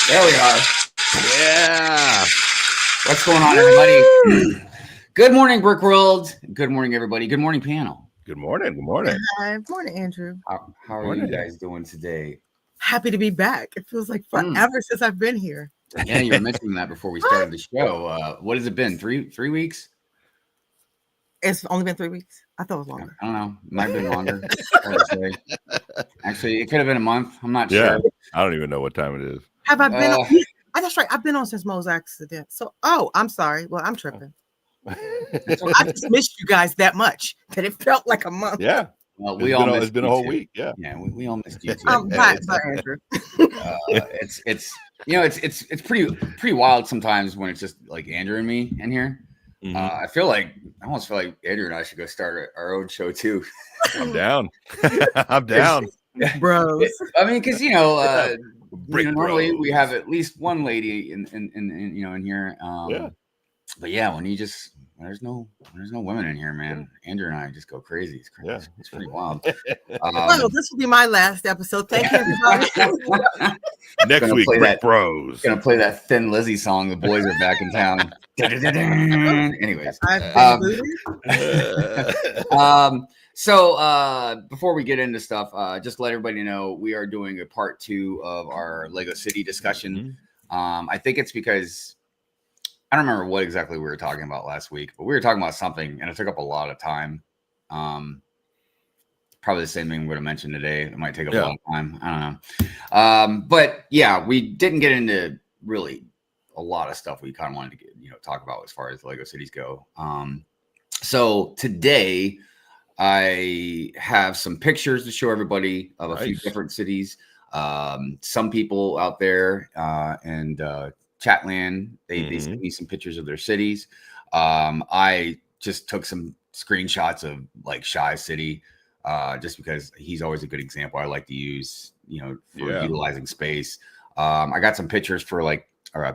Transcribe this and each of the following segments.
There we are. Yeah. What's going on, everybody? Good morning, Brick World. Good morning, everybody. Good morning, panel. Good morning. Good morning. Hi. Morning, Andrew. How are you guys doing today? Happy to be back. It feels like forever since I've been here. Yeah, you were mentioning that before we started the show. What has it been? Three weeks? It's only been 3 weeks. I thought it was longer. I don't know. It might have been longer. Actually, it could have been a month. I'm not sure. I don't even know what time it is. Have I been on? That's right. I've been on since Mo's accident. So, I'm sorry. Well, I'm tripping. I just missed you guys that much that it felt like a month. Yeah. Well, it's been a whole week. Yeah. Yeah, we all missed you too. Bye, Andrew. It's pretty wild sometimes when it's just like Andrew and me in here. Mm-hmm. I almost feel like Andrew and I should go start our own show too. I'm down. I'm down, bros. I mean, because normally bros. we have at least one lady in here. Yeah. But yeah, when you just there's no women in here, man. Andrew and I just go crazy. It's crazy. Yeah. It's pretty wild. Well, this will be my last episode. Thank you, everybody. Next week, Brick Bros. Gonna play that Thin Lizzy song. The boys are back in town. Anyways, so before we get into stuff, just let everybody know we are doing a part 2 of our Lego City discussion. Mm-hmm. I think it's because I don't remember what exactly we were talking about last week, but we were talking about something and it took up a lot of time. Probably the same thing we're going to mention today. It might take up a lot of time. I don't know. But yeah, we didn't get into really a lot of stuff we kind of wanted to talk about as far as Lego cities go. So today I have some pictures to show everybody of a few different cities. Some people out there and Chatland, they sent me some pictures of their cities. I just took some screenshots of like Shy's city, just because he's always a good example. I like to use, for utilizing space. I got some pictures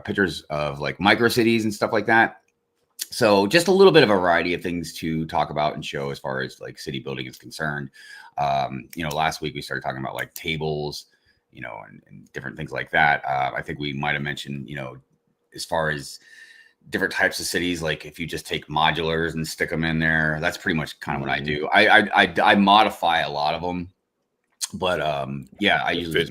pictures of like micro cities and stuff like that. So just a little bit of a variety of things to talk about and show as far as like city building is concerned. Last week we started talking about like tables, and different things like that. I think we might have mentioned, as far as different types of cities, like if you just take modulars and stick them in there, that's pretty much kind of what I do. I modify a lot of them, but I usually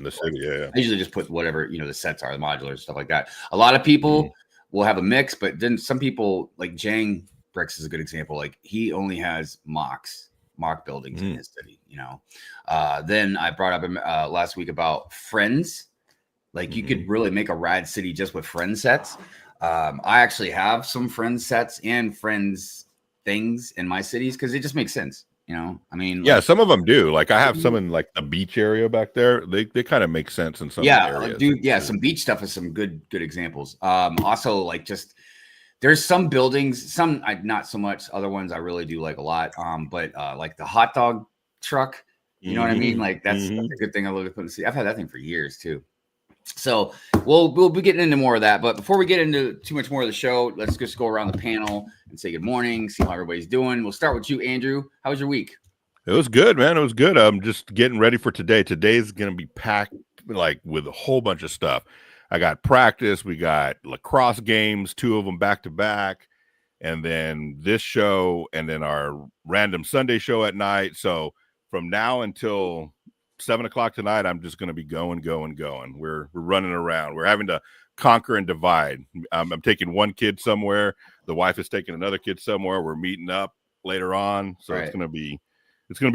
just put whatever, the sets are, the modulars, stuff like that. A lot of people will have a mix, but then some people like Bricks is a good example. Like he only has mock buildings in his city, Then I brought up last week about friends. Like you could really make a rad city just with friend sets. I actually have some friend sets and friends things in my cities because it just makes sense. I mean, some of them do. Like I have some in like the beach area back there. They kind of make sense in some areas. Some beach stuff is some good examples. Also like just there's some buildings, some not so much. Other ones I really do like a lot. But like the hot dog truck, you know what I mean? Like that's a good thing I love to put in the city. I've had that thing for years too. So we'll be getting into more of that. But before we get into too much more of the show, let's just go around the panel and say good morning, see how everybody's doing. We'll start with you, Andrew. How was your week? It was good, man. It was good. I'm just getting ready for today. Today's going to be packed like with a whole bunch of stuff. I got practice. We got lacrosse games, 2 of them back to back. And then this show and then our random Sunday show at night. So from now until 7:00 tonight, I'm just going to be going. We're running around. We're having to conquer and divide. I'm taking one kid somewhere. The wife is taking another kid somewhere. We're meeting up later on. So it's going to be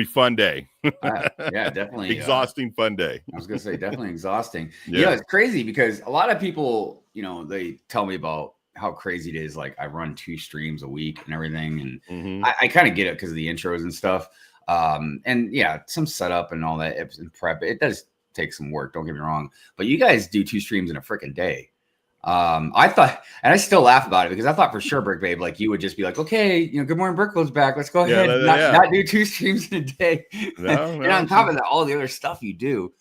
fun day. Yeah, definitely. Exhausting fun day. I was going to say definitely exhausting. Yeah. It's crazy because a lot of people, they tell me about how crazy it is. Like I run 2 streams a week and everything. And I kind of get it because of the intros and stuff. And yeah, some setup and all that and prep. It does take some work. Don't get me wrong, but you guys do 2 streams in a freaking day. I thought, and I still laugh about it because I thought for sure, Brick Babe, like you would just be like, okay, good morning, Bricklo's back. Let's go ahead, not do 2 streams in a day. And on top of that, all the other stuff you do,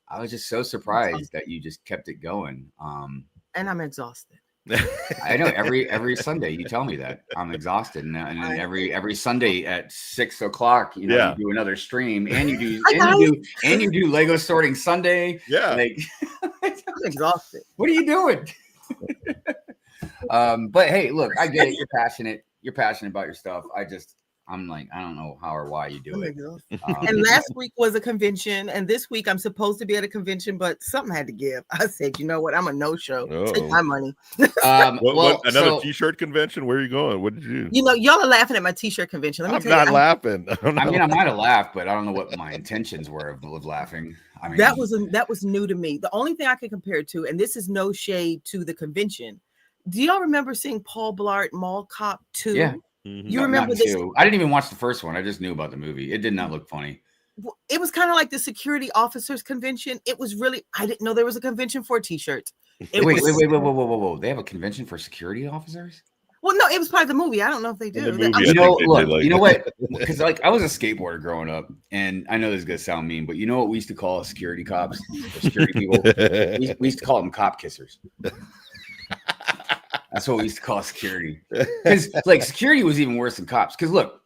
I was just so surprised that you just kept it going. And I'm exhausted. I know every Sunday you tell me that I'm exhausted, and then every Sunday at 6 o'clock, you do another stream, and you do Lego sorting Sunday. Yeah, like exhausted. What are you doing? But hey, look, I get it. You're passionate. You're passionate about your stuff. I'm like, I don't know how or why you do it. And last week was a convention, and this week I'm supposed to be at a convention, but something had to give. I said, you know what? I'm a no-show. Take my money. Another t-shirt convention? Where are you going? What did you do? You know, y'all are laughing at my t-shirt convention. I'm not laughing. I might have laughed, but I don't know what my intentions were of laughing. I mean, that was new to me. The only thing I can compare it to, and this is no shade to the convention. Do y'all remember seeing Paul Blart Mall Cop 2? Yeah. You remember this? I didn't even watch the first one. I just knew about the movie. It did not look funny. It was kind of like the security officers convention. It was really, I didn't know there was a convention for t-shirts. Wait, whoa. They have a convention for security officers? Well, no, it was part of the movie. I don't know if they do. You know what? Because like I was a skateboarder growing up, and I know this is gonna sound mean, but you know what we used to call security cops, or security people? we used to call them cop kissers. That's what we used to call security. Because like security was even worse than cops. Because look,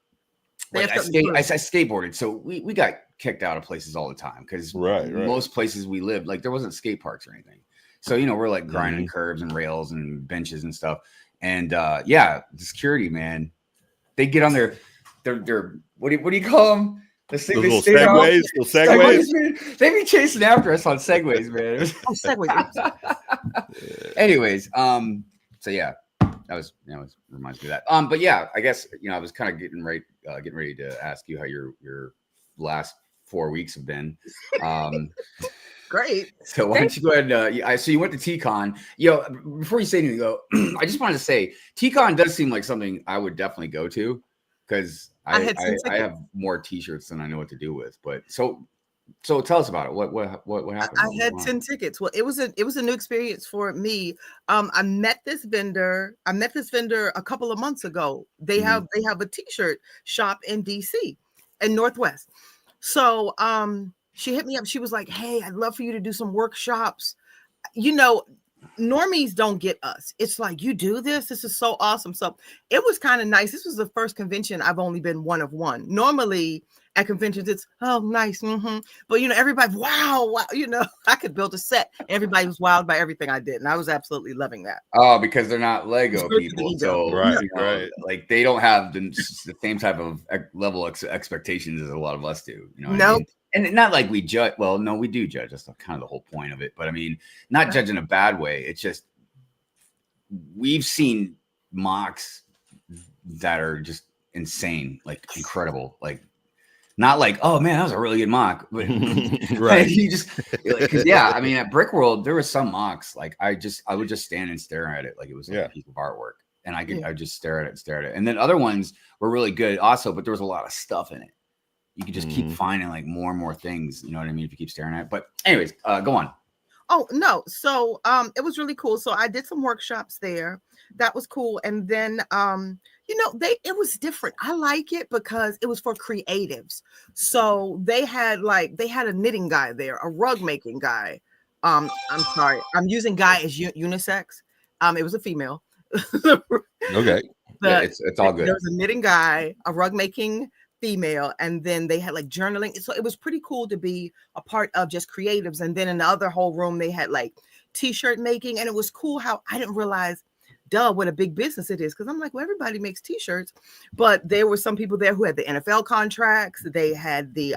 like, I skateboarded, so we got kicked out of places all the time. Because most places we lived, like there wasn't skate parks or anything. So we're like grinding curbs and rails and benches and stuff. And the security, man, they get on their what do you call them? Little segways. They be chasing after us on segways, man. Segways. Anyways, so yeah, that was reminds me of that. But yeah, I guess I was kind of getting ready to ask you how your last 4 weeks have been. Great. So why don't you go ahead? So you went to TCon. Before you say anything, though, I just wanted to say TCon does seem like something I would definitely go to because I have more T-shirts than I know what to do with. But so tell us about it. What happened? I had 10 tickets. Well, it was a new experience for me. I met this vendor a couple of months ago. They have a T-shirt shop in DC in Northwest. So she hit me up. She was like, "Hey, I'd love for you to do some workshops." Normies don't get us. It's like, you do this? This is so awesome. So it was kind of nice. This was the first convention I've only been one of one. Normally at conventions, it's, oh, nice. But, everybody, wow. I could build a set. Everybody was wowed by everything I did. And I was absolutely loving that. Oh, because they're not Lego people. So, right. Like they don't have the same type of level of expectations as a lot of us do. No. And not like we judge. Well, no, we do judge. That's kind of the whole point of it. But I mean, not judge in a bad way. It's just we've seen mocks that are just insane, like incredible. Like not like, oh man, that was a really good mock. But right. You just I mean, at Brick World, there were some mocks. Like I would just stand and stare at it like it was like a piece of artwork. And I would just stare at it. And then other ones were really good also, but there was a lot of stuff in it. You could just keep finding like more and more things, you know what I mean? If you keep staring at it. But anyways, go on. Oh, no. So it was really cool. So I did some workshops there. That was cool. And then, it was different. I like it because it was for creatives. So they had a knitting guy there, a rug making guy. I'm sorry. I'm using guy as unisex. It was a female. Okay. It's all good. There was a knitting guy, a rug making female, and then they had like journaling. So it was pretty cool to be a part of just creatives. And then in the other whole room, they had like t-shirt making. And it was cool how I didn't realize, what a big business it is. Cause I'm like, well, everybody makes t-shirts, but there were some people there who had the NFL contracts. They had the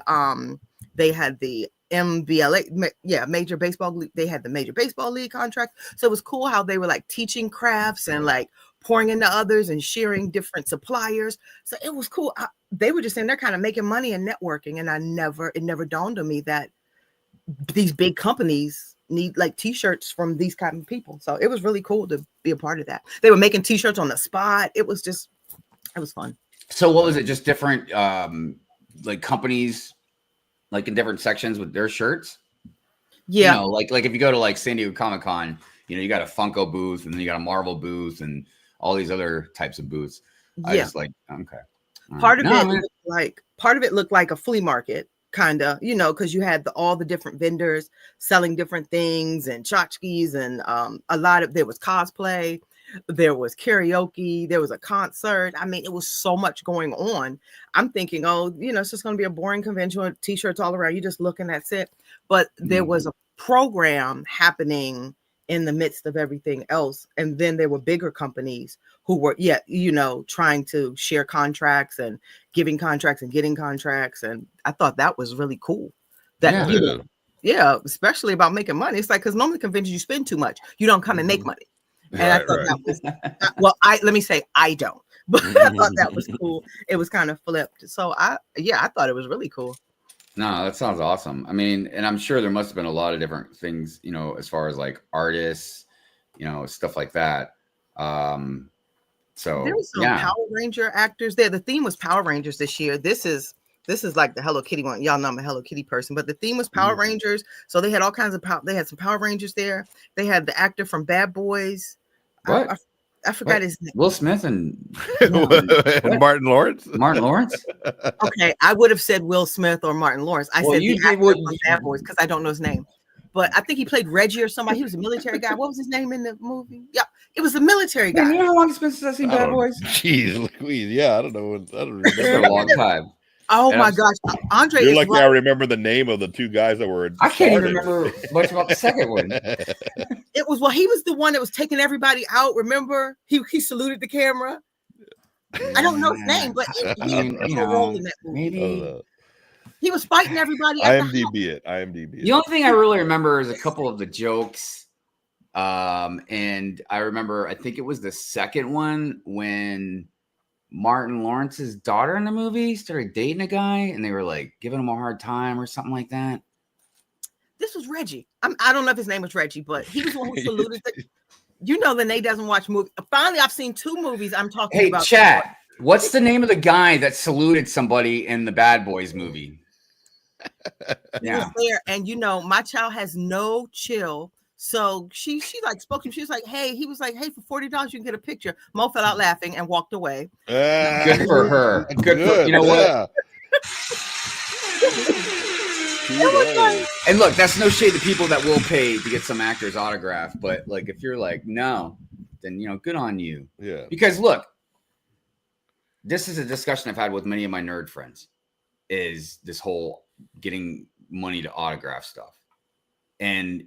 MBLA, Major Baseball League. They had the Major Baseball League contract. So it was cool how they were like teaching crafts and like pouring into others and sharing different suppliers. So it was cool. They were just saying they're kind of making money and networking. And it never dawned on me that these big companies need like t-shirts from these kind of people. So it was really cool to be a part of that. They were making t-shirts on the spot. It was fun. So what was it? Just different like companies like in different sections with their shirts? Yeah. Like if you go to like San Diego Comic-Con, you got a Funko booth and then you got a Marvel booth and all these other types of booths. Yeah. I just like, okay. Part of it looked like a flea market, kind of, because you had all the different vendors selling different things and tchotchkes and there was cosplay. there was karaoke, there was a concert. I mean, it was so much going on. I'm thinking, oh, it's just going to be a boring convention with t-shirts all around. You just look and that's it. But there was a program happening in the midst of everything else. And then there were bigger companies who were, trying to share contracts and giving contracts and getting contracts. And I thought that was really cool. Especially about making money. It's like, because normally conventions, you spend too much. You don't come and make money. And I thought that was, let me say, I don't. But I thought that was cool. It was kind of flipped. So I thought it was really cool. No, that sounds awesome. I mean, and I'm sure there must have been a lot of different things, as far as like artists, stuff like that. So there was some Power Ranger actors there. The theme was Power Rangers this year. This is like the Hello Kitty one. Y'all know I'm a Hello Kitty person, but the theme was Power Rangers. So they had all kinds of they had some Power Rangers there. They had the actor from Bad Boys. What? I forgot his name. Will Smith and Martin Lawrence. Martin Lawrence. Okay, I would have said Will Smith or Martin Lawrence. I said the actor from Bad Boys because I don't know his name. But I think he played Reggie or somebody. He was a military guy. What was his name in the movie? Yeah, it was a military guy. You know how long it's been since I've seen Bad Boys? Jeez, Louise. Yeah, I don't know. I don't remember. It's been a long time. Oh my gosh, Andre! You're lucky I remember the name of the two guys that were. I can't even remember much about the second one. It was he was the one that was taking everybody out. Remember, he saluted the camera. I don't know his name, but he had a role in that movie. Maybe he was fighting everybody. IMDb it. The only thing I really remember is a couple of the jokes, and I remember I think it was the second one when Martin Lawrence's daughter in the movie started dating a guy and they were like giving him a hard time or something like that. This was Reggie. I don't know if his name was Reggie, but he was the one who saluted. The Nate doesn't watch movies. Finally, I've seen two movies I'm talking about. Hey, chat. What's the name of the guy that saluted somebody in the Bad Boys movie? He was there, and my child has no chill. So she like spoke to him. She was like, hey, he was like, hey, for $40, you can get a picture. Mo fell out laughing and walked away. Good for her. Good for, what? And look, that's no shade to people that will pay to get some actor's autograph. But like, if you're like, no, then, good on you. Yeah. Because look, this is a discussion I've had with many of my nerd friends, is this whole getting money to autograph stuff. And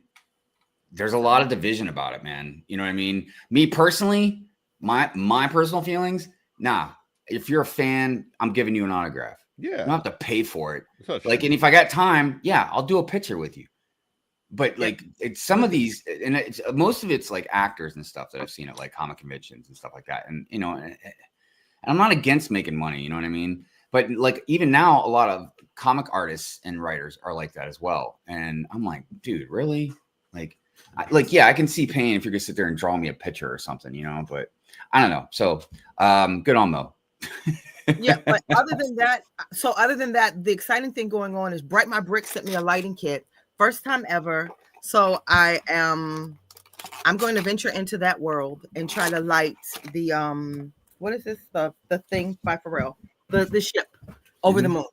there's a lot of division about it, man. You know what I mean? Me personally, my personal feelings, nah. If you're a fan, I'm giving you an autograph. Yeah. You don't have to pay for it. Like, and if I got time, yeah, I'll do a picture with you. But like, it's some of these, and most of it's like actors and stuff that I've seen at like comic conventions and stuff like that. And I'm not against making money. You know what I mean? But like, even now, a lot of comic artists and writers are like that as well. And I'm like, dude, really? I can see paying if you're gonna sit there and draw me a picture or something, but I don't know. So good on Mo. Yeah, but other than that, the exciting thing going on is My Brick sent me a lighting kit. First time ever. So I'm going to venture into that world and try to light the what is this? The thing by Pharrell. The ship over the moon.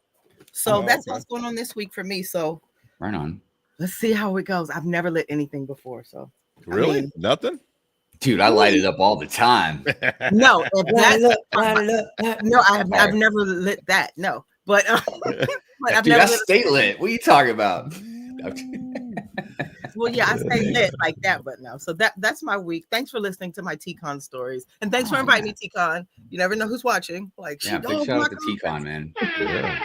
So that's what's going on this week for me. So right on. Let's see how it goes. I've never lit anything before, so really nothing. Dude, I light it up all the time. No, I've never lit that. No, but I've never stay lit. What are you talking about? Well, yeah, I stay lit like that, but no. So that's my week. Thanks for listening to my T-Con stories, and thanks for inviting me, T-Con. You never know who's watching. Like, big shout out to T-Con, man. Yeah.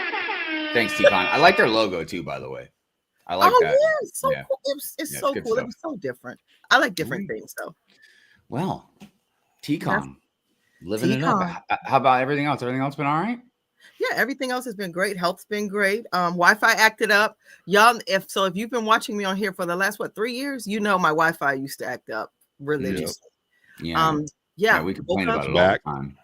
Thanks, T-Con. I like their logo too, by the way. I like that. Yeah, it's so cool. It's so cool. Stuff. It was so different. I like different things, though. Well, T-Con, living it up. How about everything else? Everything else been all right? Yeah, everything else has been great. Health's been great. Wi-Fi acted up. Y'all, if you've been watching me on here for the last 3 years, my Wi-Fi used to act up religiously. Yeah. We complain about it all the time.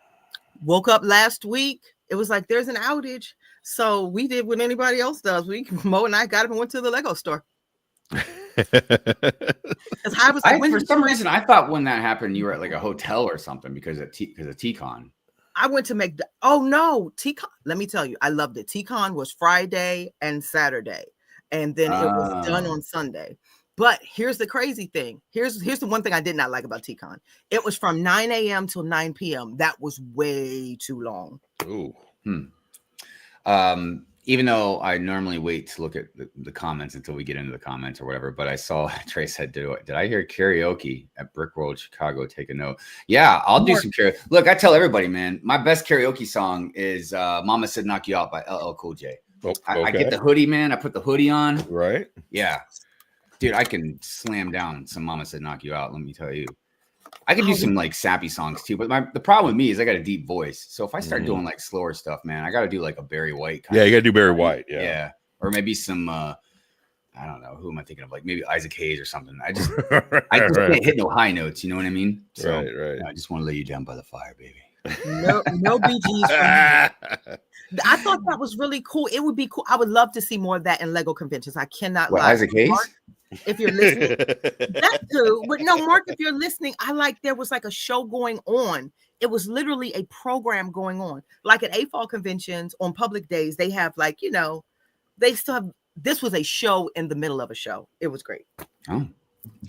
Woke up last week. It was like there's an outage. So we did what anybody else does. Mo and I got up and went to the Lego store. For some reason, I thought when that happened, you were at like a hotel or something because of T-Con. I went to make T-Con. Let me tell you, I loved it. T-Con was Friday and Saturday, and then it was done on Sunday. But here's the crazy thing. Here's the one thing I did not like about TCon. It was from 9 a.m. till 9 p.m. That was way too long. Ooh. Even though I normally wait to look at the comments until we get into the comments or whatever, but I saw Trey said, did I hear karaoke at Brick World Chicago? Take a note. Yeah, I'll do some karaoke. Look, I tell everybody, man, my best karaoke song is Mama Said Knock You Out by LL Cool J. Oh, okay. I get the hoodie, man. I put the hoodie on. Right. Yeah. Dude, I can slam down some Mama Said Knock You Out, let me tell you. I can do some like sappy songs too, but the problem with me is I got a deep voice. So if I start doing like slower stuff, man, I got to do like a Barry White kind of. You got to do Barry White. Yeah. Or maybe some, I don't know, who am I thinking of? Like maybe Isaac Hayes or something. I just can't hit no high notes. You know what I mean? So right. I just want to lay you down by the fire, baby. No BGs. I thought that was really cool. It would be cool. I would love to see more of that in Lego conventions. I cannot lie. Isaac Hayes? Mark, if you're listening, that too. But no, Mark, if you're listening, there was like a show going on. It was literally a program going on. Like at AFAL conventions on public days, they have like, they still have, this was a show in the middle of a show. It was great. Oh,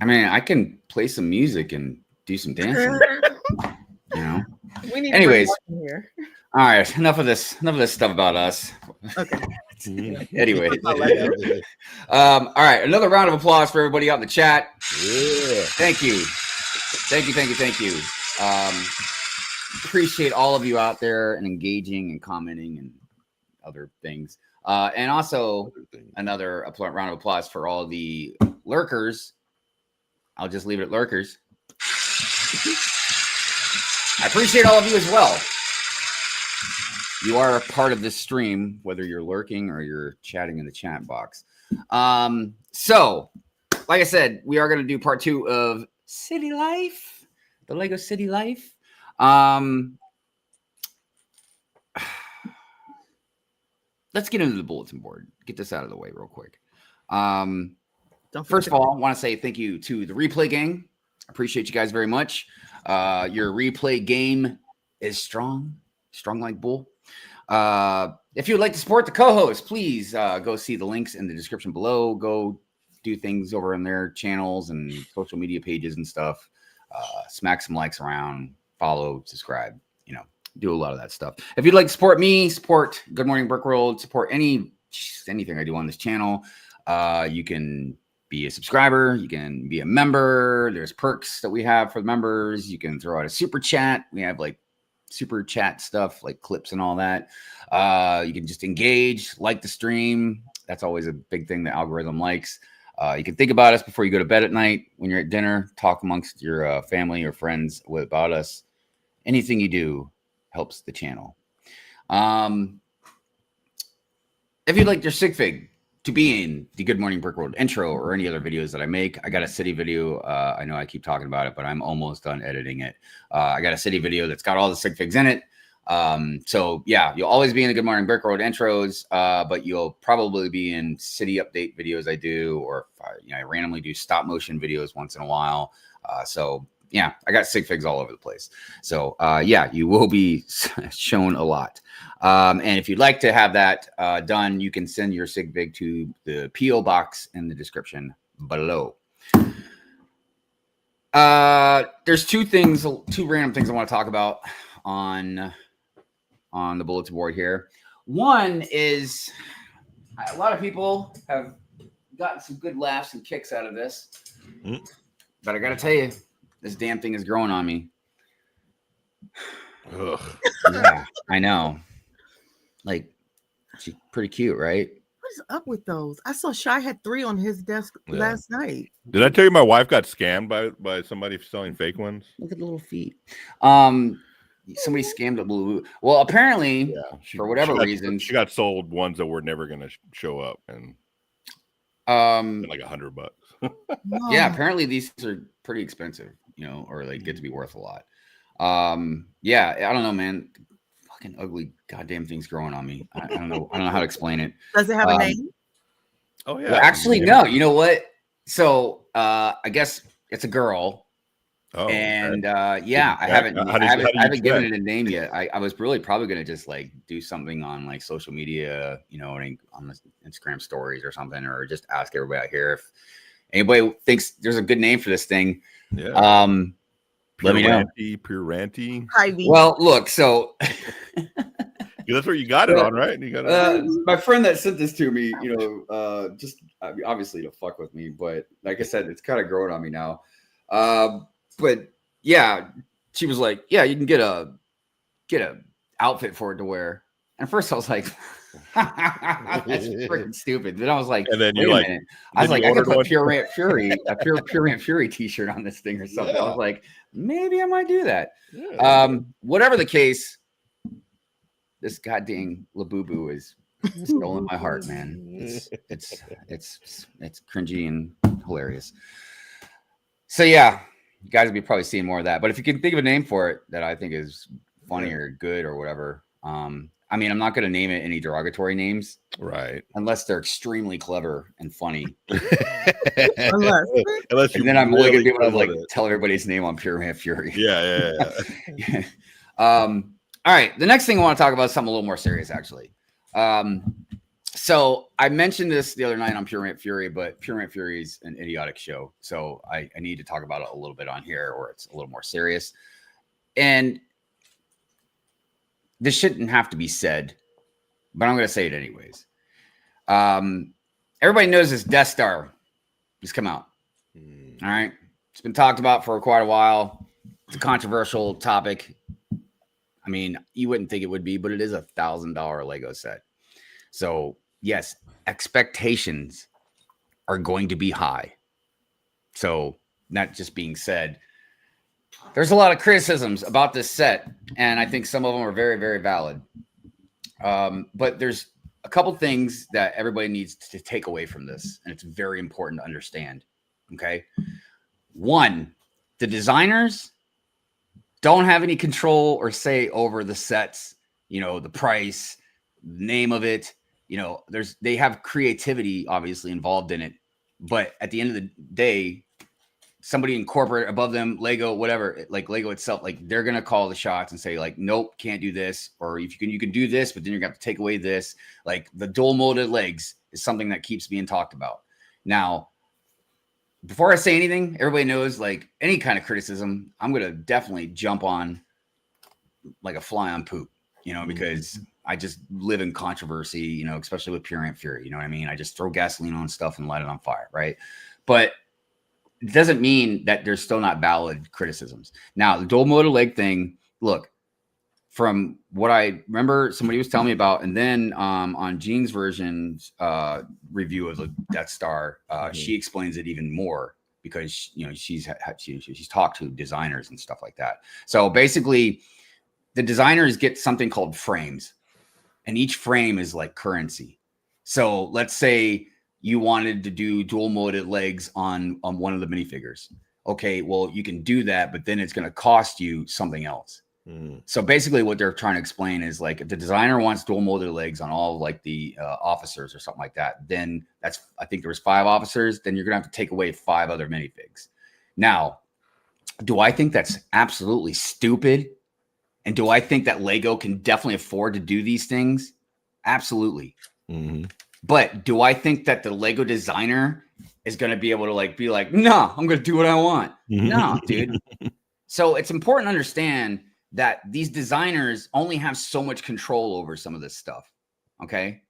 I mean, I can play some music and do some dancing. We need anyways, here. All right, enough of this stuff about us. Okay. Anyway, all right, another round of applause for everybody out in the chat. Yeah. Thank you. Appreciate all of you out there and engaging and commenting and other things. And also another round of applause for all the lurkers. I'll just leave it at lurkers. I appreciate all of you as well. You are a part of this stream, whether you're lurking or you're chatting in the chat box. So, like I said, we are going to do part 2 of City Life, the Lego City Life. Let's get into the bulletin board. Get this out of the way real quick. First of all, I want to say thank you to the replay gang. Appreciate you guys very much. Your replay game is strong like bull. If you would like to support the co-host, please go see the links in the description below. Go do things over in their channels and social media pages and stuff. Smack some likes around, follow, subscribe, do a lot of that stuff. If you'd like to support me, support Good Morning Brick World, support anything I do on this channel, you can be a subscriber, you can be a member. There's perks that we have for the members. You can throw out a super chat. We have like super chat stuff like clips and all that. You can just engage, like the stream. That's always a big thing the algorithm likes. You can think about us before you go to bed at night. When you're at dinner, talk amongst your family or friends about us. Anything you do helps the channel. If you'd like your sigfig to be in the Good Morning Brick World intro or any other videos that I make, I got a city video. I know I keep talking about it, but I'm almost done editing it. I got a city video that's got all the sigfigs in it. So yeah, you'll always be in the Good Morning Brick World intros, but you'll probably be in city update videos I do, or I randomly do stop motion videos once in a while. So yeah, I got sigfigs all over the place. So yeah, you will be shown a lot. And if you'd like to have that done, you can send your sigfig to the PO box in the description below. There's two random things I want to talk about on the bulletin board here. One is a lot of people have gotten some good laughs and kicks out of this, but I got to tell you, this damn thing is growing on me. Ugh. Yeah, I know. Like, she's pretty cute, right? What is up with those? I saw Shy had 3 on his desk last night. Did I tell you my wife got scammed by somebody selling fake ones? Look at the little feet. Somebody scammed a blue. Well, apparently, for whatever reason, she got sold ones that were never going to show up, and like $100. Yeah, apparently these are pretty expensive, or like get to be worth a lot. Yeah, I don't know, man. Fucking ugly goddamn thing's growing on me. I don't know how to explain it. Does it have a name? Oh yeah. Well, actually, no. You know what? So I guess it's a girl. Oh, and yeah, I haven't given it a name yet. I was really probably gonna just like do something on like social media, on the Instagram stories or something, or just ask everybody out here Anybody thinks there's a good name for this thing? Yeah. Let me know. Pure ranty. Ivy. Well, look, so That's where you got it on, right? You got it. my friend that sent this to me, just obviously to fuck with me, but like I said, it's kind of growing on me now. But yeah, she was like, "Yeah, you can get a outfit for it to wear." And at first, I was like, "That's freaking stupid." Then I was like, and then "Wait you're a like, minute." I was like, "I could put one? Pure Rant Fury, a Pure Rant Fury T-shirt on this thing or something." Yeah. I was like, maybe I might do that. Yeah. Whatever the case, this goddamn Labubu is stolen my heart, man. It's cringy and hilarious. So yeah, you guys will be probably seeing more of that. But if you can think of a name for it that I think is funny or good or whatever, I mean, I'm not going to name it any derogatory names, right? Unless they're extremely clever and funny. Unless and then I'm only going to be able to like tell everybody his name on Pure Rant Fury. Yeah. All right, the next thing I want to talk about is something a little more serious, actually. So I mentioned this the other night on Pure Rant Fury, but Pure Rant Fury is an idiotic show, so I need to talk about it a little bit on here, or it's a little more serious. And this shouldn't have to be said, but I'm going to say it anyways. Everybody knows this Death Star has come out. All right, it's been talked about for quite a while. It's a controversial topic. I mean, you wouldn't think it would be, but it is $1,000 Lego set. So yes, expectations are going to be high. So that just being said, there's a lot of criticisms about this set, and I think some of them are very, very valid. But there's a couple things that everybody needs to take away from this, and it's very important to understand. Okay. One, the designers don't have any control or say over the sets, the price, name of it. They have creativity obviously involved in it, but at the end of the day, somebody in corporate above them, Lego, whatever, like Lego itself, like they're going to call the shots and say like, nope, can't do this. Or if you can do this, but then you're going to have to take away this. Like the dual molded legs is something that keeps being talked about. Now, before I say anything, everybody knows like any kind of criticism, I'm going to definitely jump on like a fly on poop, because I just live in controversy, especially with Pure Rant Fury. You know what I mean? I just throw gasoline on stuff and light it on fire. Right. But it doesn't mean that there's still not valid criticisms. Now, the dual motor leg thing, look, from what I remember somebody was telling me about, and then on Jean's version's review of the Death Star, she explains it even more because she's talked to designers and stuff like that. So basically, the designers get something called frames, and each frame is like currency. So let's say you wanted to do dual molded legs on one of the minifigures. Okay, well, you can do that, but then it's going to cost you something else. So basically what they're trying to explain is like, if the designer wants dual molded legs on all of like the officers or something like that, then I think there was 5 officers, then you're going to have to take away 5 other minifigs. Now, do I think that's absolutely stupid? And do I think that Lego can definitely afford to do these things? Absolutely. But do I think that the Lego designer is going to be able to be like, no, I'm going to do what I want? No, dude. So it's important to understand that these designers only have so much control over some of this stuff. Okay.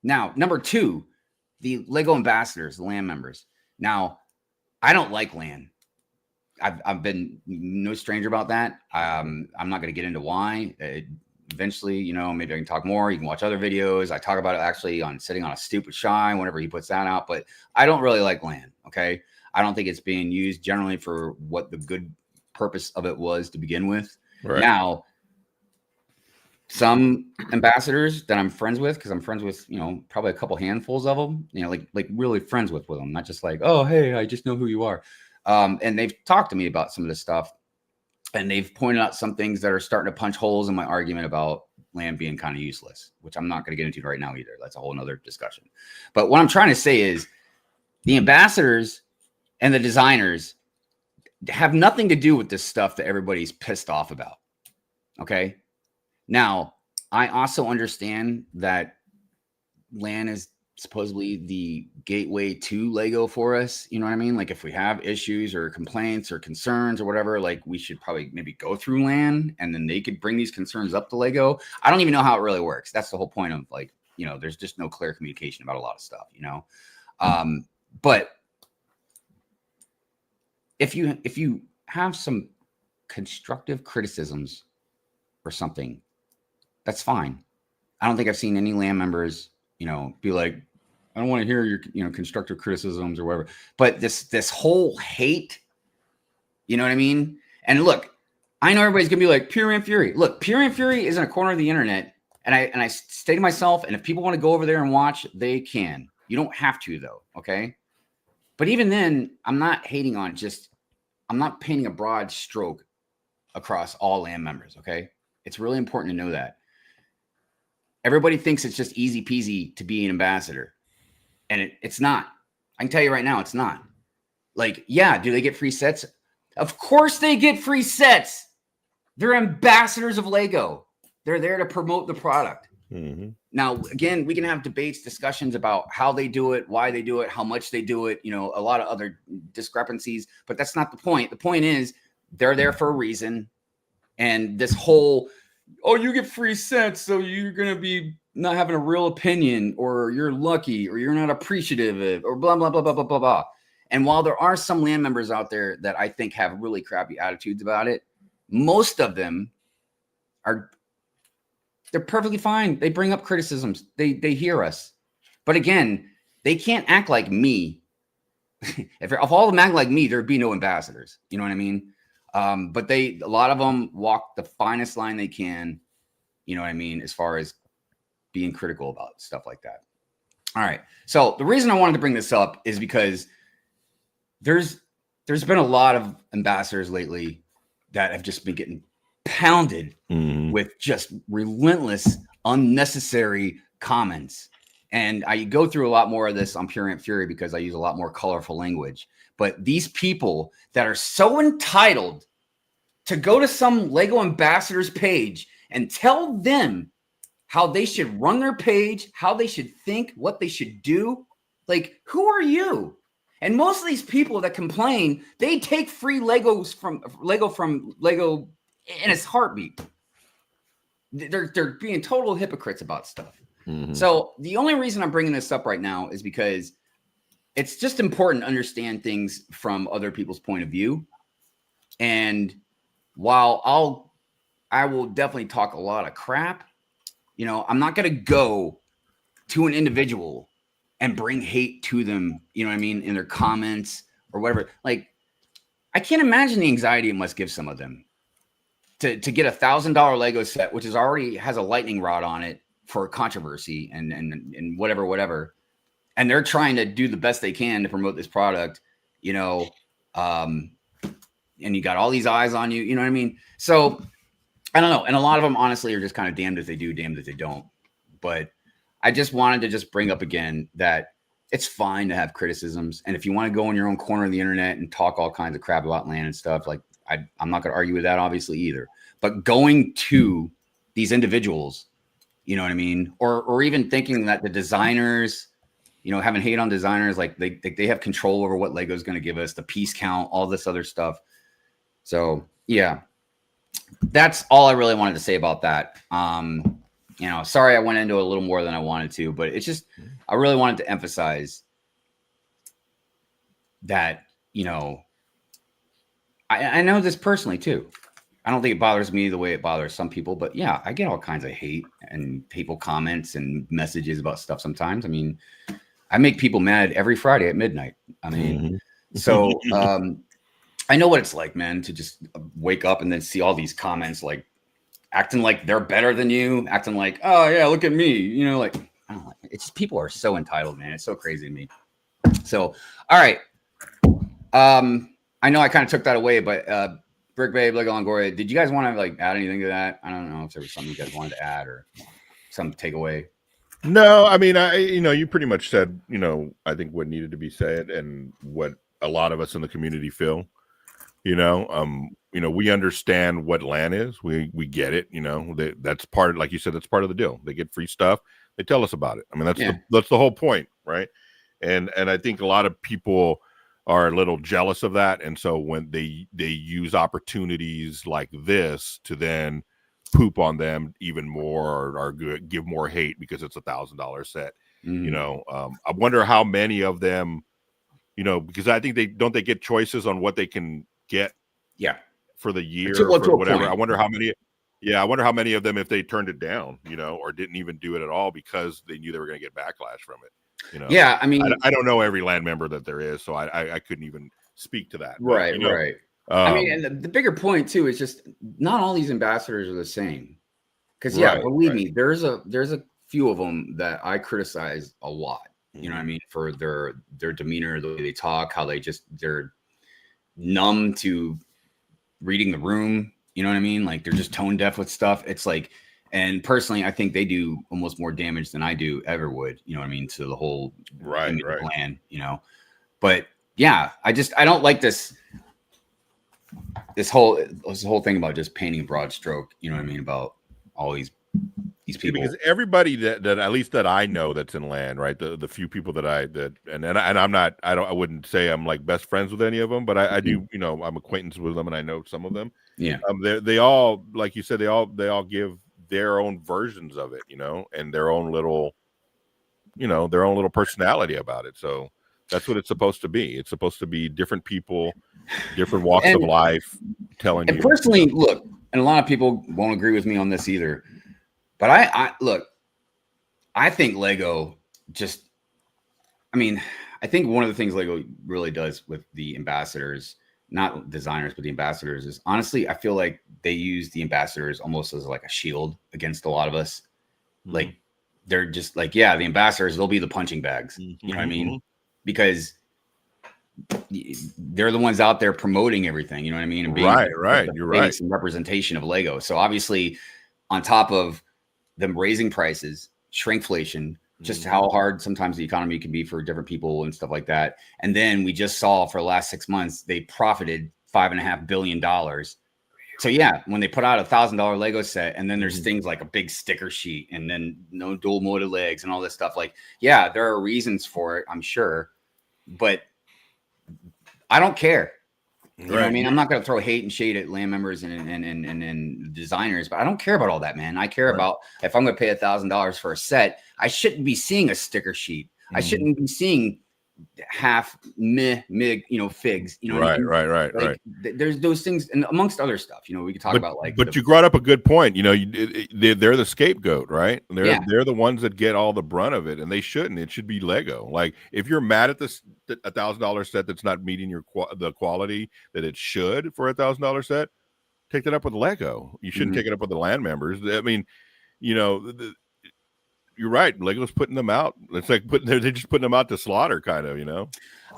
Now, number 2, the Lego ambassadors, the LAN members. Now, I don't like LAN. I've been no stranger about that. I'm not going to get into why. Eventually, maybe I can talk more. You can watch other videos. I talk about it actually on Sitting on a Stupid Shine whenever he puts that out. But I don't really like LAN. Okay. I don't think it's being used generally for what the good purpose of it was to begin with. Right. Now, some ambassadors that I'm friends with, because I'm friends with, probably a couple handfuls of them, like really friends with them, not just like, oh, hey, I just know who you are. And they've talked to me about some of this stuff, and they've pointed out some things that are starting to punch holes in my argument about LAN being kind of useless, which I'm not going to get into right now either. That's a whole nother discussion. But what I'm trying to say is the ambassadors and the designers have nothing to do with this stuff that everybody's pissed off about. Okay. Now, I also understand that LAN is supposedly the gateway to Lego for us. You know what I mean? Like if we have issues or complaints or concerns or whatever, like we should probably maybe go through LAN and then they could bring these concerns up to Lego. I don't even know how it really works. That's the whole point of like, you know, there's just no clear communication about a lot of stuff, you know? But if you have some constructive criticisms or something, that's fine. I don't think I've seen any LAN members, you know, be like, I don't want to hear your, you know, constructive criticisms or whatever. But this whole hate, you know what I mean? And look, I know everybody's gonna be like Pure and Fury. Look, Pure and Fury is in a corner of the internet, and I stay to myself. And if people want to go over there and watch, they can. You don't have to though, okay? But even then, I'm not hating on just. I'm not painting a broad stroke across all LAN members, okay? It's really important to know that. Everybody thinks it's just easy peasy to be an ambassador. And it's not. I can tell you right now, it's not. Like, yeah, do they get free sets? Of course they get free sets. They're ambassadors of Lego. They're there to promote the product. Mm-hmm. Now, again, we can have debates, discussions about how they do it, why they do it, how much they do it, you know, a lot of other discrepancies, but that's not the point. The point is they're there for a reason. And this whole, oh, you get free sets, so you're going to be not having a real opinion, or you're lucky, or you're not appreciative of, or blah, blah, blah, blah, blah, blah, blah. And while there are some LAN members out there that I think have really crappy attitudes about it, most of them they're perfectly fine. They bring up criticisms. They hear us. But again, they can't act like me. If all of them act like me, there'd be no ambassadors. You know what I mean? But a lot of them walk the finest line they can, you know what I mean, as far as being critical about stuff like that. All right. So the reason I wanted to bring this up is because there's been a lot of ambassadors lately that have just been getting pounded with just relentless, unnecessary comments. And I go through a lot more of this on Pure Ant Fury because I use a lot more colorful language. But these people that are so entitled to go to some Lego ambassador's page and tell them how they should run their page, how they should think, what they should do. Like, who are you? And most of these people that complain, they take free Legos from Lego in its heartbeat. They're being total hypocrites about stuff. Mm-hmm. So the only reason I'm bringing this up right now is because it's just important to understand things from other people's point of view. And while I will definitely talk a lot of crap, you know, I'm not going to go to an individual and bring hate to them, you know what I mean, in their comments or whatever. Like, I can't imagine the anxiety it must give some of them to get $1,000 Lego set, which is already has a lightning rod on it for controversy and whatever. And they're trying to do the best they can to promote this product, you know, and you got all these eyes on you, you know what I mean? So I don't know. And a lot of them honestly are just kind of damned if they do, damned if they don't. But I just wanted to just bring up again that it's fine to have criticisms. And if you want to go in your own corner of the internet and talk all kinds of crap about LAN and stuff, like I'm not going to argue with that obviously either. But going to these individuals, you know what I mean? Or even thinking that the designers, you know, having hate on designers, like they have control over what Lego's going to give us, the piece count, all this other stuff. So yeah, that's all I really wanted to say about that. You know, sorry I went into a little more than I wanted to, but it's just, I really wanted to emphasize that, you know, I know this personally too. I don't think it bothers me the way it bothers some people, but yeah, I get all kinds of hate and hateful comments and messages about stuff sometimes. I mean, I make people mad every Friday at midnight. I mean, so I know what it's like, man, to just wake up and then see all these comments, like acting like they're better than you, acting like, oh yeah, look at me, you know, like, I don't know, it's just, people are so entitled, man. It's so crazy to me. So, all right. I know I kind of took that away, but Brick Babe, LegoLongoria, did you guys want to like add anything to that? I don't know if there was something you guys wanted to add or some takeaway. No, I mean, you pretty much said, you know, I think what needed to be said and what a lot of us in the community feel. You know, we understand what LAN is. We get it. You know, that's part, like you said, that's part of the deal. They get free stuff. They tell us about it. I mean, that's Yeah. that's the whole point, right? And I think a lot of people are a little jealous of that, and so when they use opportunities like this to then poop on them even more, or give more hate because it's $1,000 set. You know, I wonder how many of them, you know, because I think they get choices on what they can get. Yeah. For the year, to for whatever. point. I wonder how many. Yeah, I wonder how many of them, if they turned it down, you know, or didn't even do it at all because they knew they were going to get backlash from it. You know. Yeah, I mean, I don't know every land member that there is, so I couldn't even speak to that. Right, but, you know, right. I mean, and the bigger point too is just not all these ambassadors are the same. Because believe me, there's a few of them that I criticize a lot. You know what I mean, for their demeanor, the way they talk, how they're numb to reading the room. You know what I mean? Like they're just tone deaf with stuff. It's like, and personally, I think they do almost more damage than I do ever would. You know what I mean, to the whole image of the land. You know, but yeah, I don't like this whole thing about just painting a broad stroke. You know what I mean, about all these people. Because everybody that at least that I know that's in land, right? The few people that I wouldn't say I'm like best friends with any of them, but I do, you know, I'm acquaintance with them and I know some of them. Yeah. They all, like you said, they all give their own versions of it, you know, and their own little personality about it. So that's what it's supposed to be. It's supposed to be different people, different walks of life telling you. And personally, look, and a lot of people won't agree with me on this either. But I think Lego I think one of the things Lego really does with the ambassadors, not designers, but the ambassadors, is honestly, I feel like they use the ambassadors almost as like a shield against a lot of us. Like they're just like, the ambassadors, they'll be the punching bags. You know what I mean? Because they're the ones out there promoting everything, you know what I mean? And being right. You're right. Some representation of Lego. So obviously, on top of them raising prices, shrinkflation, just how hard sometimes the economy can be for different people and stuff like that. And then we just saw for the last 6 months, they profited $5.5 billion. So when they put out $1,000 Lego set, and then there's things like a big sticker sheet and then no dual molded legs and all this stuff, like, there are reasons for it, I'm sure, but I don't care. You know what I mean? I'm not going to throw hate and shade at land members and designers, but I don't care about all that, man. I care about, if I'm going to pay $1,000 for a set, I shouldn't be seeing a sticker sheet. I shouldn't be seeing half mig, figs. You know, right. There's those things, and amongst other stuff. You know, we could talk about like. But you brought up a good point. You know, they're the scapegoat, right? They're the ones that get all the brunt of it, and they shouldn't. It should be Lego. Like if you're mad at this $1,000 set that's not meeting the quality that it should for $1,000 set, take that up with Lego. You shouldn't take it up with the land members. I mean, you know. You're right. Lego's putting them out. It's like they're just putting them out to slaughter, kind of. You know,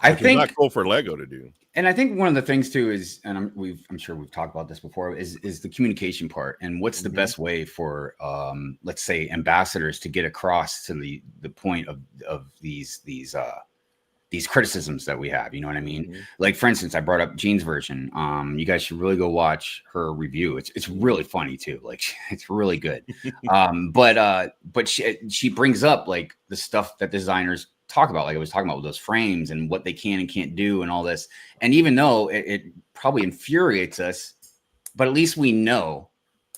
I think it's not cool for Lego to do. And I think one of the things too is, and I'm sure we've talked about this before, is the communication part, and what's the best way for, let's say, ambassadors to get across to the point of these criticisms that we have. You know what I mean? Like, for instance, I brought up Jean's version. You guys should really go watch her review. It's really funny too. Like, it's really good. But she brings up like the stuff that designers talk about, like I was talking about with those frames and what they can and can't do and all this. And even though it probably infuriates us, but at least we know,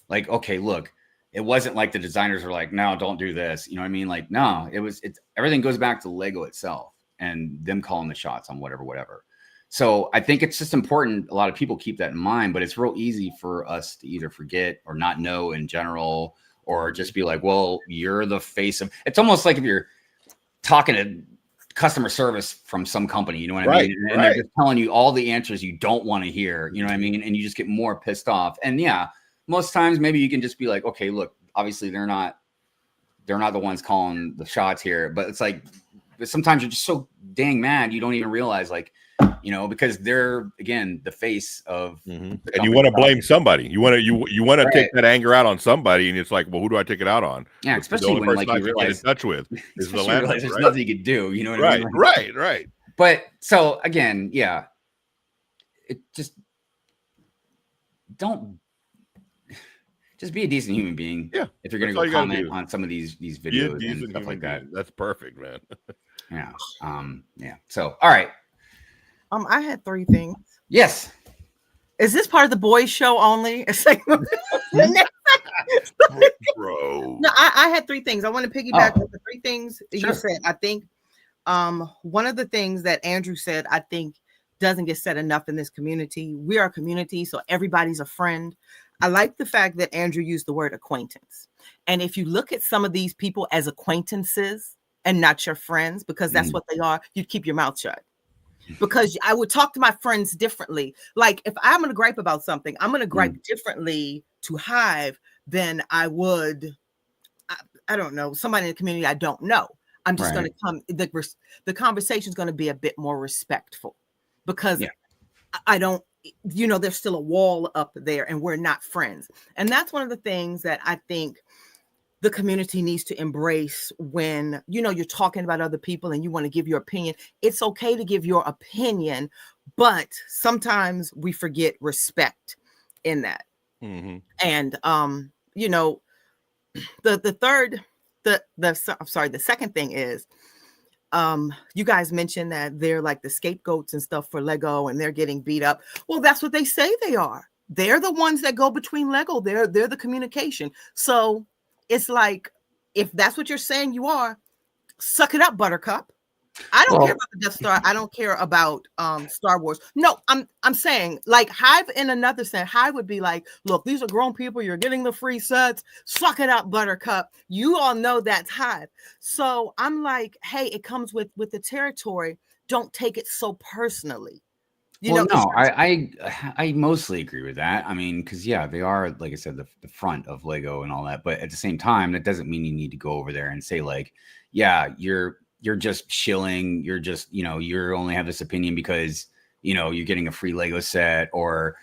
like, okay, look, it wasn't like the designers were like, no, don't do this. You know what I mean? Like, no, it's everything goes back to Lego itself and them calling the shots on whatever. So I think it's just important. A lot of people keep that in mind, but it's real easy for us to either forget or not know in general, or just be like, well, you're the face of, it's almost like if you're talking to customer service from some company, you know what I mean? And they're just telling you all the answers you don't want to hear, you know what I mean? And you just get more pissed off. And most times maybe you can just be like, okay, look, obviously they're not the ones calling the shots here, but it's like, sometimes you're just so dang mad you don't even realize, like, you know, because they're, again, the face of and you want to blame somebody. You want to take that anger out on somebody, and it's like, well, who do I take it out on? Yeah, especially when, like, you realize, get in touch with is the land, there's nothing you can do. You know what I mean? Right. But so again, it just just be a decent human being. Yeah, if you're gonna that's all go you gotta comment do. on some of these Be a videos and decent stuff human like that. being. That's perfect, man. Yeah. Yeah. So, all right. I had 3 things. Yes. Is this part of the boys show only? It's like Bro. no, I had 3 things. I want to piggyback with the 3 things Sure. you said. I think one of the things that Andrew said, I think doesn't get said enough in this community. We are a community, so everybody's a friend. I like the fact that Andrew used the word acquaintance. And if you look at some of these people as acquaintances and not your friends, because that's what they are, you'd keep your mouth shut. Because I would talk to my friends differently. Like if I'm going to gripe about something, I'm going to gripe differently to Hive than I would, I don't know, somebody in the community I don't know. I'm just going to come, the conversation is going to be a bit more respectful because I don't, you know, there's still a wall up there and we're not friends. And that's one of the things that I think the community needs to embrace when, you know, you're talking about other people and you want to give your opinion. It's okay to give your opinion, but sometimes we forget respect in that. And, you know, the second thing is, you guys mentioned that they're like the scapegoats and stuff for Lego and they're getting beat up. Well, that's what they say they are. They're the ones that go between Lego. They're the communication. So it's like, if that's what you're saying you are, suck it up, Buttercup. I don't care about the Death Star. I don't care about Star Wars. No, I'm saying like Hive in another sense. Hive would be like, look, these are grown people. You're getting the free sets. Suck it up, Buttercup. You all know that's Hive. So I'm like, hey, it comes with the territory. Don't take it so personally. You know, no, I mostly agree with that. I mean, because they are, like I said, the front of Lego and all that. But at the same time, that doesn't mean you need to go over there and say like, you're just chilling. You're just, you know, you only have this opinion because, you know, you're getting a free Lego set or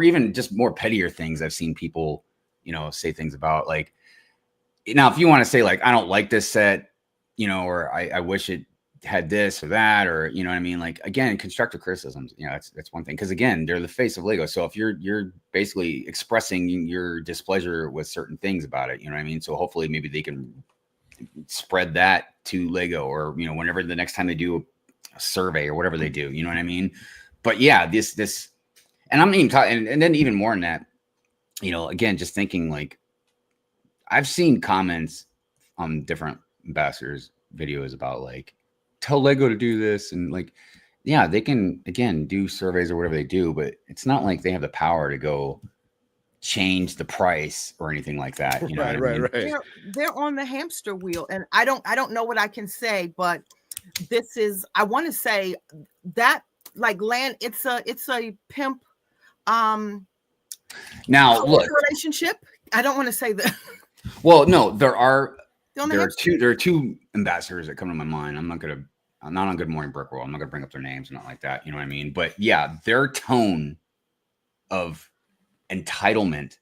even just more pettier things. I've seen people, you know, say things about like, now, if you want to say like, I don't like this set, you know, or I wish it had this or that, or, you know what I mean? Like, again, constructive criticisms, you know, that's one thing. Cause again, they're the face of Lego. So if you're basically expressing your displeasure with certain things about it, you know what I mean? So hopefully maybe they can spread that to Lego, or, you know, whenever the next time they do a survey or whatever they do, you know what I mean? But yeah, this, and I'm even talking, and then even more than that, you know, again, just thinking like, I've seen comments on different ambassadors videos about like, tell Lego to do this. And like, yeah, they can, again, do surveys or whatever they do, but it's not like they have the power to go change the price or anything like that. You know right. They're on the hamster wheel. And I don't know what I can say, but this is, I want to say that like land, it's a pimp, now look, relationship. I don't want to say that. Well, no, there are two ambassadors that come to my mind. I'm not on Good Morning Brick World. I'm not gonna bring up their names, not like that. You know what I mean? But yeah, their tone of entitlement,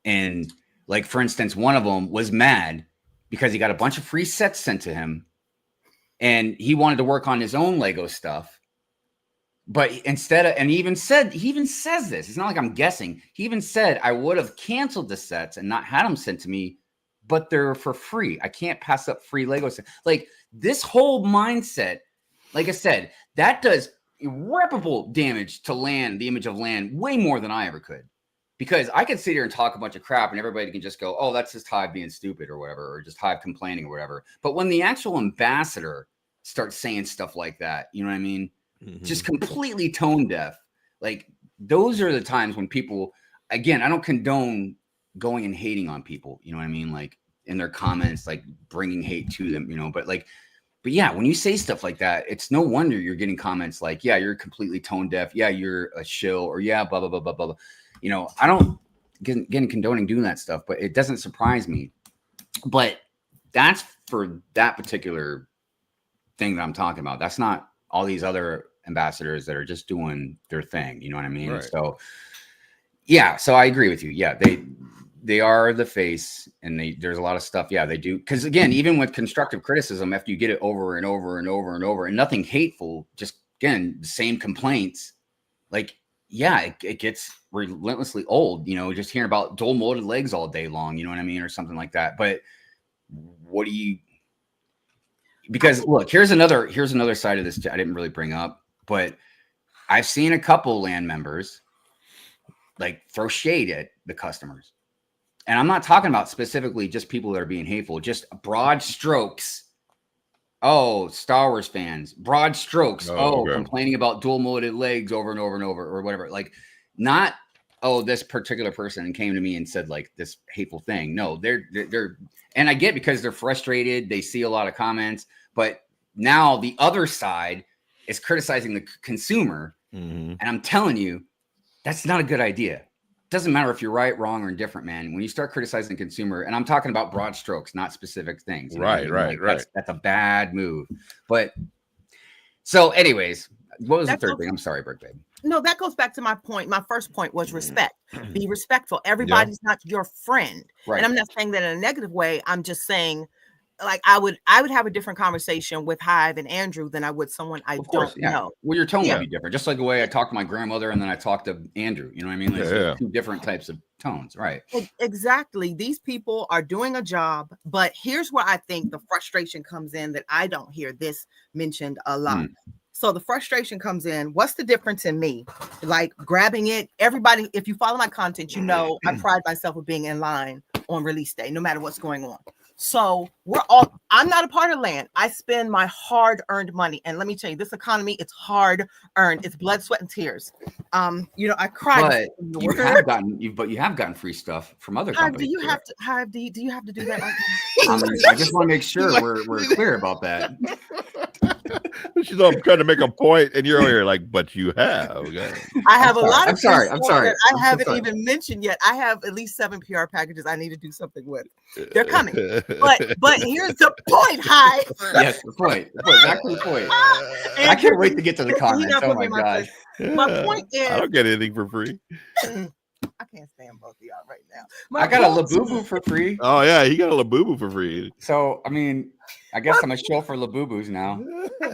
and like for instance, one of them was mad because he got a bunch of free sets sent to him, and he wanted to work on his own Lego stuff. But instead of, and he even says this. It's not like I'm guessing. He even said, I would have canceled the sets and not had them sent to me, but they're for free. I can't pass up free Lego sets. Like this whole mindset, like I said, that does irreparable damage to land, the image of land, way more than I ever could. Because I could sit here and talk a bunch of crap and everybody can just go, oh, that's just Hive being stupid or whatever, or just Hive complaining or whatever. But when the actual ambassador starts saying stuff like that, you know what I mean? Just completely tone deaf. Like those are the times when people, again, I don't condone going and hating on people, you know what I mean? Like in their comments, like bringing hate to them, you know, but yeah, when you say stuff like that, it's no wonder you're getting comments like, yeah, you're completely tone deaf. Yeah, you're a shill, or yeah, blah, blah, blah, blah, blah. You know, I don't get condoning doing that stuff, but it doesn't surprise me. But that's for that particular thing that I'm talking about. That's not all these other ambassadors that are just doing their thing. You know what I mean? Right. So yeah, so I agree with you. Yeah, they are the face, and there's a lot of stuff. Yeah, they do. Because again, even with constructive criticism, after you get it over and over and over and over, and nothing hateful, just again, the same complaints, like yeah, it gets relentlessly old, you know, just hearing about dual molded legs all day long, you know what I mean, or something like that. But what do you, because look, here's another side of this I didn't really bring up, but I've seen a couple land members like throw shade at the customers. And I'm not talking about specifically just people that are being hateful, just broad strokes. Oh, Star Wars fans, broad strokes. Okay. Complaining about dual molded legs over and over and over, or whatever. Like, not, oh, this particular person came to me and said like this hateful thing. No, they're, and I get because they're frustrated. They see a lot of comments, but now the other side is criticizing the consumer. Mm-hmm. And I'm telling you, that's not a good idea. Doesn't matter if you're right, wrong, or indifferent, man. When you start criticizing the consumer, and I'm talking about broad strokes, not specific things. Right. That's a bad move. But so, anyways, what was the third thing? I'm sorry, Brick Babe. No, that goes back to my point. My first point was respect. Be respectful. Everybody's not your friend. Right. And I'm not saying that in a negative way. I'm just saying, like, I would have a different conversation with Hive and Andrew than I would someone I don't know. Well, your tone would be different, just like the way I talk to my grandmother and then I talk to Andrew. You know what I mean? Like two different types of tones, right? Exactly. These people are doing a job, but here's where I think the frustration comes in that I don't hear this mentioned a lot. So the frustration comes in. What's the difference in me? Like grabbing it. Everybody, if you follow my content, you know I pride myself with being in line on release day, no matter what's going on. So I'm not a part of land. I spend my hard-earned money. And let me tell you, this economy, it's hard-earned. It's blood, sweat, and tears. You know, I cried. But you have gotten free stuff from other companies. Do you have to do that? I just want to make sure we're clear about that. She's all trying to make a point, and you're over here like, but you have. Okay. I have a lot of. I'm sorry. I haven't even mentioned yet. I have at least 7 PR packages I need to do something with. They're coming. But here's the point, Hive. Yes, the point. Back to the point. I can't wait to get to the comments. Oh my God. My point is, I don't get anything for free. I can't stand both of y'all right now. I got a Labubu for free. Oh yeah, he got a Labubu for free. So I mean, I guess I'm a shill for Labubus now.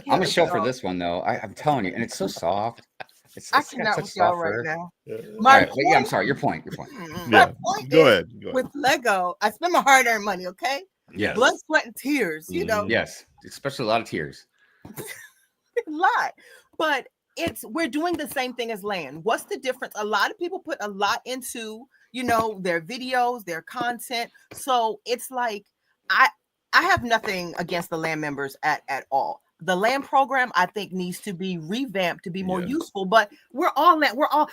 I'm a shill for this one though. I'm telling you, and it's so soft. I cannot with y'all right now. I'm sorry. Your point. Yeah. Go ahead. With Lego, I spend my hard-earned money. Okay. Yes. Blood, sweat, and tears. You know. Yes, especially a lot of tears. A lot, but we're doing the same thing as land. What's the difference? A lot of people put a lot into, you know, their videos, their content. So it's like I have nothing against the land members at all. The land program, I think, needs to be revamped to be more useful. But we're all,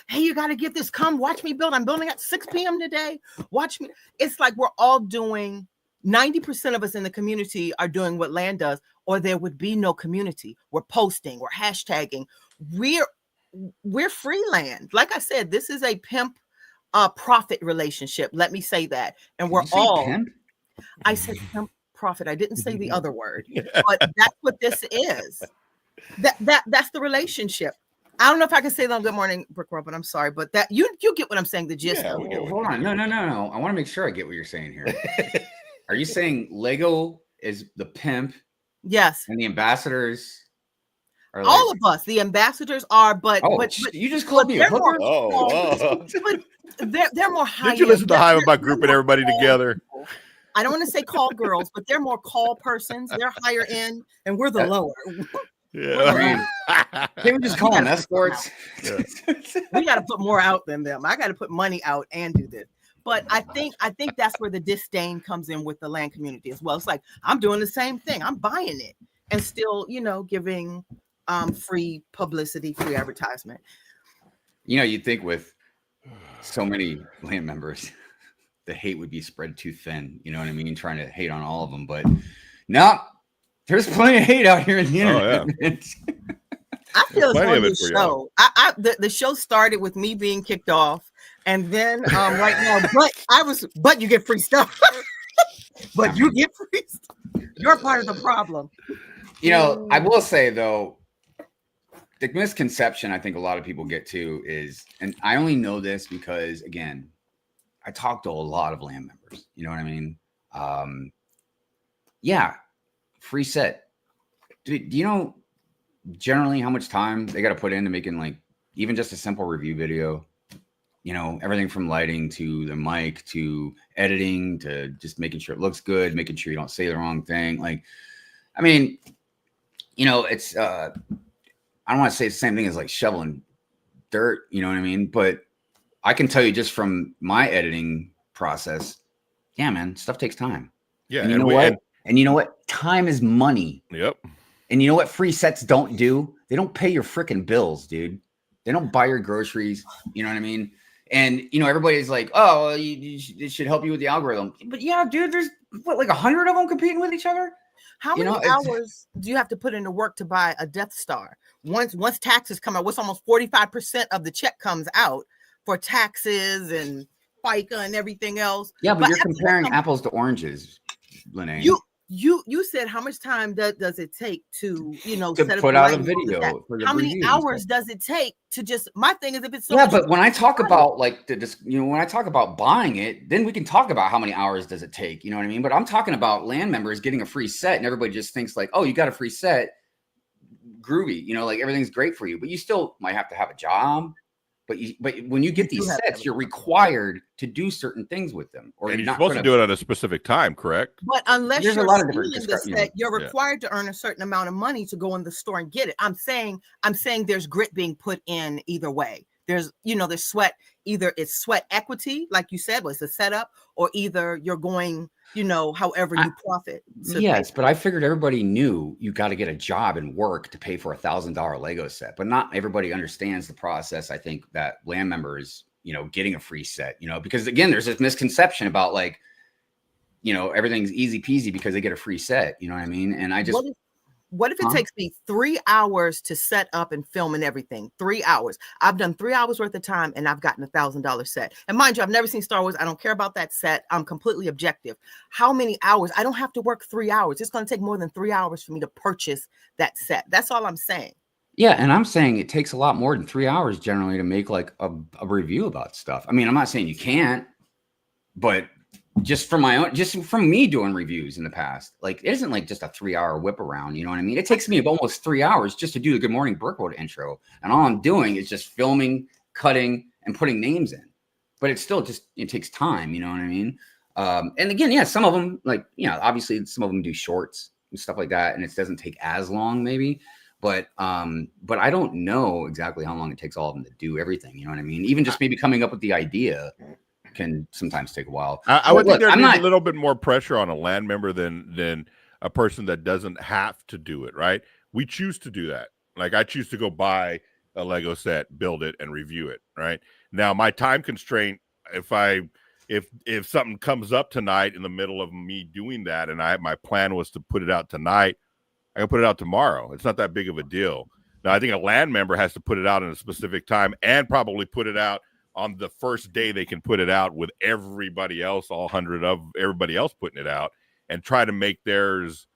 hey, you got to get this. Come watch me build. I'm building at 6 p.m. today. Watch me. It's like we're all doing. 90% of us in the community are doing what land does, or there would be no community. We're posting, we're hashtagging. We're free land. Like I said, this is a pimp profit relationship. Let me say that. And we're all pimp? I said pimp profit. I didn't say the other word, but that's what this is. That's the relationship. I don't know if I can say that on Good Morning Brick World, but I'm sorry. But that you get what I'm saying, the gist. Yeah, hold on. No. I want to make sure I get what you're saying here. Are you saying Lego is the pimp? Yes. And the ambassadors are all of us. The ambassadors are, but you just called me a hooker. But they're more high. Did you listen to Hive about grouping everybody together? I don't want to say call girls, but they're more call persons. They're higher end, and we're the lower. Yeah. Can we just call them escorts? We got to put more out than them. I got to put money out and do this. But I think that's where the disdain comes in with the land community as well. It's like, I'm doing the same thing. I'm buying it and still, you know, giving free publicity, free advertisement. You know, you'd think with so many land members, the hate would be spread too thin. You know what I mean? Trying to hate on all of them. But no, there's plenty of hate out here in the internet. Oh, yeah. I feel it's on the show. The show started with me being kicked off. And then right now, but you get free stuff. But you get free stuff. You're part of the problem. You know, I will say though, the misconception I think a lot of people get to is, and I only know this because again, I talk to a lot of land members. You know what I mean? Yeah, free set. Do you know generally how much time they got to put into making like even just a simple review video, you know, everything from lighting to the mic to editing to just making sure it looks good, making sure you don't say the wrong thing. Like, I mean, you know, it's, I don't want to say the same thing as like shoveling dirt, you know what I mean? But I can tell you just from my editing process, yeah, man, stuff takes time. Yeah. And you know what? And you know what? Time is money. Yep. And you know what free sets don't do? They don't pay your freaking bills, dude. They don't buy your groceries. You know what I mean? And, you know, everybody's like, oh, well, it should help you with the algorithm. But yeah, dude, there's what, like 100 of them competing with each other? How many hours do you have to put into work to buy a Death Star? Once taxes come out, what's almost 45% of the check comes out for taxes and FICA and everything else. Yeah, but you're comparing apples to oranges, Lene. You said how much time does it take to, you know, to put out a video? How many hours does it take to just, my thing is if it's so yeah, but when I talk about like when I talk about buying it, then we can talk about how many hours does it take, you know what I mean? But I'm talking about land members getting a free set and everybody just thinks like, oh, you got a free set, groovy, you know, like everything's great for you, but you still might have to have a job. But when you get these sets, you're required to do certain things with them, or you're supposed to do it at a specific time, correct? But unless you're stealing the set, you're required to earn a certain amount of money to go in the store and get it. I'm saying there's grit being put in either way. There's sweat. Either it's sweat equity, like you said, was the setup, or either you're going, you know, however you profit. Yes, but I figured everybody knew you got to get a job and work to pay for $1,000 Lego set, but not everybody understands the process. I think that land members, you know, getting a free set, you know, because again, there's this misconception about like, you know, everything's easy peasy because they get a free set. You know what I mean? And I just. What if it takes me 3 hours to set up and film and everything? 3 hours. I've done 3 hours worth of time and I've gotten $1,000 set. And mind you, I've never seen Star Wars. I don't care about that set. I'm completely objective. How many hours? I don't have to work 3 hours. It's going to take more than 3 hours for me to purchase that set. That's all I'm saying. Yeah, and I'm saying it takes a lot more than 3 hours generally to make like a review about stuff. I mean, I'm not saying you can't, but just from me doing reviews in the past, like it isn't like just a 3 hour whip around, you know what I mean? It takes me almost 3 hours just to do the Good Morning Brickworld intro. And all I'm doing is just filming, cutting, and putting names in. But it's still it takes time, you know what I mean? And again, yeah, some of them, like, you know, obviously some of them do shorts and stuff like that, and it doesn't take as long maybe. But I don't know exactly how long it takes all of them to do everything, you know what I mean? Even just maybe coming up with the idea can sometimes take a while. I would think there'd be a little bit more pressure on a land member than a person that doesn't have to do it, right? We choose to do that. Like I choose to go buy a Lego set, build it, and review it, right? Now, my time constraint, if something comes up tonight in the middle of me doing that, and my plan was to put it out tonight, I can put it out tomorrow. It's not that big of a deal. Now, I think a land member has to put it out in a specific time and probably put it out on the first day they can put it out with everybody else, all 100 of everybody else putting it out, and try to make theirs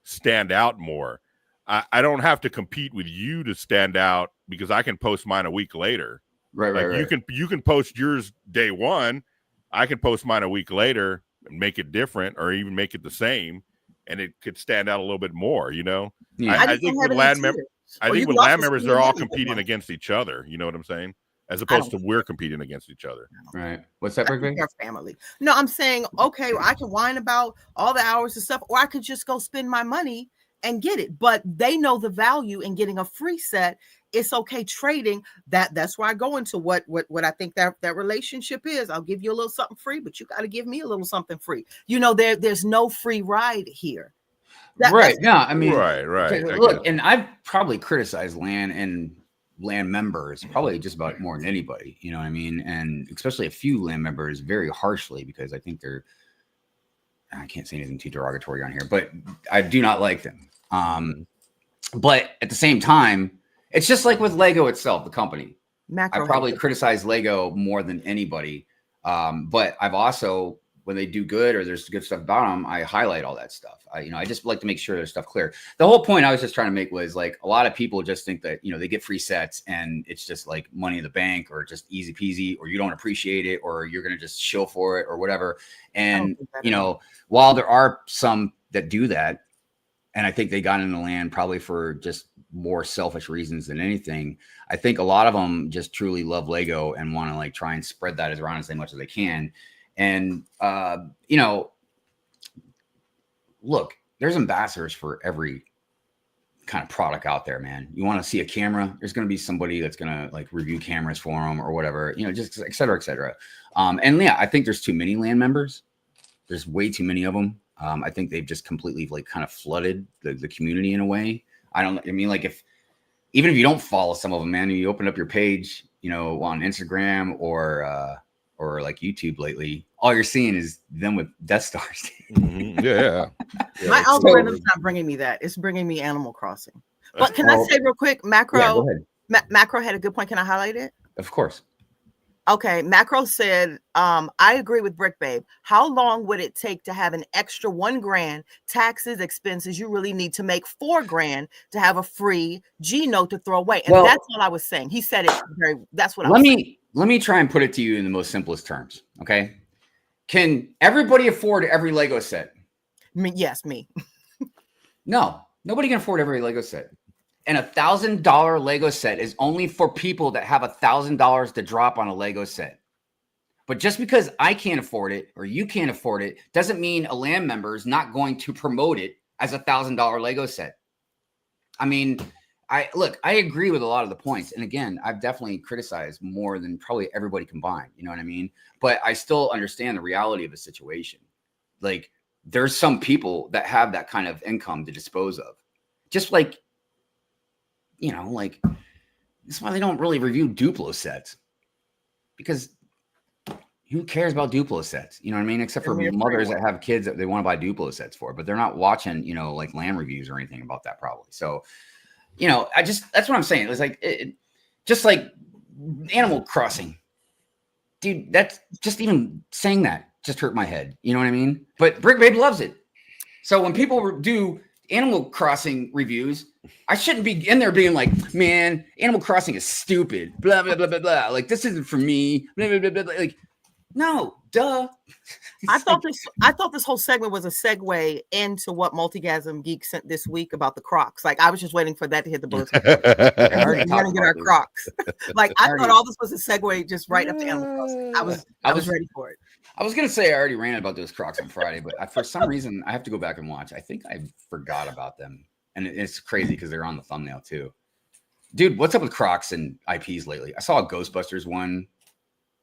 stand out more. I don't have to compete with you to stand out because I can post mine a week later. Right. You can post yours day one. I can post mine a week later and make it different or even make it the same, and it could stand out a little bit more, you know? Yeah. I think with land members, they're all competing against each other. You know what I'm saying? As opposed to we're competing against each other. Right. What's that, Brick? Our family. No, I'm saying, okay, well, I can whine about all the hours and stuff, or I could just go spend my money and get it. But they know the value in getting a free set. It's okay trading that. That's why I go into what I think that relationship is. I'll give you a little something free, but you got to give me a little something free. You know, there's no free ride here. Right. No, I mean, right. Look, and I've probably criticized land members probably just about more than anybody, you know what I mean? And especially a few land members very harshly because I think I can't say anything too derogatory on here, but I do not like them. But at the same time, it's just like with Lego itself, the company. I probably criticize Lego more than anybody. But I've also, when they do good or there's good stuff about them, I highlight all that stuff. I just like to make sure there's stuff clear. The whole point I was just trying to make was like a lot of people just think that, you know, they get free sets and it's just like money in the bank or just easy peasy, or you don't appreciate it, or you're going to just shill for it or whatever. And, you know, while there are some that do that, and I think they got into land probably for just more selfish reasons than anything. I think a lot of them just truly love Lego and want to like try and spread that around as much as they can. And, you know, look, there's ambassadors for every kind of product out there, man. You want to see a camera, there's going to be somebody that's going to like review cameras for them or whatever, you know, just et cetera, et cetera. And yeah, I think there's too many land members. There's way too many of them. I think they've just completely like kind of flooded the community in a way. I mean, like even if you don't follow some of them, man, you open up your page, you know, on Instagram or like YouTube lately, all you're seeing is them with Death Stars. Yeah. My algorithm's not bringing me that. It's bringing me Animal Crossing. But can I say real quick, Macro Macro had a good point. Can I highlight it? Of course. Okay, Macro said, I agree with Brick Babe. How long would it take to have an extra $1,000 taxes, expenses you really need to make $4,000 to have a free G note to throw away? And that's what I was saying. He said it very. That's what I was saying. Let me try and put it to you in the most simplest terms. Okay, can everybody afford every Lego set? Yes, me. No, nobody can afford every Lego set. And $1,000 Lego set is only for people that have $1,000 to drop on a Lego set. But just because I can't afford it or you can't afford it doesn't mean a LAN member is not going to promote it as $1,000 Lego set. I mean, I agree with a lot of the points. And again, I've definitely criticized more than probably everybody combined. You know what I mean? But I still understand the reality of the situation. Like, there's some people that have that kind of income to dispose of. Just like, you know, like, that's why they don't really review Duplo sets, because who cares about Duplo sets? You know what I mean? Except for mothers that have kids that they want to buy Duplo sets for, but they're not watching, you know, like LAN reviews or anything about that probably. So, you know, that's what I'm saying. It's like, just like Animal Crossing, dude, that's just even saying that just hurt my head. You know what I mean? But Brick Babe loves it. So when people do Animal Crossing reviews, I shouldn't be in there being like, man, Animal Crossing is stupid, blah, blah, blah, blah, blah. Like, this isn't for me. Blah, blah, blah, blah, blah. Like, no, duh. I thought this whole segment was a segue into what Multigasm Geek sent this week about the Crocs. Like, I was just waiting for that to hit the bulletin. We're gonna get our Crocs. Like, I thought all this was a segue just right up to Animal Crossing. I was ready for it. I was gonna say I already ranted about those Crocs on Friday, but for some reason I have to go back and watch. I think I forgot about them, and it's crazy because they're on the thumbnail too. Dude, what's up with Crocs and IPs lately? I saw a Ghostbusters one.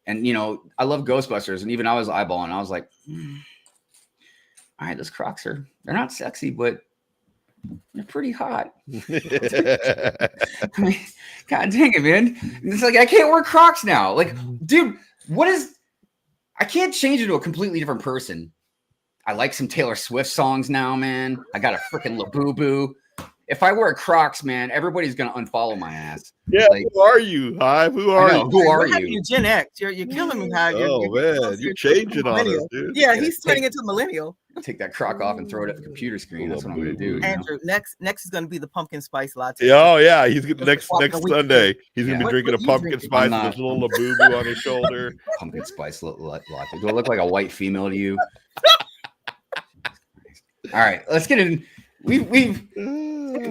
And, you know, I love Ghostbusters. And even I was eyeballing. I was like, all right, those Crocs they're not sexy, but they're pretty hot. I mean, God dang it, man. It's like, I can't wear Crocs now. Like, dude, I can't change into a completely different person. I like some Taylor Swift songs now, man. I got a freaking Labubu. If I wear Crocs, man, everybody's gonna unfollow my ass. Yeah, like, who are you, Hive? Who are you? Who are you? You Gen X. You're killing me, Hive. You're changing on us, dude. Yeah, he's turning into a millennial. Take that Croc off and throw it at the computer screen. That's what I'm gonna do. Andrew, next is gonna be the pumpkin spice latte. Oh yeah, he's next Sunday. He's gonna be drinking a pumpkin spice with his little Labubu on his shoulder. Pumpkin spice latte. Do I look like a white female to you? All right, let's get in. We've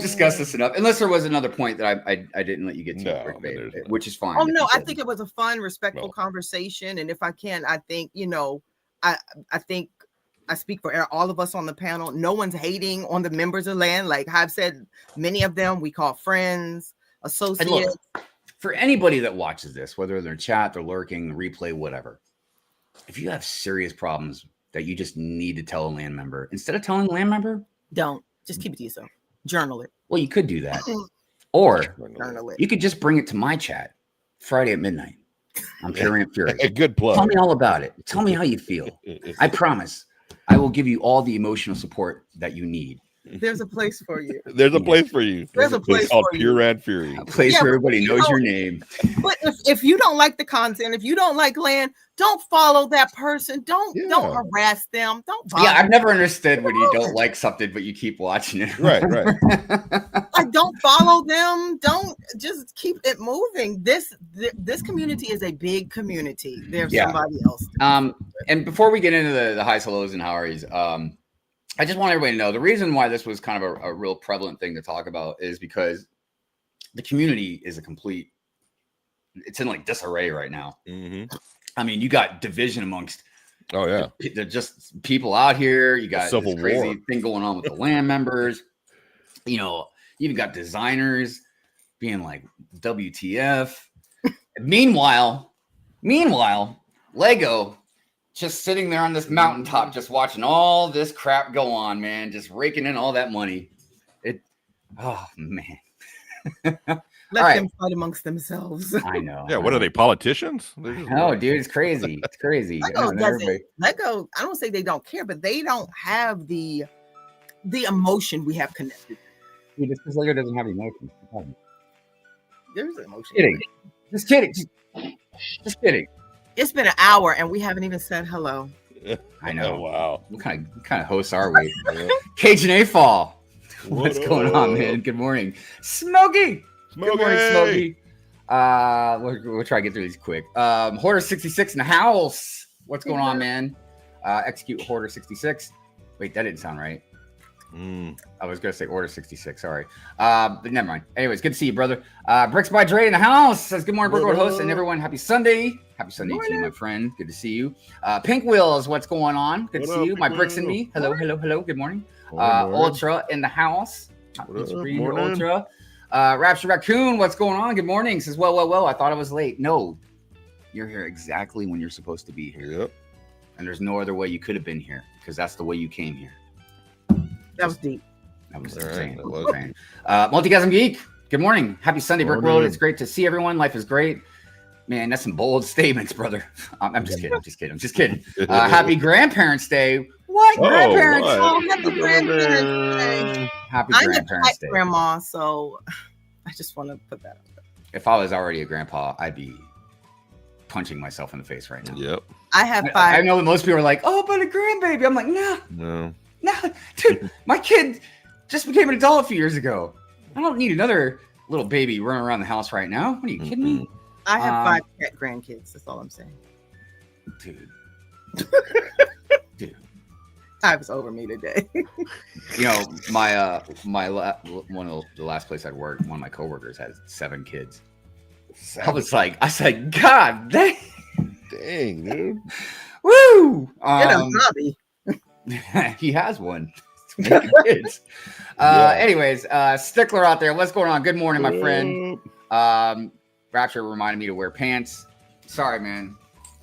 discussed this enough. Unless there was another point that I didn't let you get to, which is fine. Oh no, I think it was a fun, respectful conversation. And if I can, I think, you know, I think I speak for all of us on the panel. No one's hating on the members of LAN. Like I've said, many of them we call friends, associates. Look, for anybody that watches this, whether they're in chat, they're lurking, the replay, whatever, if you have serious problems that you just need to tell a LAN member, instead of telling a LAN member, don't. Just keep it to yourself. Journal it. Well, you could do that. Or journal it. You could just bring it to my chat Friday at midnight. I'm Pure and Furious. A good plug. Tell me all about it. Tell me how you feel. I promise I will give you all the emotional support that you need. There's a place for you. There's a place for you. There's a place called for Pure you. and Fury. A place where everybody knows your name. But if you don't like the content, if you don't like LAN, don't follow that person. Don't harass them. Don't bother. Yeah, I've never understood when you don't like something but you keep watching it. Right. Like, don't follow them. Don't, just keep it moving. This community is a big community. There's somebody else. And before we get into the highs, hellos, and howies, I just want everybody to know the reason why this was kind of a real prevalent thing to talk about is because the community is it's in like disarray right now. I mean, you got division amongst they're just people out here. You got this crazy thing going on with the land members. You know, you even got designers being like, WTF. Meanwhile, Lego just sitting there on this mountaintop, just watching all this crap go on, man, just raking in all that money. Oh man. Let them fight amongst themselves. I know. Yeah, what are they, politicians? No, dude, it's crazy. It's crazy. Lego, I don't say they don't care, but they don't have the emotion we have connected. Dude, just because Lego doesn't have emotions. There's emotion. Just kidding. Just kidding. It's been an hour and we haven't even said hello. I know. Oh, wow. What kind of hosts are we? Cajun A-Fall. What's going on, man? Good morning. Smokey. Good morning, Smokey. We'll try to get through these quick. Hoarder 66 in the house. What's going on, man? Execute Hoarder 66. Wait, that didn't sound right. I was gonna say Order 66. Sorry, but never mind. Anyways, good to see you, brother. Bricks by Dre in the house says good morning, Brickwood host, and everyone. Happy Sunday. Happy Sunday to you, my friend. Good to see you. Pink Wheels, what's going on? Good to see you. My Bricks and me. Hello. Good morning. Ultra in the house. Ultra. Rapture Raccoon, what's going on? Good morning. Says, well. I thought I was late. No, you're here exactly when you're supposed to be here. Yep. And there's no other way you could have been here because that's the way you came here. That was deep. That was insane. Multigasm Geek, good morning. Happy Sunday, Brick World. It's great to see everyone. Life is great. Man, that's some bold statements, brother. I'm just kidding. Happy Grandparents' Day. What? Grandparents? What? Oh, happy Grandparents Day. Happy I'm Grandparents Day. grandma, so I just want to put that out there. If I was already a grandpa, I'd be punching myself in the face right now. Yep. I have 5. I know that most people are like, oh, but a grandbaby. I'm like, no. No, dude, my kid just became an adult a few years ago. I don't need another little baby running around the house right now. What are you kidding me? I have 5 cat grandkids. That's all I'm saying. Dude. Time's over me today. You know, one of the last place I'd worked, one of my coworkers had 7 kids. I said, God dang, dude. Woo! Get a hobby. He has one. Kids. Anyways, Stickler out there. What's going on? Good morning, my friend. Rapture reminded me to wear pants. Sorry, man.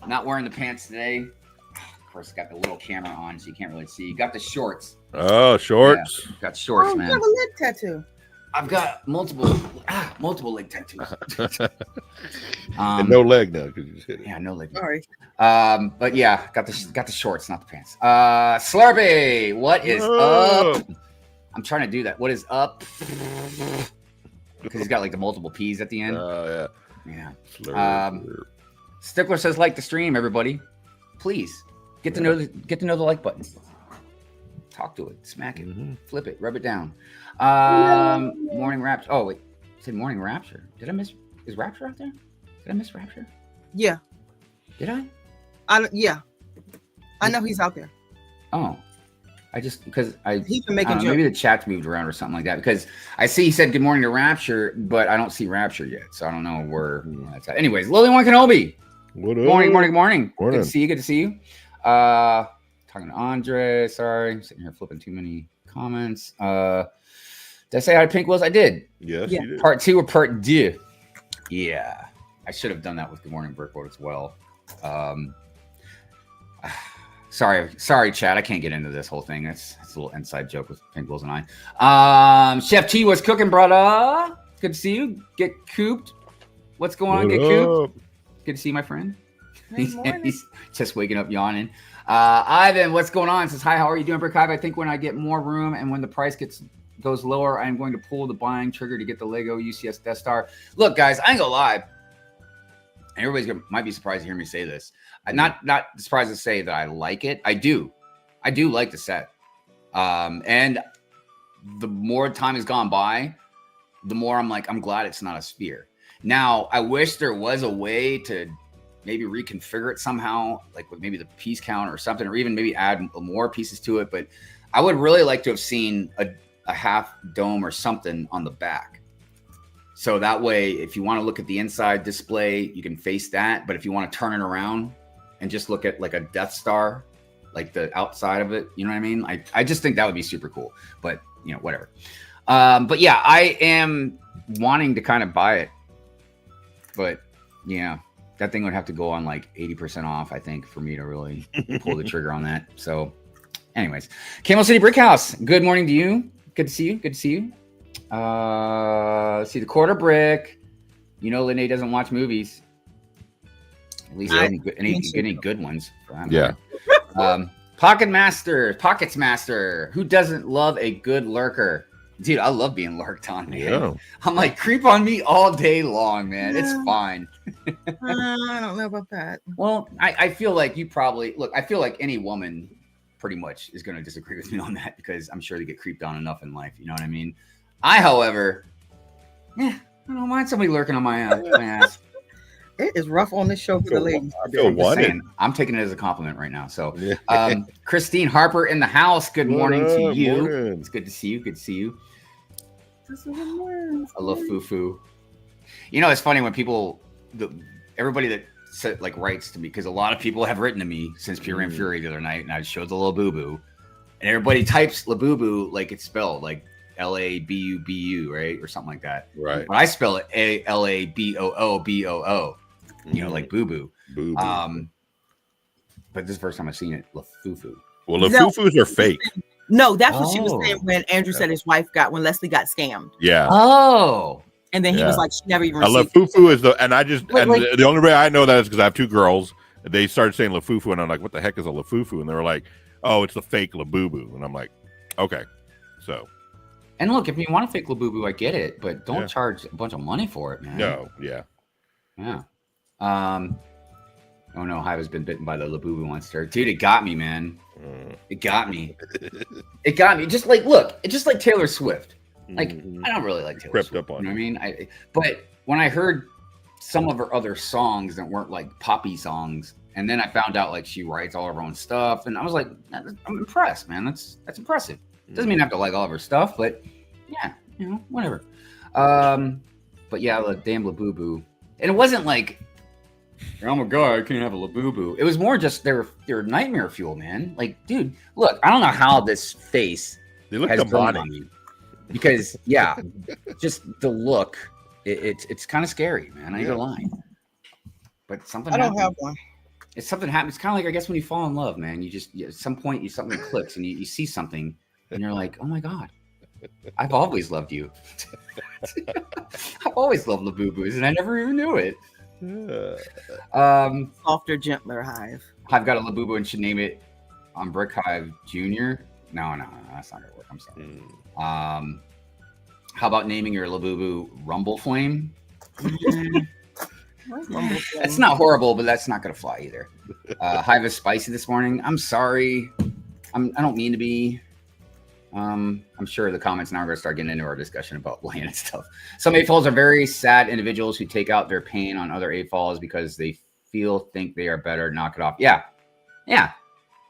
I'm not wearing the pants today. Of course, got the little camera on, so you can't really see. Got the shorts. Oh, shorts. Yeah, got shorts, man. You have a leg tattoo. I've got multiple leg tattoos. And no leg now because you just hit it. Yeah, no leg. Sorry. But yeah, got the shorts, not the pants. Slurpee, what is up? I'm trying to do that. What is up? Because he's got like the multiple P's at the end. Oh yeah. Slurp. Stickler says like the stream, everybody. Please get to know the like button. Talk to it, smack it, flip it, rub it down. Morning Rapture. Oh wait, I said Morning Rapture. Did I miss? Is Rapture out there? Did I miss Rapture? Yeah. Did I? Yeah. I know he's out there. Oh, I just because he's been making jokes. Maybe the chat's moved around or something like that because I see he said good morning to Rapture, but I don't see Rapture yet, so I don't know where that's at. Anyways, Lily One Kenobi. What up? Morning. Good to see you. Talking to Andre. Sorry, I'm sitting here flipping too many comments. Did I say hi to Pink Wheels? I did. Yes, you did. Part 2 or part 2? Yeah, I should have done that with Good Morning Brickwood as well. Sorry, Chad. I can't get into this whole thing. That's a little inside joke with Pink Wheels and I. Chef T, what's cooking, brother? Good to see you. Get cooped. What's going on? Get cooped. Good to see you, my friend. He's just waking up yawning. Ivan, what's going on? Says, hi, how are you doing, Brick Hive? I think when I get more room and when the price goes lower, I'm going to pull the buying trigger to get the Lego UCS Death Star. Look, guys, I ain't gonna lie. Everybody's might be surprised to hear me say this. I'm not surprised to say that I like it. I do like the set. And the more time has gone by, the more I'm glad it's not a sphere. Now, I wish there was a way to maybe reconfigure it somehow, like with maybe the piece count or something, or even maybe add more pieces to it. But I would really like to have seen a half dome or something on the back. So that way, if you want to look at the inside display, you can face that. But if you want to turn it around and just look at like a Death Star, like the outside of it, you know what I mean? I just think that would be super cool. But you know, whatever. But yeah, I am wanting to kind of buy it. But yeah, that thing would have to go on like 80% off, I think, for me to really pull the trigger on that. So anyways, Camel City Brick House, good morning to you. Good to see you. Good to see you. Let's see the quarter brick. You know, Lene doesn't watch movies. At least any good ones. Yeah. Pockets Master. Who doesn't love a good lurker? Dude, I love being lurked on, man. Yeah. I'm like, creep on me all day long, man. It's fine. I don't know about that. Well, I feel like you probably look. I feel like any woman pretty much is going to disagree with me on that because I'm sure they get creeped on enough in life. You know what I mean? I, however, I don't mind somebody lurking on my ass. It is rough on this show for the ladies. I'm taking it as a compliment right now. So, Christine Harper in the house. Good morning to you. Morning. It's good to see you. Good to see you. I love foo-foo. You know, it's funny when people, everybody that like writes to me, because a lot of people have written to me since Pure and Fury the other night, and I showed the Labubu, and everybody types Labubu like it's spelled like Labubu, right, or something like that. Right. But I spell it Labooboo. You know, like boo boo. But this is the first time I've seen it. Lafufu. Well, Lafufus are fake. No, that's what she was saying when Andrew said his wife when Leslie got scammed. Yeah. Oh. And then he was like, she never even A received Lafufu is the only way I know that is because I have two girls. They started saying Lafufu, and I'm like, what the heck is a Lafufu? And they were like, oh, it's the fake Labubu. And I'm like, okay. So. And look, if you want a fake Labubu, I get it, but don't charge a bunch of money for it, man. No, yeah. Oh no, Hive has been bitten by the Labubu monster. Dude, it got me, man. It got me. It got me. Just like, look, it's just like Taylor Swift. Like, I don't really like Taylor Crept Swift. Up on you know what I mean? But when I heard some of her other songs that weren't like poppy songs, and then I found out like she writes all her own stuff, and I was like, I'm impressed, man. That's impressive. Doesn't mean I have to like all of her stuff, but yeah, you know, whatever. But yeah, the damn Labubu. And it wasn't like, oh my god, I can't have a Labubu. It was more just they're nightmare fuel, man. Like, dude, look, I don't know how this face has grown on you. Because just the look, it's kind of scary, man. I ain't gonna lie. But something I don't have one. It's something happens. It's kind of like, I guess, when you fall in love, man. You just at some point something clicks and you see something and you're like, oh my god, I've always loved you. I've always loved Labubus and I never even knew it. Softer, gentler Hive. I've got a Labubu and should name it on Brick Hive Junior. No, that's not gonna work. I'm sorry. How about naming your Labubu Rumble Flame? That's not horrible, but that's not gonna fly either. Hive is spicy this morning. I'm sorry. I don't mean to be. I'm sure the comments now are going to start getting into our discussion about land and stuff. Some AFOLs are very sad individuals who take out their pain on other AFOLs because they think they are better. Knock it off. Yeah.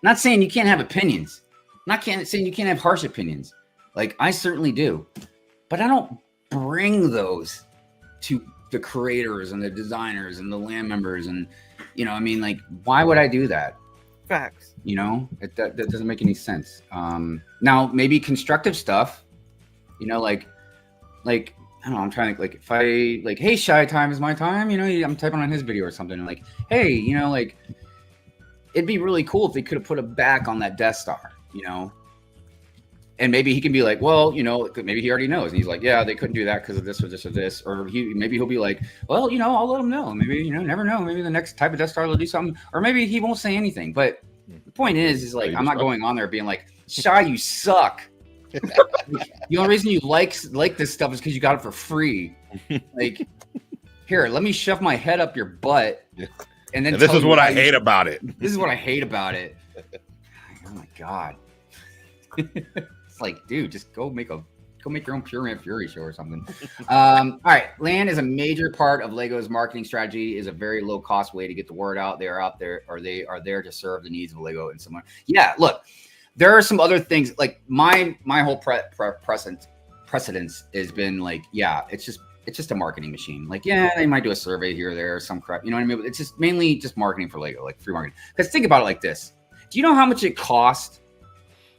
Not saying you can't have opinions. Not saying you can't have harsh opinions. Like, I certainly do. But I don't bring those to the creators and the designers and the land members. And, you know, I mean, like, why would I do that? Facts. You know, that doesn't make any sense. Now, maybe constructive stuff, you know, like, I don't know, I'm trying to, like, if I, like, hey, Shy Time is my time, you know, I'm typing on his video or something, and like, hey, you know, like, it'd be really cool if they could have put a back on that Death Star, you know, and maybe he can be like, well, you know, maybe he already knows, and he's like, yeah, they couldn't do that because of this or this or this, or maybe he'll be like, well, you know, I'll let him know, maybe, you know, never know, maybe the next type of Death Star will do something, or maybe he won't say anything. But the point is like, I'm not going on there being like, Shy, you suck. The only reason you like this stuff is because you got it for free. Like, here, let me shove my head up your butt, and then this is what I hate about it. This is what I hate about it. Oh my god. It's like, dude, just go make your own Pure and Fury show or something. All right, land is a major part of Lego's marketing strategy. Is a very low cost way to get the word out. They are out there, or they are there to serve the needs of Lego in some way. Yeah, look, there are some other things. Like my whole precedence has been like, yeah, it's just it's just a marketing machine. Like, yeah, they might do a survey here or there, some crap. You know what I mean? But it's just mainly just marketing for Lego, like free marketing. Because think about it like this. Do you know how much it costs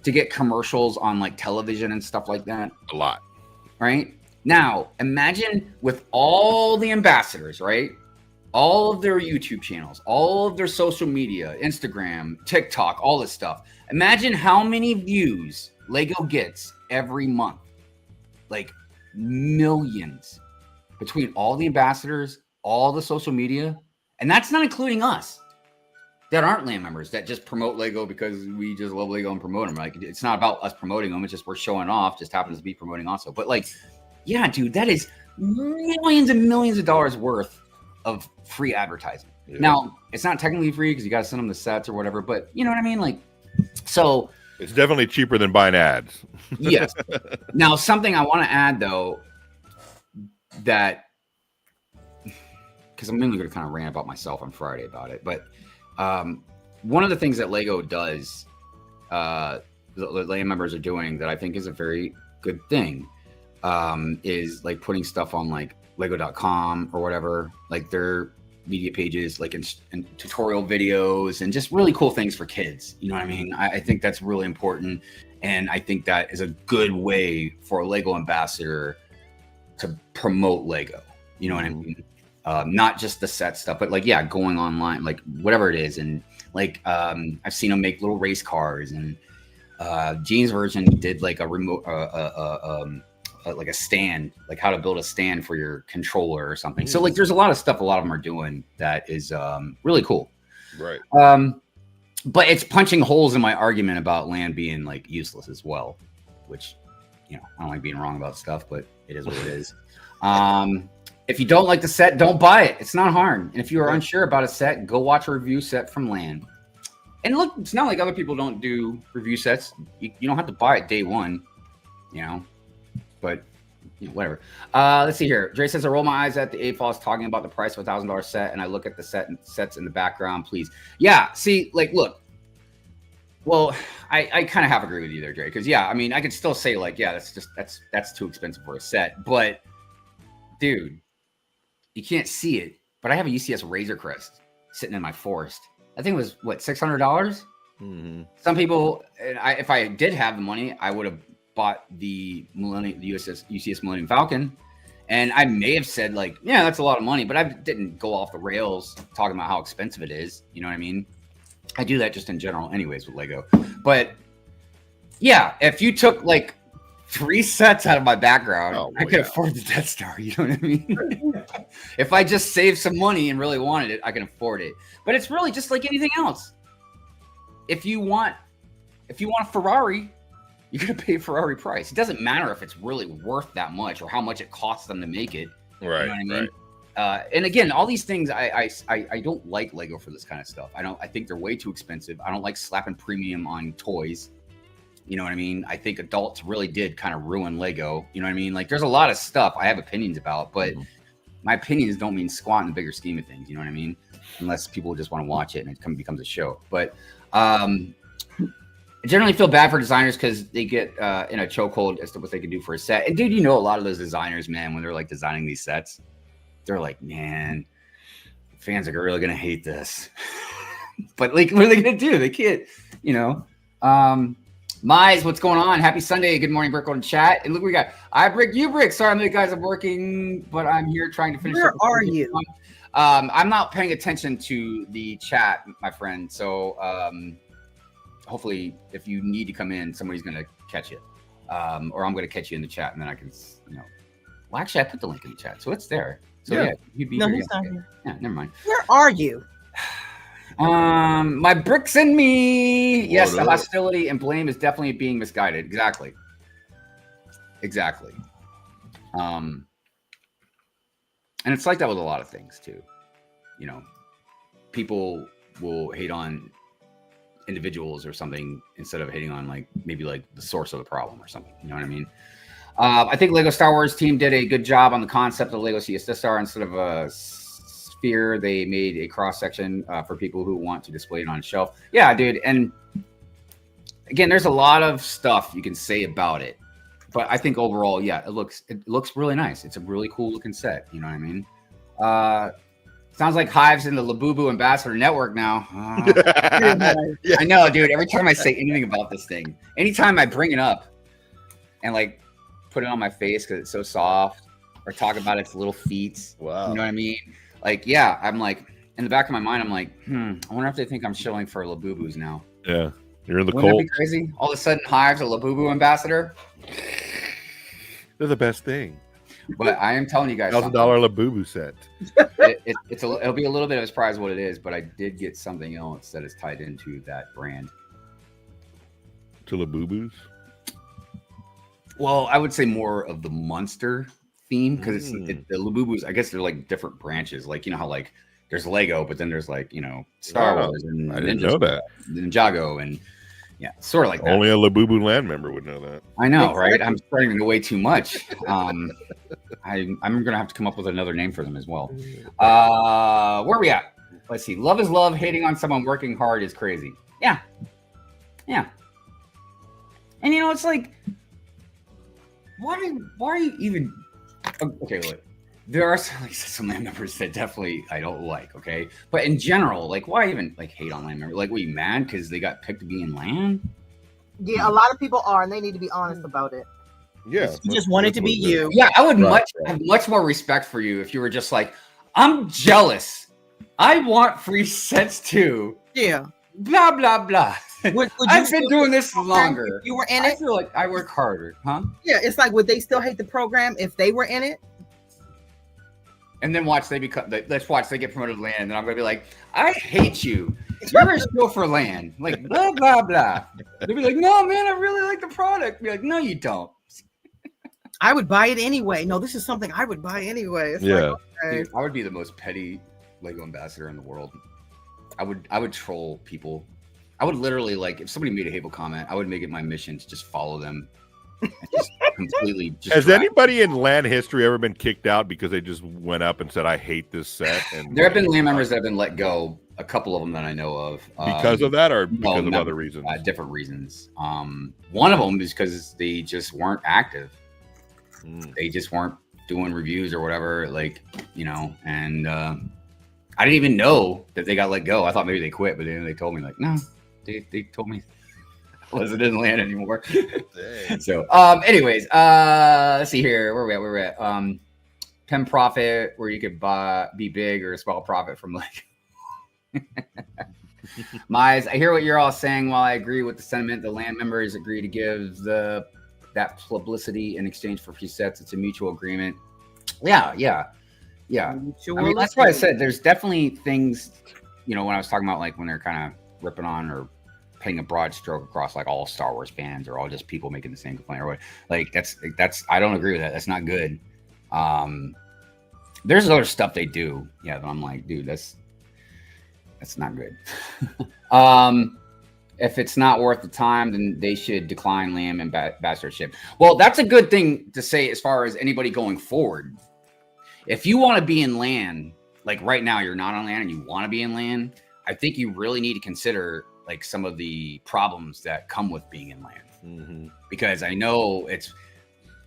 to get commercials on like television and stuff like that? A lot. Right? Now, imagine with all the ambassadors, right? All of their YouTube channels, all of their social media, Instagram, TikTok, all this stuff. Imagine how many views Lego gets every month. Like millions between all the ambassadors, all the social media. And that's not including us that aren't LAN members that just promote Lego because we just love Lego and promote them. Like, it's not about us promoting them. It's just we're showing off, just happens to be promoting also. But like, yeah, dude, that is millions and millions of dollars worth of free advertising. Yeah. Now, it's not technically free because you got to send them the sets or whatever, but you know what I mean? Like, so it's definitely cheaper than buying ads. Yes. Now, something I want to add though, that because I'm mainly going to kind of rant about myself on Friday about it, but one of the things that Lego does, the LAN members are doing that I think is a very good thing, is like putting stuff on like lego.com or whatever, like their media pages, like in tutorial videos and just really cool things for kids. You know what I mean? I think that's really important. And I think that is a good way for a Lego ambassador to promote Lego. You know what I mean? Not just the set stuff, but like, yeah, going online, like whatever it is. And like, I've seen them make little race cars, and Gene's version did like a remote, like a stand, like how to build a stand for your controller or something. So like, there's a lot of stuff a lot of them are doing that is really cool. Right. But it's punching holes in my argument about LAN being like useless as well, which, you know, I don't like being wrong about stuff, but it is what it is. If you don't like the set, don't buy it. It's not hard. And if you are unsure about a set, go watch a review set from LAN. And look, it's not like other people don't do review sets. You don't have to buy it day one, you know, but you know, whatever. Let's see here. Dre says, I roll my eyes at the AFOS talking about the price of $1,000 set, and I look at the sets in the background, please. Yeah, see, like, look. Well, I kind of half agree with you there, Dre, because yeah, I mean, I could still say like, yeah, that's too expensive for a set, but dude, you can't see it. But I have a UCS Razor Crest sitting in my forest. I think it was what, $600. Mm-hmm. Some people, if I did have the money, I would have bought the UCS Millennium Falcon, and I may have said like, yeah, that's a lot of money, but I didn't go off the rails talking about how expensive it is. You know what I mean? I do that just in general anyways with Lego. But yeah, if you took like 3 sets out of my background, I could afford the Death Star. You know what I mean? If I just saved some money and really wanted it, I can afford it. But it's really just like anything else. If you want a Ferrari, you're going to pay Ferrari price. It doesn't matter if it's really worth that much or how much it costs them to make it. Right. You know what I mean? Right. And again, all these things, I don't like Lego for this kind of stuff. I think they're way too expensive. I don't like slapping premium on toys. You know what I mean? I think adults really did kind of ruin Lego. You know what I mean? Like, there's a lot of stuff I have opinions about, but my opinions don't mean squat in the bigger scheme of things. You know what I mean? Unless people just want to watch it and it becomes a show. But I generally feel bad for designers because they get in a chokehold as to what they can do for a set. And dude, you know, a lot of those designers, man, when they're like designing these sets, they're like, man, fans are really gonna hate this. But like, what are they gonna do? They can't, you know. Mize, what's going on? Happy Sunday. Good morning, Brick on chat. And look, we got IBrick UBrick. Sorry, I'm the guys I'm working, but I'm here trying to finish. Where are you? I'm not paying attention to the chat, my friend. So hopefully, if you need to come in, somebody's gonna catch it, or I'm gonna catch you in the chat, and then I can, you know. Well, actually, I put the link in the chat, so it's there. So yeah, you'd be. No, he's not here. Yeah, never mind. Where are you? My bricks and me. Yes, the hostility and blame is definitely being misguided. Exactly. And it's like that with a lot of things too. You know, people will hate on individuals or something instead of hating on like maybe like the source of the problem or something. You know what I mean? I think Lego Star Wars team did a good job on the concept of Lego CS Death Star. Instead of a sphere, they made a cross section for people who want to display it on a shelf. Yeah, dude. And again, there's a lot of stuff you can say about it, but I think overall, yeah, it looks really nice. It's a really cool looking set. You know what I mean? Sounds like Hive's in the Labubu Ambassador Network now. Yeah. I know, dude. Every time I say anything about this thing, anytime I bring it up and like put it on my face because it's so soft, or talk about its little feet. Wow. You know what I mean? Like, yeah, I'm like, in the back of my mind, I'm like, I wonder if they think I'm shilling for Labubus now. Yeah. You're in the Wouldn't cold. that be crazy? All of a sudden, Hive's a Labubu ambassador. They're the best thing. But I am telling you guys, $1,000 Labubu set. It'll be a little bit of a surprise what it is, but I did get something else that is tied into that brand. To Labubus? Well, I would say more of the monster theme because the Labubus, I guess they're like different branches. Like, you know how like there's Lego, but then there's like, you know, Star Wars and I didn't know that. Ninjago and yeah, sort of like that. Only a Labubu land member would know that. I know, right? I'm starting to go way too much. I'm gonna have to come up with another name for them as well. Where are we at? Let's see. Love is love. Hating on someone working hard is crazy. Yeah. And you know, it's like, why are you even? Okay, look. There are some land members that definitely I don't like, okay? But in general, like, why even like hate on land members? Like, were you mad because they got picked to be in land? Yeah, a lot of people are, and they need to be honest about it. Yeah. You just want it to be you. Yeah, I would have much more respect for you if you were just like, I'm jealous. I want free sets too. Yeah. Blah, blah, blah. I've been doing this longer. If you were in I it? feel like I work harder, huh? Yeah, it's like, would they still hate the program if they were in it? And then watch they become. Let's watch they get promoted to land, and then I'm gonna be like, I hate you. You're a show for land. Like blah blah blah. They'll be like, no man, I really like the product. Be like, no, you don't. I would buy it anyway. No, this is something I would buy anyway. It's Yeah. like, okay. Dude, I would be the most petty Lego ambassador in the world. I would troll people. I would literally like if somebody made a hateful comment, I would make it my mission to just follow them. And just completely. Has anybody in land history ever been kicked out because they just went up and said, "I hate this set"? And there have been land members that have been let go. A couple of them that I know of. Because of that, or because of other reasons? Different reasons. One of them is because they just weren't active. They just weren't doing reviews or whatever, like, you know. And I didn't even know that they got let go. I thought maybe they quit, but then they told me like, no, they told me. Wasn't in land anymore. So, anyways, let's see here. Where we're at. 10 profit, where you could be big or a small profit from like. Mize, I hear what you're all saying. While I agree with the sentiment, the land members agree to give that publicity in exchange for free sets. It's a mutual agreement. Yeah. I mean, that's why I said there's definitely things, you know, when I was talking about like when they're kind of ripping on or painting a broad stroke across like all Star Wars fans or all just people making the same complaint or what, like that's I don't agree with that. That's not good. There's other stuff they do, yeah, but I'm like, dude, that's not good. If it's not worth the time, then they should decline land ambassadorship. Well, that's a good thing to say as far as anybody going forward. If you want to be in land, like right now you're not on land and you want to be in land, I think you really need to consider like some of the problems that come with being in land. Because I know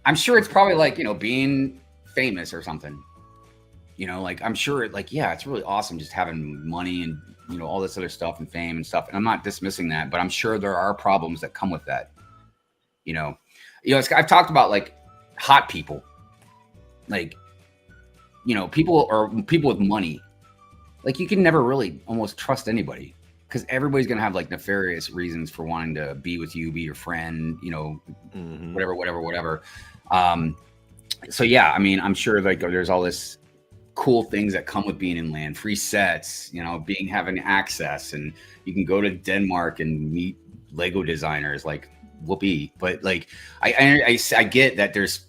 I'm sure it's probably like, you know, being famous or something, you know, like I'm sure like, yeah, it's really awesome just having money and, you know, all this other stuff and fame and stuff. And I'm not dismissing that, but I'm sure there are problems that come with that. You know, I've talked about like hot people, like, you know, people with money, like you can never really almost trust anybody. Because everybody's going to have like nefarious reasons for wanting to be with you, be your friend, you know, whatever. So, yeah, I mean, I'm sure like there's all this cool things that come with being in land, free sets, you know, having access, and you can go to Denmark and meet Lego designers like whoopee. But like, I get that there's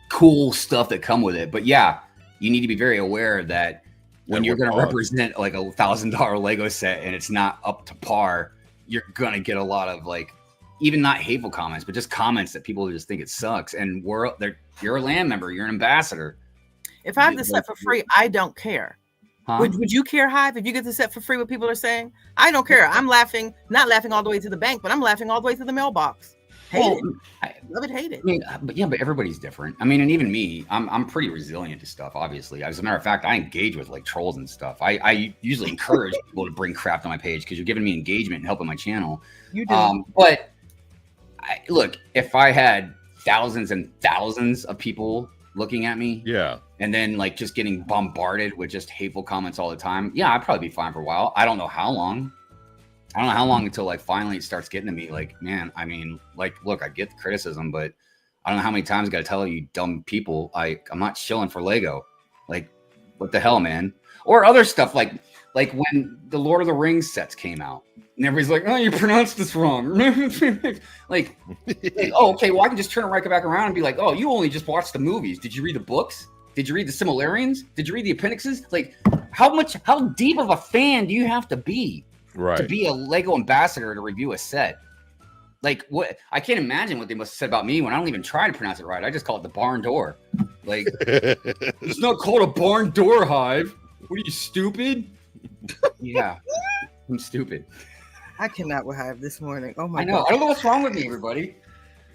cool stuff that come with it. But yeah, you need to be very aware that when you're going to represent like $1,000 Lego set and it's not up to par, you're going to get a lot of like, even not hateful comments, but just comments that people just think it sucks. And you're a land member, you're an ambassador. If I have the set for free, I don't care. Huh? Would you care, Hive, if you get the set for free, what people are saying? I don't care. I'm laughing, not laughing all the way to the bank, but I'm laughing all the way to the mailbox. Hate Well, it. Love it, hate it. I mean, but everybody's different. I mean, and even me, I'm pretty resilient to stuff. Obviously, as a matter of fact, I engage with like trolls and stuff. I usually encourage people to bring crap to my page because you're giving me engagement and helping my channel. You do. But look, if I had thousands and thousands of people looking at me, and then like just getting bombarded with just hateful comments all the time, yeah, I'd probably be fine for a while. I don't know how long. I don't know how long until like finally it starts getting to me. Like, man, I mean, like, look, I get the criticism, but I don't know how many times I got to tell you dumb people, I'm not shilling for Lego. Like, what the hell, man? Or other stuff like when the Lord of the Rings sets came out, and everybody's like, "Oh, you pronounced this wrong." like, oh, okay, well, I can just turn it right back around and be like, "Oh, you only just watched the movies. Did you read the books? Did you read the similarians? Did you read the appendixes? Like, how deep of a fan do you have to be to be a Lego ambassador to review a set? Like, what? I can't imagine what they must have said about me when I don't even try to pronounce it right. I just call it the barn door. Like, it's not called a barn door, Hive. What are you, stupid? Yeah, I'm stupid. I cannot with Hive this morning. Oh my I know. God. I don't know what's wrong with me, everybody.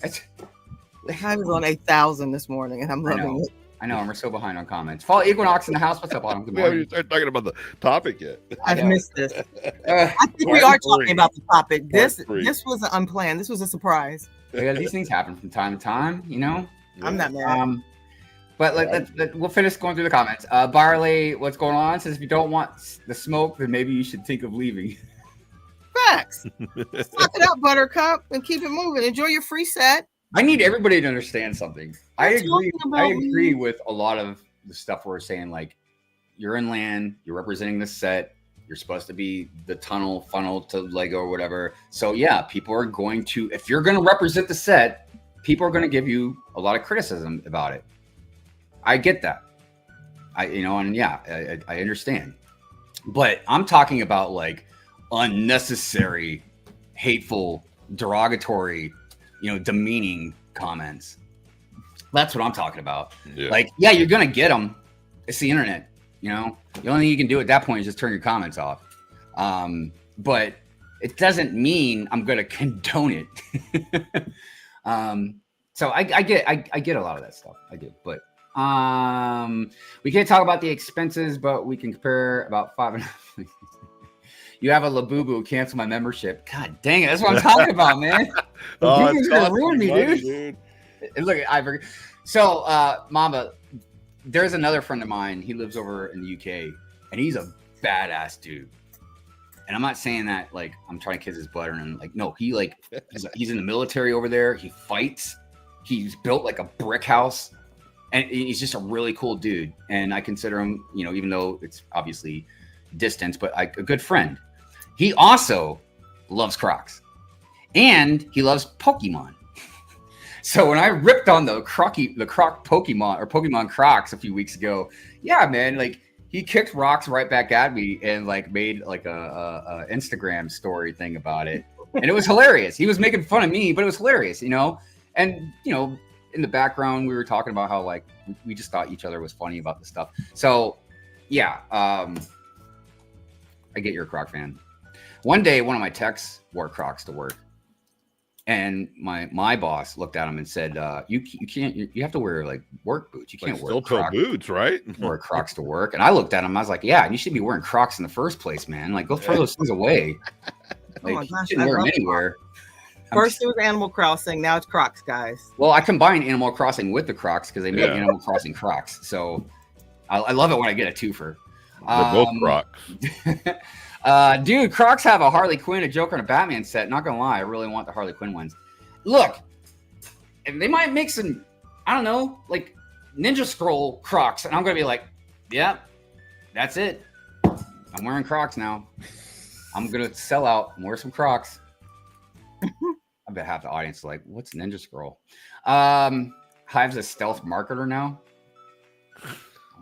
Hive is on 8,000 this morning, and I'm loving it. I know. We're so behind on comments. Fall Equinox in the house. What's up, Autumn? Good We haven't morning. even started talking about the topic yet. I've missed this. I think we are talking about the topic. This was unplanned. This was a surprise. Yeah, these things happen from time to time, you know. I'm not mad. But we'll finish going through the comments. Barley, what's going on? Says if you don't want the smoke, then maybe you should think of leaving. Facts. Suck it up, Buttercup, and keep it moving. Enjoy your free set. I need everybody to understand something. I agree with a lot of the stuff we're saying. Like, you're in LAN, you're representing the set, you're supposed to be the funnel to Lego or whatever. So yeah, people are going to, if you're going to represent the set, people are going to give you a lot of criticism about it. I get that. I understand. But I'm talking about like unnecessary, hateful, derogatory, demeaning comments. That's what I'm talking about. Yeah. Like, yeah, you're going to get them. It's the internet, The only thing you can do at that point is just turn your comments off. But it doesn't mean I'm going to condone it. So I get a lot of that stuff. I do. But we can't talk about the expenses, but we can compare about 5.5. You have a Labubu, cancel my membership. God dang it. That's what I'm talking about, man. Labubu's going to ruin me, dude. Look at IBrick. So, Mamba, there's another friend of mine. He lives over in the UK, and he's a badass dude. And I'm not saying that like I'm trying to kiss his butt or anything. Like, no, he's in the military over there. He fights. He's built like a brick house. And he's just a really cool dude. And I consider him, even though it's obviously distance, but a good friend. He also loves Crocs. And he loves Pokemon. So when I ripped on the Croc Pokemon or Pokemon Crocs a few weeks ago, yeah, man, like he kicked rocks right back at me and like made like a Instagram story thing about it. And it was hilarious. He was making fun of me, but it was hilarious, And, in the background, we were talking about how like we just thought each other was funny about the stuff. So yeah, I get you're a Croc fan. One day, one of my techs wore Crocs to work. And my boss looked at him and said, "You can't. You have to wear like work boots. You can't wear steel-toe boots, right? Wear Crocs to work." And I looked at him. I was like, "Yeah, you should be wearing Crocs in the first place, man. Like, go throw those things away. Like, you shouldn't wear them anywhere." First it was Animal Crossing, now it's Crocs, guys. Well, I combined Animal Crossing with the Crocs because they made Animal Crossing Crocs. So I love it when I get a twofer. They're both Crocs. Dude, Crocs have a Harley Quinn, a Joker, and a Batman set. Not gonna lie, I really want the Harley Quinn ones. Look, they might make some, I don't know, like Ninja Scroll Crocs, and I'm gonna be like, yeah, that's it. I'm wearing Crocs now. I'm gonna sell out and wear some Crocs. I bet half the audience is like, what's Ninja Scroll? Hive's a stealth marketer now. I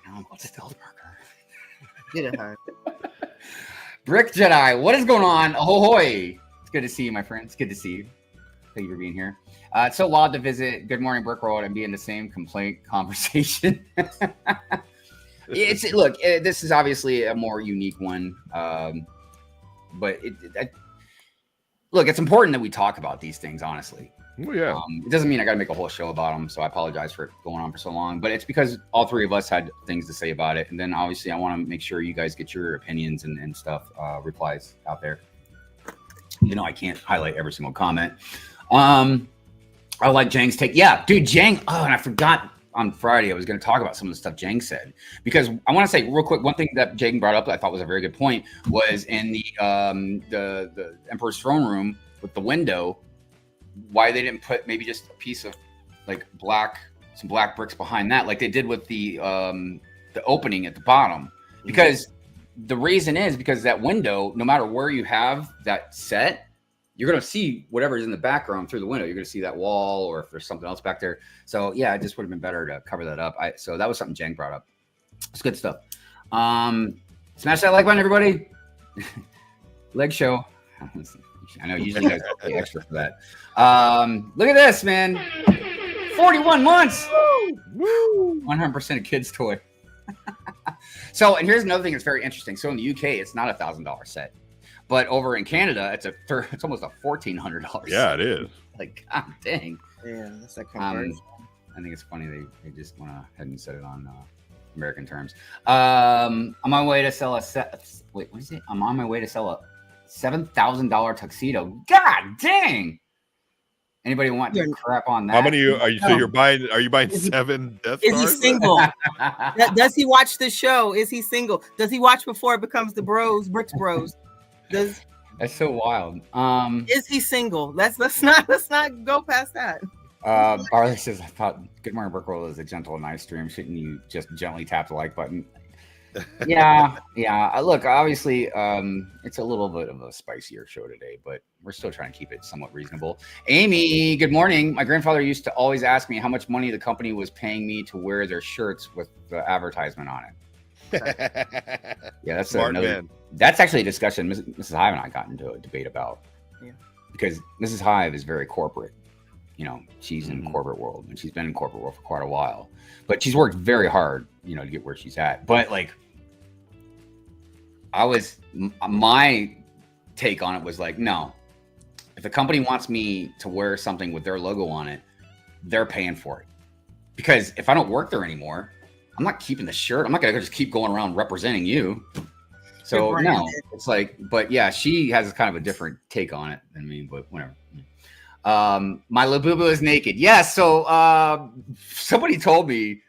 don't know what's a stealth marketer. Get it, Hive. Brick Jedi, what is going on? Ahoy! It's good to see you, my friend. It's good to see you. Thank you for being here. It's so loud to visit Good Morning Brick World and be in the same complaint conversation. This is obviously a more unique one, but look, it's important that we talk about these things, honestly. Oh, yeah. It doesn't mean I got to make a whole show about them, so I apologize for it going on for so long. But it's because all three of us had things to say about it, and then obviously I want to make sure you guys get your opinions and stuff, replies out there. You know, I can't highlight every single comment. I like Jang's take. Yeah, dude, Jang. Oh, and I forgot on Friday I was going to talk about some of the stuff Jang said, because I want to say real quick, one thing that Jang brought up that I thought was a very good point was in the Emperor's Throne Room with the window, why they didn't put maybe just a piece of like some black bricks behind that, like they did with the opening at the bottom. Because the reason is because that window, no matter where you have that set, you're going to see whatever's in the background through the window. You're going to see that wall, or if there's something else back there. So yeah, it just would have been better to cover that up. So that was something Jang brought up. It's good stuff. Smash that like button, everybody. Leg show. I know usually you guys pay extra for that. Look at this, man. 41 months. Woo! 100% a kid's toy. So, and here's another thing that's very interesting. So in the UK, it's not $1,000 set, but over in Canada, it's almost a $1,400. Yeah, it is. Like, god dang. Yeah, that's that conversion. I think it's funny they just went ahead and set it on American terms. I'm on my way to sell a wait, what is it? I'm on my way to sell a $7,000 tuxedo. God dang. Anybody want to crap on that? How many are you? So you're buying? Are you buying 7 Death Stars? Is he single? Does he watch the show? Is he single? Does he watch before it becomes the Brickz Bros? That's so wild. Is he single? Let's not go past that. Barley says, I thought Good Morning Brickroll is a gentle and nice stream. Shouldn't you just gently tap the like button? Yeah. Look, obviously, it's a little bit of a spicier show today, but we're still trying to keep it somewhat reasonable. Amy, good morning. My grandfather used to always ask me how much money the company was paying me to wear their shirts with the advertisement on it. Yeah, that's Smart man. That's actually a discussion Mrs. Hive and I got into a debate about. Yeah. Because Mrs. Hive is very corporate. You know, she's in the corporate world, and she's been in corporate world for quite a while. But she's worked very hard, you know, to get where she's at. But like, my take on it was like, no, if the company wants me to wear something with their logo on it, they're paying for it. Because if I don't work there anymore, I'm not keeping the shirt. I'm not going to just keep going around representing you. So no, it's like, but yeah, she has kind of a different take on it than me, but whatever. My Labubu is naked. Yeah. So, somebody told me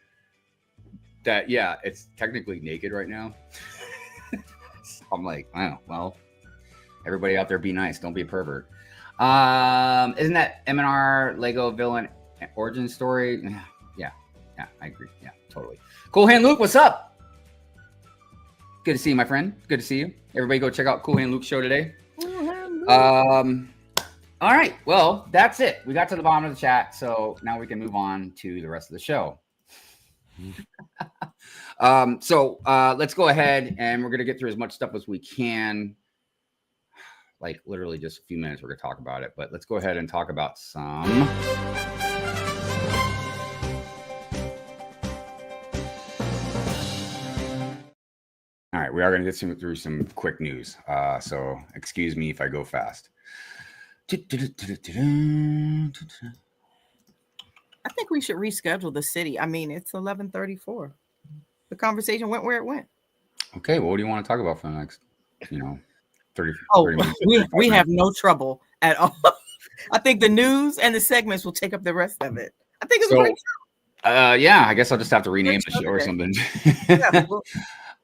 that, yeah, it's technically naked right now. So I'm like, oh, well, everybody out there be nice. Don't be a pervert. Isn't that M&R Lego villain origin story? Yeah, I agree. Yeah, totally. Cool Hand Luke, what's up? Good to see you, my friend. Good to see you. Everybody go check out Cool Hand Luke's show today. All right. Well, that's it. We got to the bottom of the chat, so now we can move on to the rest of the show. So let's go ahead, and we're going to get through as much stuff as we can. Like literally just a few minutes, we're going to talk about it. But let's go ahead and talk about some. All right, we are going to get through some quick news. So excuse me if I go fast. I think we should reschedule the city. I mean, it's 11:34. The conversation went where it went. Okay, well, what do you want to talk about for the next, 30 minutes? We have no trouble at all. I think the news and the segments will take up the rest of it. I think it's great. Yeah, I guess I'll just have to rename the show or something. Yeah, we'll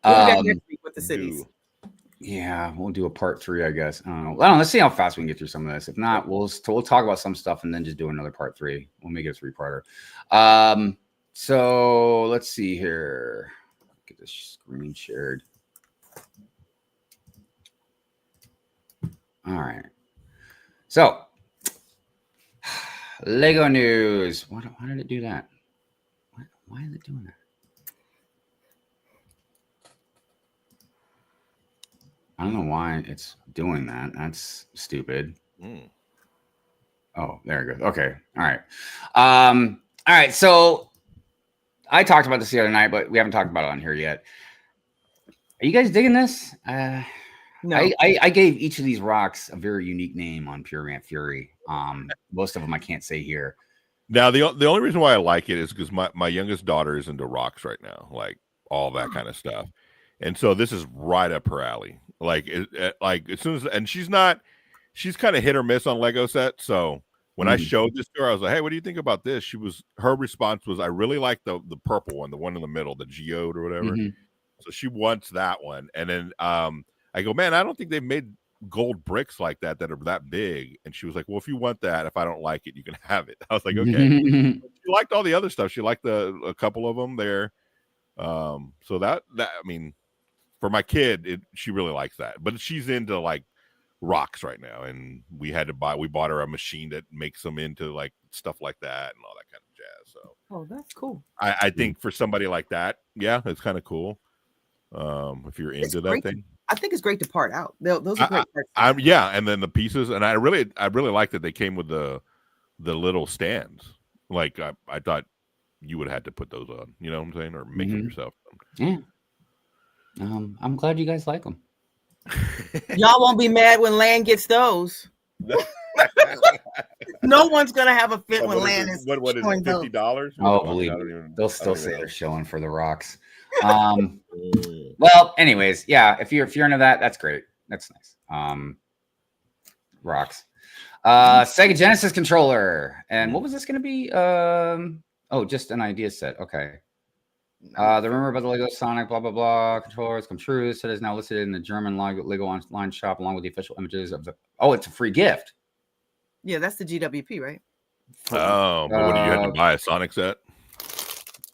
get next week with the cities. Yeah, we'll do a part 3, I guess. I don't know. Let's see how fast we can get through some of this. If not, we'll talk about some stuff and then just do another part 3. We'll make it a 3-parter. So let's see here. Get this screen shared. All right. So Lego news. Why did it do that? Why is it doing that? I don't know why it's doing that. That's stupid. Oh, there it goes. Okay. All right. All right. So I talked about this the other night, but we haven't talked about it on here yet. Are you guys digging this? How No. I gave each of these rocks a very unique name on Pure Rant Fury. Most of them I can't say here. Now, the only reason why I like it is because my youngest daughter is into rocks right now, like all that kind of stuff, and so this is right up her alley. Like, like as soon as, and she's kind of hit or miss on Lego sets. So when I showed this to her, I was like, "Hey, what do you think about this?" Her response was, "I really like the purple one, the one in the middle, the geode or whatever." So she wants that one, and then I go, "Man, I don't think they've made gold bricks like that are that big." And she was like, "Well, if you want that, if I don't like it, you can have it." I was like, "Okay." She liked all the other stuff. She liked a couple of them there. So that I mean, for my kid, she really likes that. But she's into like rocks right now, and we bought her a machine that makes them into like stuff like that and all that kind of jazz. So that's cool. I think for somebody like that, yeah, it's kind of cool. If you're into that thing. I think it's great to part out. Those are great parts. Yeah, and then the pieces, and I really like that they came with the little stands. Like I thought you would have had to put those on, you know what I'm saying, or make them yourself. Yeah. I'm glad you guys like them. Y'all won't be mad when Land gets those. No one's gonna have a fit when Land is. What is it? $50? Oh, believe me, they'll still say they're showing for the rocks. Well, anyways, yeah, if you're into that, that's great. That's nice. Rocks. Sega Genesis controller. And what was this going to be? Oh, just an idea set. Okay. The rumor about the Lego Sonic blah blah blah controller has come true. So it is now listed in the German Lego online shop along with the official images of the. Oh, it's a free gift. Yeah, that's the GWP, right? Oh, but what do you have to buy a Sonic set?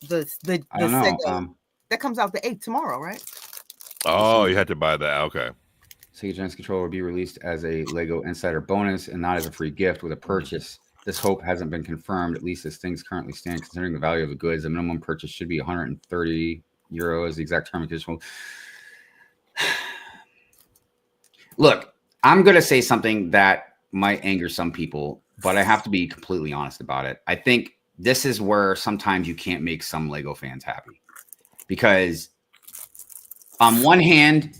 The I don't know. Sega, that comes out the 8th tomorrow, right? Oh, you had to buy that. Okay. Sega Genesis controller will be released as a Lego Insider bonus and not as a free gift with a purchase. This hope hasn't been confirmed, at least as things currently stand. Considering the value of the goods, the minimum purchase should be 130 euros. The exact term and condition. Look, I'm going to say something that might anger some people, but I have to be completely honest about it. I think this is where sometimes you can't make some Lego fans happy. Because on one hand,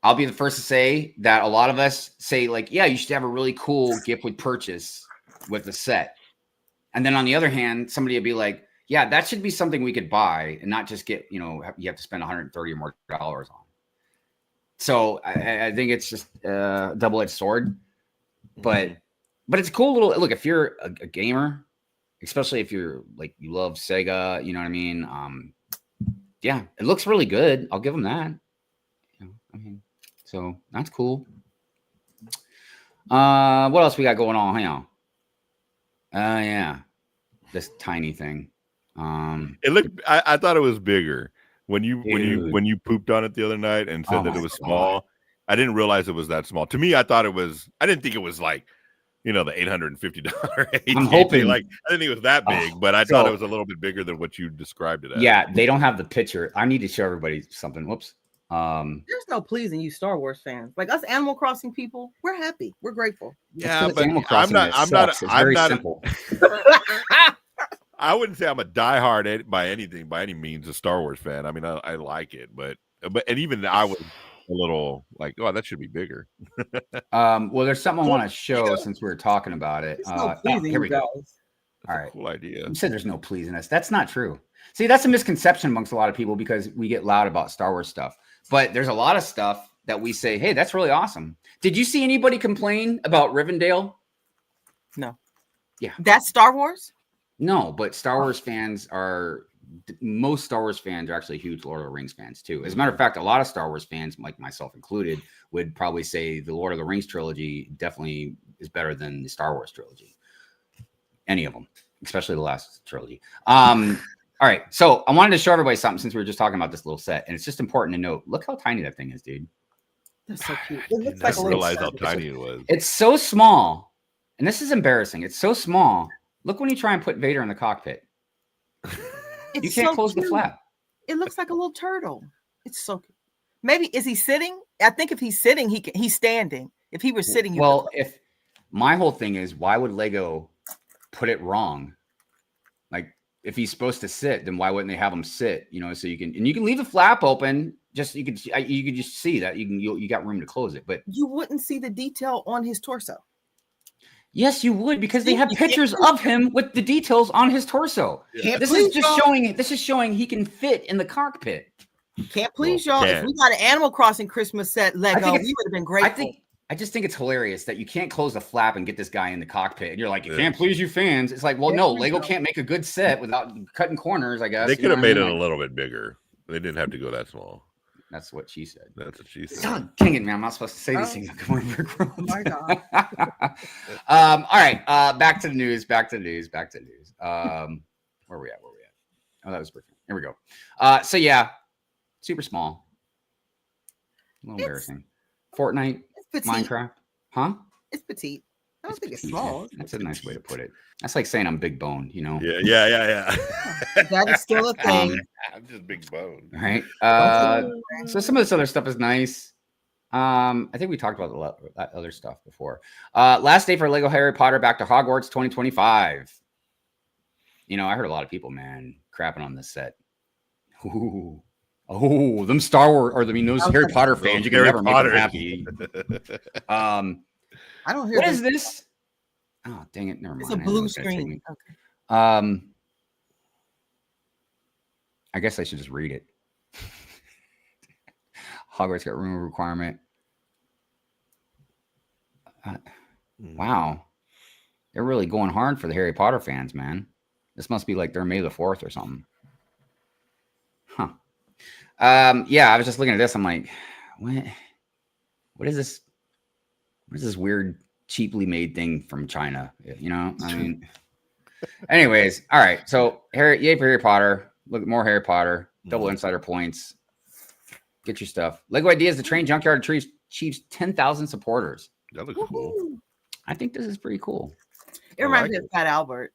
I'll be the first to say that a lot of us say, like, yeah, you should have a really cool gift with purchase with the set. And then on the other hand, somebody would be like, yeah, that should be something we could buy and not just get, you have to spend 130 or more dollars on. So I think it's just a double-edged sword. But it's a cool little look. If you're a gamer, especially if you're like, you love Sega, you know what I mean? Yeah, it looks really good. I'll give them that. So that's cool. What else we got going on? Hang on. Yeah, this tiny thing. It looked. I thought it was bigger when you pooped on it the other night and said that it was small. I didn't realize it was that small. To me, I thought it was. I didn't think it was like, the $850. I'm hoping I didn't think it was that big, but I thought it was a little bit bigger than what you described it as. Yeah, they don't have the picture. I need to show everybody something. Whoops. There's no pleasing you Star Wars fans. Like us Animal Crossing people, we're happy. We're grateful. Yeah, but I'm not simple. I wouldn't say I'm a diehard by any means a Star Wars fan. I mean, I like it, but and even I was a little like, oh, that should be bigger. Well, there's something I want to show since we were talking about it. Here we go. All right. Cool idea. You said there's no pleasing us. That's not true. See, that's a misconception amongst a lot of people because we get loud about Star Wars stuff. But there's a lot of stuff that we say, hey, that's really awesome. Did you see anybody complain about Rivendell? No. Yeah. That's Star Wars? No, but most Star Wars fans are actually huge Lord of the Rings fans too. As a matter of fact, a lot of Star Wars fans, like myself included, would probably say the Lord of the Rings trilogy definitely is better than the Star Wars trilogy. Any of them, especially the last trilogy. All right, so I wanted to show everybody something since we were just talking about this little set, and it's just important to note. Look how tiny that thing is, dude. That's so cute. I didn't realize how tiny it was. It's so small, and this is embarrassing. It's so small. Look when you try and put Vader in the cockpit. You can't close the flap. It looks like a little turtle. It's so cute. Maybe is he sitting? I think if he's sitting, he's standing. If he were sitting, if my whole thing is, why would Lego put it wrong? Like, if he's supposed to sit, then why wouldn't they have him sit? So you can leave the flap open just you could just see that you got room to close it, but you wouldn't see the detail on his torso. yes, you would, because they have pictures of him with the details on his torso. This is showing he can fit in the cockpit. Can't please y'all. If we got an Animal Crossing Christmas set Lego, we would have been grateful. I just think it's hilarious that you can't close the flap and get this guy in the cockpit, and you're like, you can't please you fans. It's like, well, no, Lego can't make a good set without cutting corners, I guess. They could have made it a little bit bigger. They didn't have to go that small. That's what she said. That's what she said. God, dang it, man! I'm not supposed to say these things. Oh my God. All right. Back to the news. Where are we at? Oh, that was perfect. Here we go. So yeah, super small. A little embarrassing. Fortnite, Minecraft, huh? It's petite. I don't think it's small. That's a nice way to put it. That's like saying I'm big bone, you know? Yeah. That is still a thing. I'm just big bone. Right. So some of this other stuff is nice. I think we talked about that other stuff before. Last day for Lego Harry Potter Back to Hogwarts 2025. You know, I heard a lot of people, man, crapping on this set. Ooh. Oh, them Star Wars, or those Harry Potter fans, you can never make them happy. I don't hear what is this? Oh, dang it. Never mind. It's a blue screen. Okay. I guess I should just read it. Hogwarts got room requirement. Wow. They're really going hard for the Harry Potter fans, man. This must be like their May the 4th or something. Huh. Yeah, I was just looking at this. I'm like, what is this? What is this weird, cheaply made thing from China? You know, I mean, anyways, all right. So yay for Harry Potter. Look, more Harry Potter, double insider points. Get your stuff. Lego ideas to train Junkyard achieves 10,000 supporters. That looks cool. I think this is pretty cool. It reminds me of Fat Albert.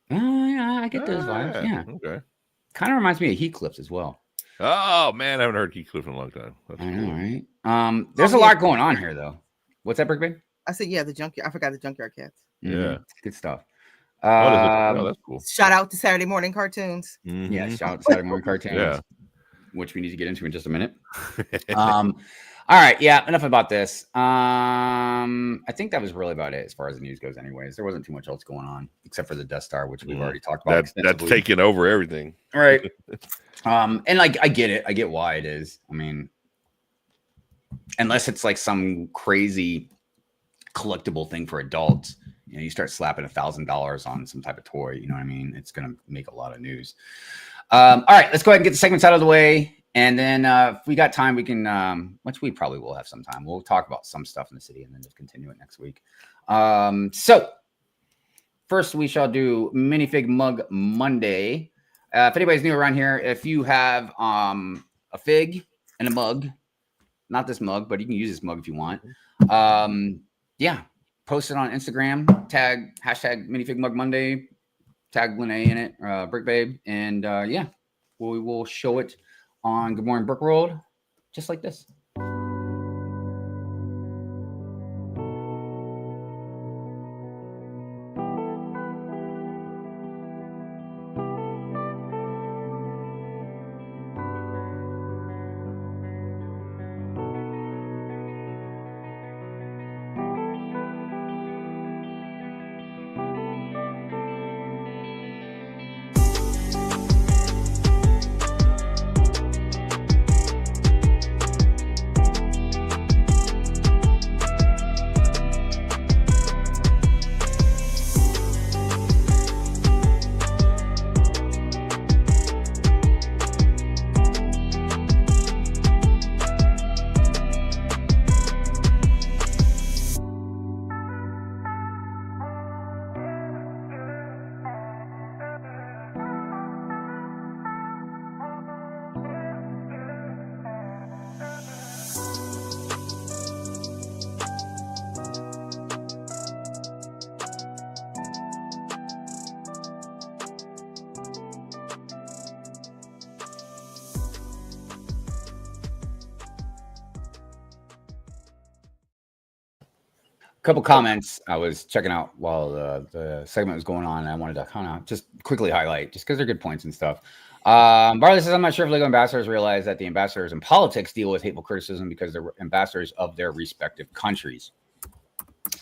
Yeah, I get those vibes. Yeah. Okay. Kind of reminds me of Heat Clips as well. Oh man, I haven't heard Heat Clips in a long time. That's I know, right? There's a lot going on here, though. What's that, Brick Babe? I said, yeah, the junkyard. I forgot the Junkyard Cats. Yeah, good stuff. That's cool. Shout out to Saturday morning cartoons. Yeah, shout out to Saturday morning cartoons. Which we need to get into in just a minute. All right, yeah, enough about this. I think that was really about it as far as the news goes anyways. There wasn't too much else going on except for the Death Star, which we've already talked about. That's taking over everything. Right. And like I get it. I get why it is. I mean, unless it's like some crazy collectible thing for adults, you know, you start slapping $1,000 on some type of toy, you know what I mean? It's going to make a lot of news. All right, let's go ahead and get the segments out of the way. And then if we got time, we can, which we probably will have some time. We'll talk about some stuff in the city and then just continue it next week. So first we shall do Minifig Mug Monday. If anybody's new around here, if you have a fig and a mug, not this mug, but you can use this mug if you want. Yeah, post it on Instagram, tag hashtag Minifig Mug Monday, tag Lene in it, Brick Babe, and yeah, we will show it on Good Morning Brick World, just like this. Couple comments I was checking out while the segment was going on. And I wanted to kind of just quickly highlight, just because they're good points and stuff. Barley says, I'm not sure if Lego ambassadors realize that the ambassadors in politics deal with hateful criticism because they're ambassadors of their respective countries.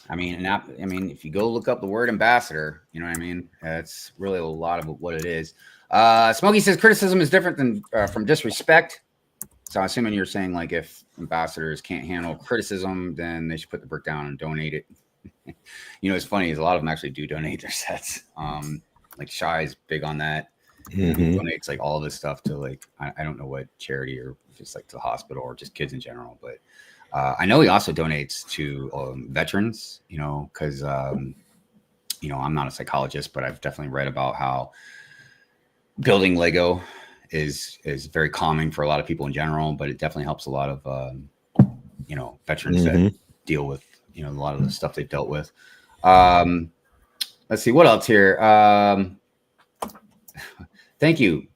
I mean, if you go look up the word ambassador, you know what I mean? That's really a lot of what it is. Smokey says criticism is different than from disrespect. So I'm assuming you're saying like if ambassadors can't handle criticism, then they should put the brick down and donate it. You know, it's funny is a lot of them actually do donate their sets. Like Shy is big on that. Mm-hmm. Donates like all this stuff to like I don't know what charity or if it's like to the hospital or just kids in general, but I know he also donates to veterans. You know, because you know I'm not a psychologist, but I've definitely read about how building Lego is very calming for a lot of people in general, but it definitely helps a lot of you know veterans that deal with you know a lot of the stuff they've dealt with. Let's see what else here. Thank you,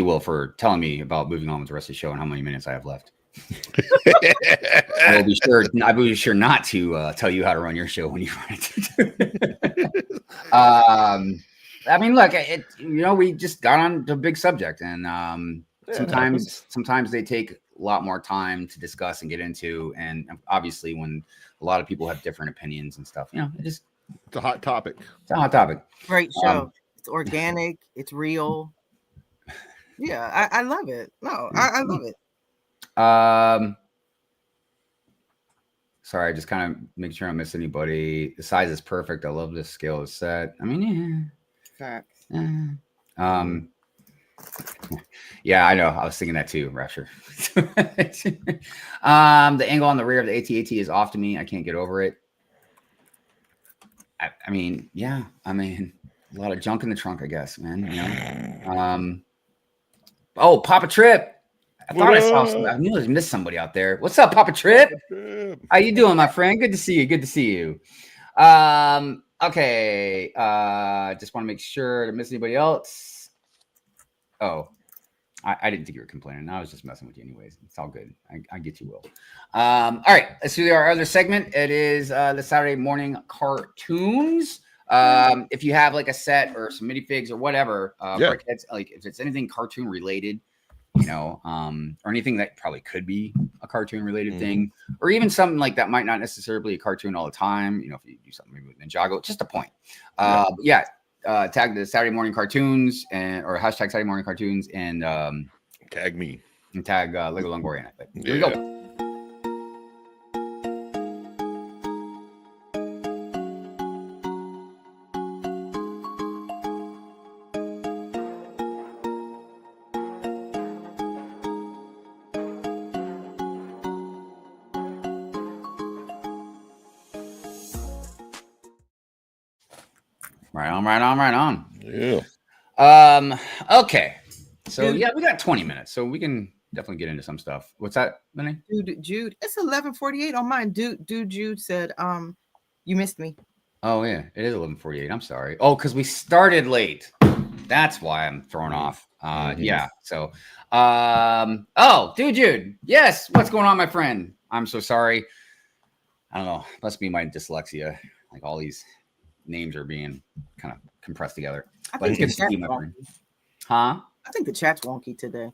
Will, for telling me about moving on with the rest of the show and how many minutes I have left. I will be sure not to tell you how to run your show when you run it. I mean, look, you know, we just got on a big subject, and sometimes they take a lot more time to discuss and get into, and obviously, when a lot of people have different opinions and stuff, you know, it's a hot topic. It's a hot topic. Great show. It's organic. It's real. Yeah, I love it. No, I love it. Sorry, just kind of make sure I don't miss anybody. The size is perfect. I love this scale of set. I mean, yeah. Facts. Yeah, I know. I was thinking that too, Rapture. The angle on the rear of the AT-AT is off to me. I can't get over it. I mean, yeah. I mean, a lot of junk in the trunk, I guess, man. You know. Oh, Papa Trip. I thought I saw somebody. I knew I missed somebody out there. What's up, Papa Trip? How you doing, my friend? Good to see you. Good to see you. Okay. Just want to make sure to miss anybody else. Oh, I didn't think you were complaining. I was just messing with you anyways. It's all good. I get you, Will. All right. Let's do our other segment. It is the Saturday morning cartoons. If you have like a set or some minifigs or whatever, Brickheads, like if it's anything cartoon related, you know, or anything that probably could be a cartoon related thing, or even something like that might not necessarily be a cartoon all the time. You know, if you do something maybe with Ninjago, just a point. Tag the Saturday morning cartoons or hashtag Saturday morning cartoons and tag me and tag LegoLongoria in it. But here we go. Right on. Yeah. Okay. So yeah, we got 20 minutes, so we can definitely get into some stuff. What's that, Lenny? Jude, it's 11:48 on mine. Jude said, you missed me. Oh yeah, it is 11:48. I'm sorry. Oh, because we started late. That's why I'm thrown off. Yeah. So, oh, Jude. Yes. What's going on, my friend? I'm so sorry. I don't know. Must be my dyslexia. Like all these names are being kind of compressed together. But it's good to see you, my friend. Huh? I think the chat's wonky today.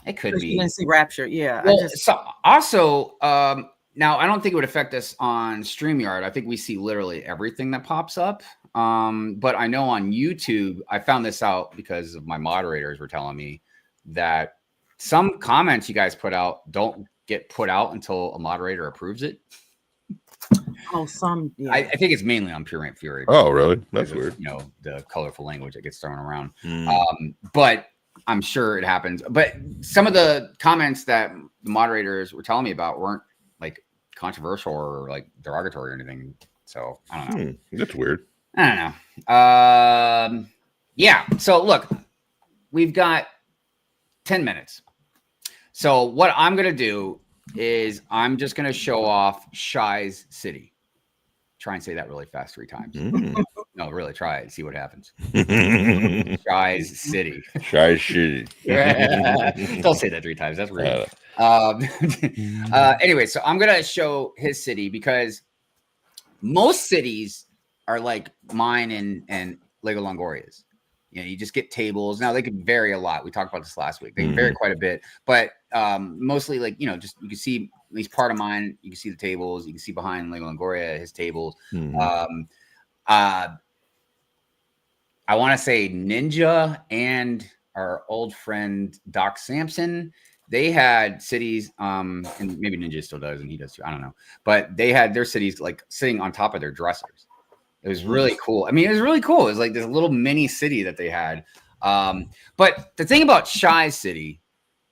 It could be. You didn't see Rapture. Yeah. Well, so also, now I don't think it would affect us on StreamYard. I think we see literally everything that pops up. But I know on YouTube, I found this out because of my moderators were telling me that some comments you guys put out don't get put out until a moderator approves it. Oh, some. Yeah. I think it's mainly on Pure Rant Fury. Oh, really? That's weird. You know, the colorful language that gets thrown around. But I'm sure it happens. But some of the comments that the moderators were telling me about weren't like controversial or like derogatory or anything. So I don't know. That's weird. I don't know. Yeah. So look, we've got 10 minutes. So what I'm going to do is I'm just going to show off Shy's City. Try and say that really fast 3 times. No, really try it and see what happens. Shy's City. Shy's City. Don't say that 3 times. That's rude. Anyway, so I'm going to show his city because most cities are like mine and LegoLongoria's. You know, you just get tables. Now they can vary a lot. We talked about this last week. They can vary quite a bit, but mostly like, you know, just you can see at least part of mine. You can see the tables. You can see behind LegoLongoria his tables. I want to say Ninja and our old friend Doc Sampson, they had cities, and maybe Ninja still does, and he does too. I don't know, but they had their cities like sitting on top of their dressers. It was really cool. I mean, it was really cool. It was like this little mini city that they had. But the thing about Shy's city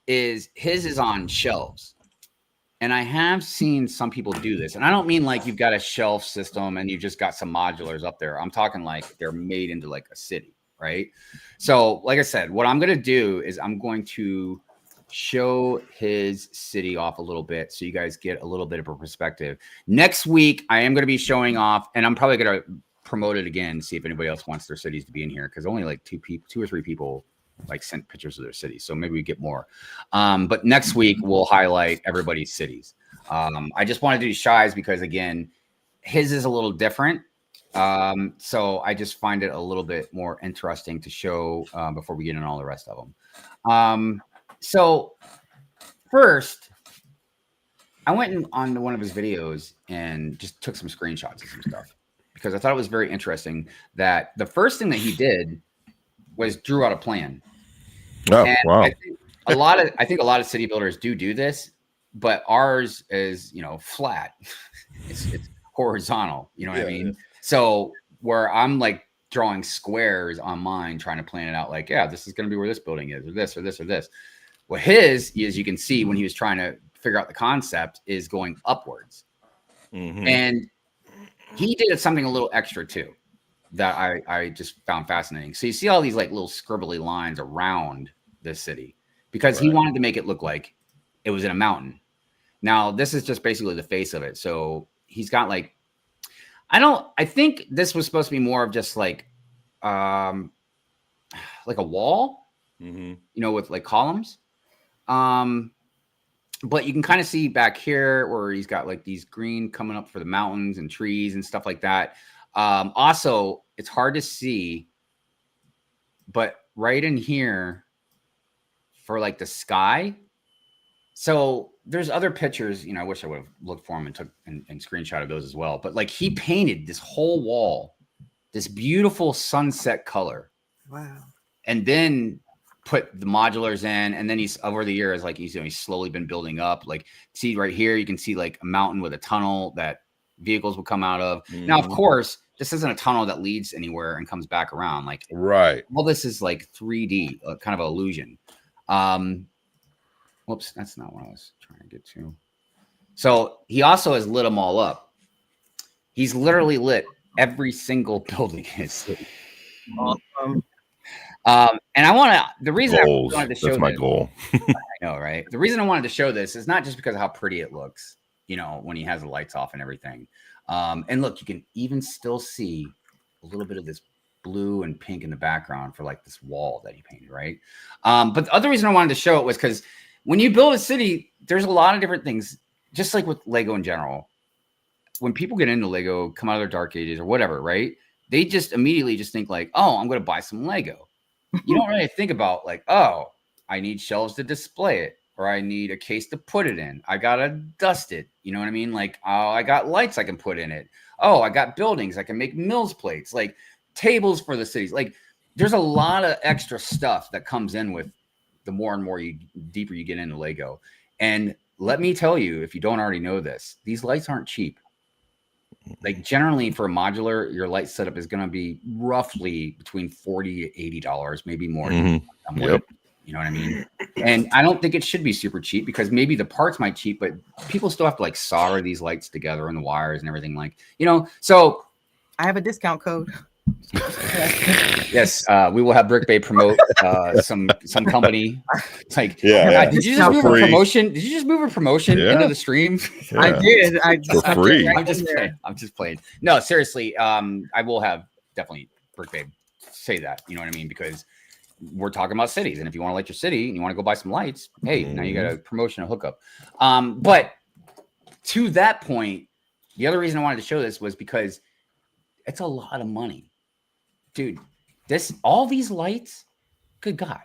is his is on shelves. And I have seen some people do this. And I don't mean like you've got a shelf system and you just got some modulars up there. I'm talking like they're made into like a city, right? So like I said, what I'm going to do is I'm going to show his city off a little bit so you guys get a little bit of a perspective. Next week, I am going to be showing off, and I'm probably going to promote it again, see if anybody else wants their cities to be in here, because only like two or three people like sent pictures of their cities, so maybe we get more. But next week we'll highlight everybody's cities. I just wanted to do Shy's because again, his is a little different. So I just find it a little bit more interesting to show before we get into all the rest of them. So first, I went on one of his videos and just took some screenshots of some stuff because I thought it was very interesting that the first thing that he did was drew out a plan. Oh, and wow. I think a lot of city builders do this, but ours is, you know, flat. It's horizontal, you know what I mean? Yeah. So where I'm like drawing squares on mine, trying to plan it out like, yeah, this is going to be where this building is, or this, or this, or this. Well, his, as you can see, when he was trying to figure out the concept, is going upwards. And he did something a little extra too that I just found fascinating. So you see all these like little scribbly lines around this city because he wanted to make it look like it was in a mountain. Now, this is just basically the face of it. So he's got like, I think this was supposed to be more of just like a wall, you know, with like columns. But you can kind of see back here where he's got like these green coming up for the mountains and trees and stuff like that. Also, it's hard to see, but right in here for like the sky. So there's other pictures, you know, I wish I would have looked for them and took and screenshotted those as well. But like he painted this whole wall, this beautiful sunset color. Wow. And then put the modulars in, and then he's over the years, like he's slowly been building up. Like see right here, you can see like a mountain with a tunnel that vehicles will come out of. Now, of course, this isn't a tunnel that leads anywhere and comes back around. Like well, this is like 3D, kind of illusion. Whoops, that's not what I was trying to get to. So he also has lit them all up. He's literally lit every single building in his city. Awesome. And the reason I wanted to show that's my this, goal. I know, right? The reason I wanted to show this is not just because of how pretty it looks, you know, when he has the lights off and everything. And look, you can even still see a little bit of this blue and pink in the background for like this wall that he painted, right? But the other reason I wanted to show it was because when you build a city, there's a lot of different things, just like with Lego in general. When people get into Lego, come out of their dark ages or whatever, right? They just immediately just think like, oh, I'm going to buy some Lego. You don't really think about like, oh, I need shelves to display it, or I need a case to put it in. I got to dust it. You know what I mean? Like, oh, I got lights I can put in it. Oh, I got buildings. I can make mills plates, like tables for the cities. Like there's a lot of extra stuff that comes in with the more and more deeper you get into Lego. And let me tell you, if you don't already know this, these lights aren't cheap. Like generally for a modular, your light setup is going to be roughly between $40 to $80, maybe more. Yep. You know what I mean? And I don't think it should be super cheap because maybe the parts might cheap, but people still have to like solder these lights together and the wires and everything, like, you know, so I have a discount code. Yes, we will have Brick Babe promote some company. It's like, did you just move a promotion? Did you just move a promotion into the stream? Yeah. I did. For free. I'm just playing. No, seriously. I will have definitely Brick Babe say that. You know what I mean? Because we're talking about cities, and if you want to light your city and you want to go buy some lights, hey, now you got a promotion, a hookup. But to that point, the other reason I wanted to show this was because it's a lot of money. Dude, all these lights, good God.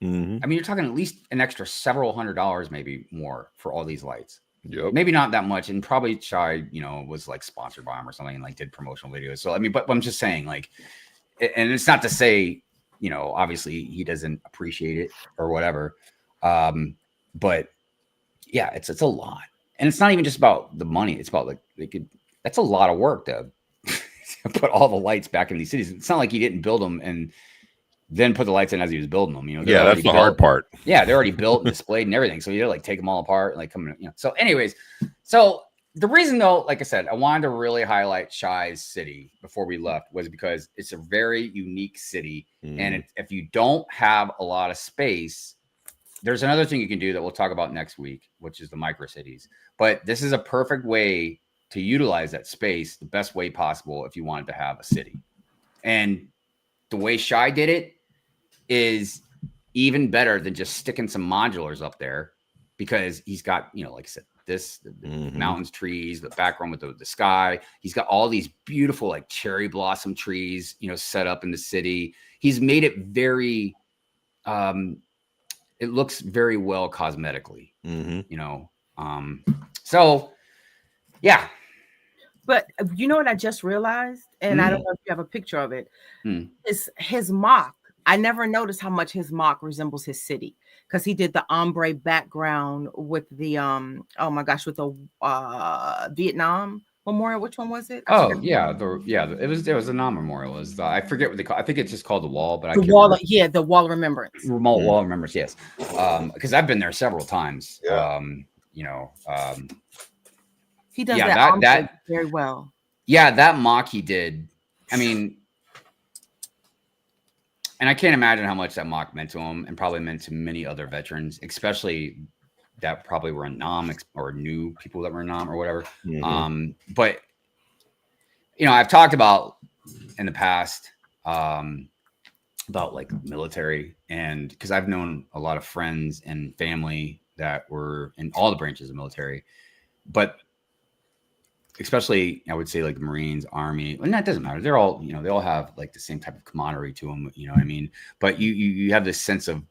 Mm-hmm. I mean, you're talking at least an extra several $100, maybe more for all these lights. Yep. Maybe not that much. And probably Shy, was like sponsored by him or something and like did promotional videos. So, I mean, but I'm just saying, like, and it's not to say, obviously he doesn't appreciate it or whatever. But yeah, it's a lot. And it's not even just about the money. It's about that's a lot of work to put all the lights back in these cities. It's not like he didn't build them and then put the lights in as he was building them. Yeah, that's the hard part. Yeah, they're already built and displayed and everything. So you like take them all apart and like come in. So, anyways, so the reason though, like I said, I wanted to really highlight Shy's city before we left was because it's a very unique city, and if you don't have a lot of space, there's another thing you can do that we'll talk about next week, which is the micro cities. But this is a perfect way to utilize that space the best way possible if you wanted to have a city. And the way Shy did it is even better than just sticking some modulars up there, because he's got, like I said, the mountains, trees, the background with the sky. He's got all these beautiful like cherry blossom trees, set up in the city. He's made it very, it looks very well cosmetically, so yeah. But you know what I just realized, and I don't know if you have a picture of it, is his mock. I never noticed how much his mock resembles his city, because he did the ombre background with the with the Vietnam Memorial. Which one was it? It was the Nam Memorial. I forget what they call. I think it's just called the Wall, but the wall of remembrance. Wall of Remembrance, yes. Because I've been there several times. Yeah. He does that very well. Yeah, that mock he did. I mean, and I can't imagine how much that mock meant to him, and probably meant to many other veterans, especially that probably were in Nam or knew people that were in Nam or whatever. But I've talked about in the past about like military, and because I've known a lot of friends and family that were in all the branches of military, but especially I would say like the Marines, Army, and that doesn't matter. They're all, they all have like the same type of camaraderie to them. You know what I mean? But you have this sense of,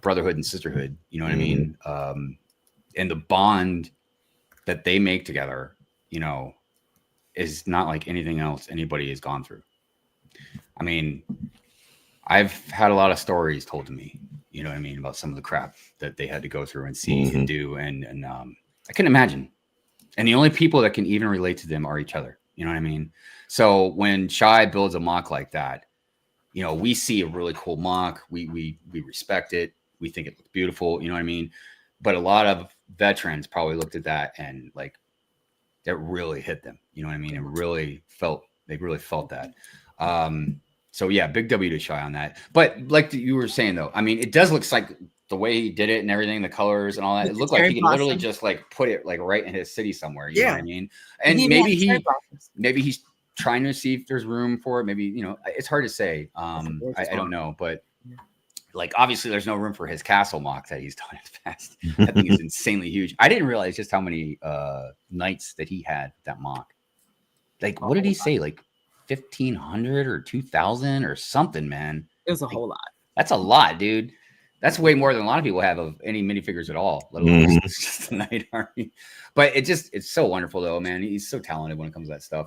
brotherhood and sisterhood, you know what I mean? And the bond that they make together, is not like anything else anybody has gone through. I mean, I've had a lot of stories told to me, you know what I mean, about some of the crap that they had to go through and see and do. And I couldn't imagine. And the only people that can even relate to them are each other. You know what I mean? So when Shy builds a mock like that, we see a really cool mock. We respect it. We think it looks beautiful. You know what I mean? But a lot of veterans probably looked at that and like, it really hit them. You know what I mean? They really felt that. So yeah, big W to Shy on that. But like you were saying though, I mean, it does look like the way he did it and everything, the colors and all that, it looked like he could literally just like put it like right in his city somewhere. You know what I mean? And maybe he's trying to see if there's room for it. Maybe, it's hard to say. I don't know, but like, obviously there's no room for his castle mock that he's done in the past. I think it's insanely huge. I didn't realize just how many knights that he had that mock. Like, what did he say? Like 1,500 or 2,000 or something, man. It was a whole lot. That's a lot, dude. That's way more than a lot of people have of any minifigures at all, let alone just the Knight Army. But it's so wonderful though, man. He's so talented when it comes to that stuff.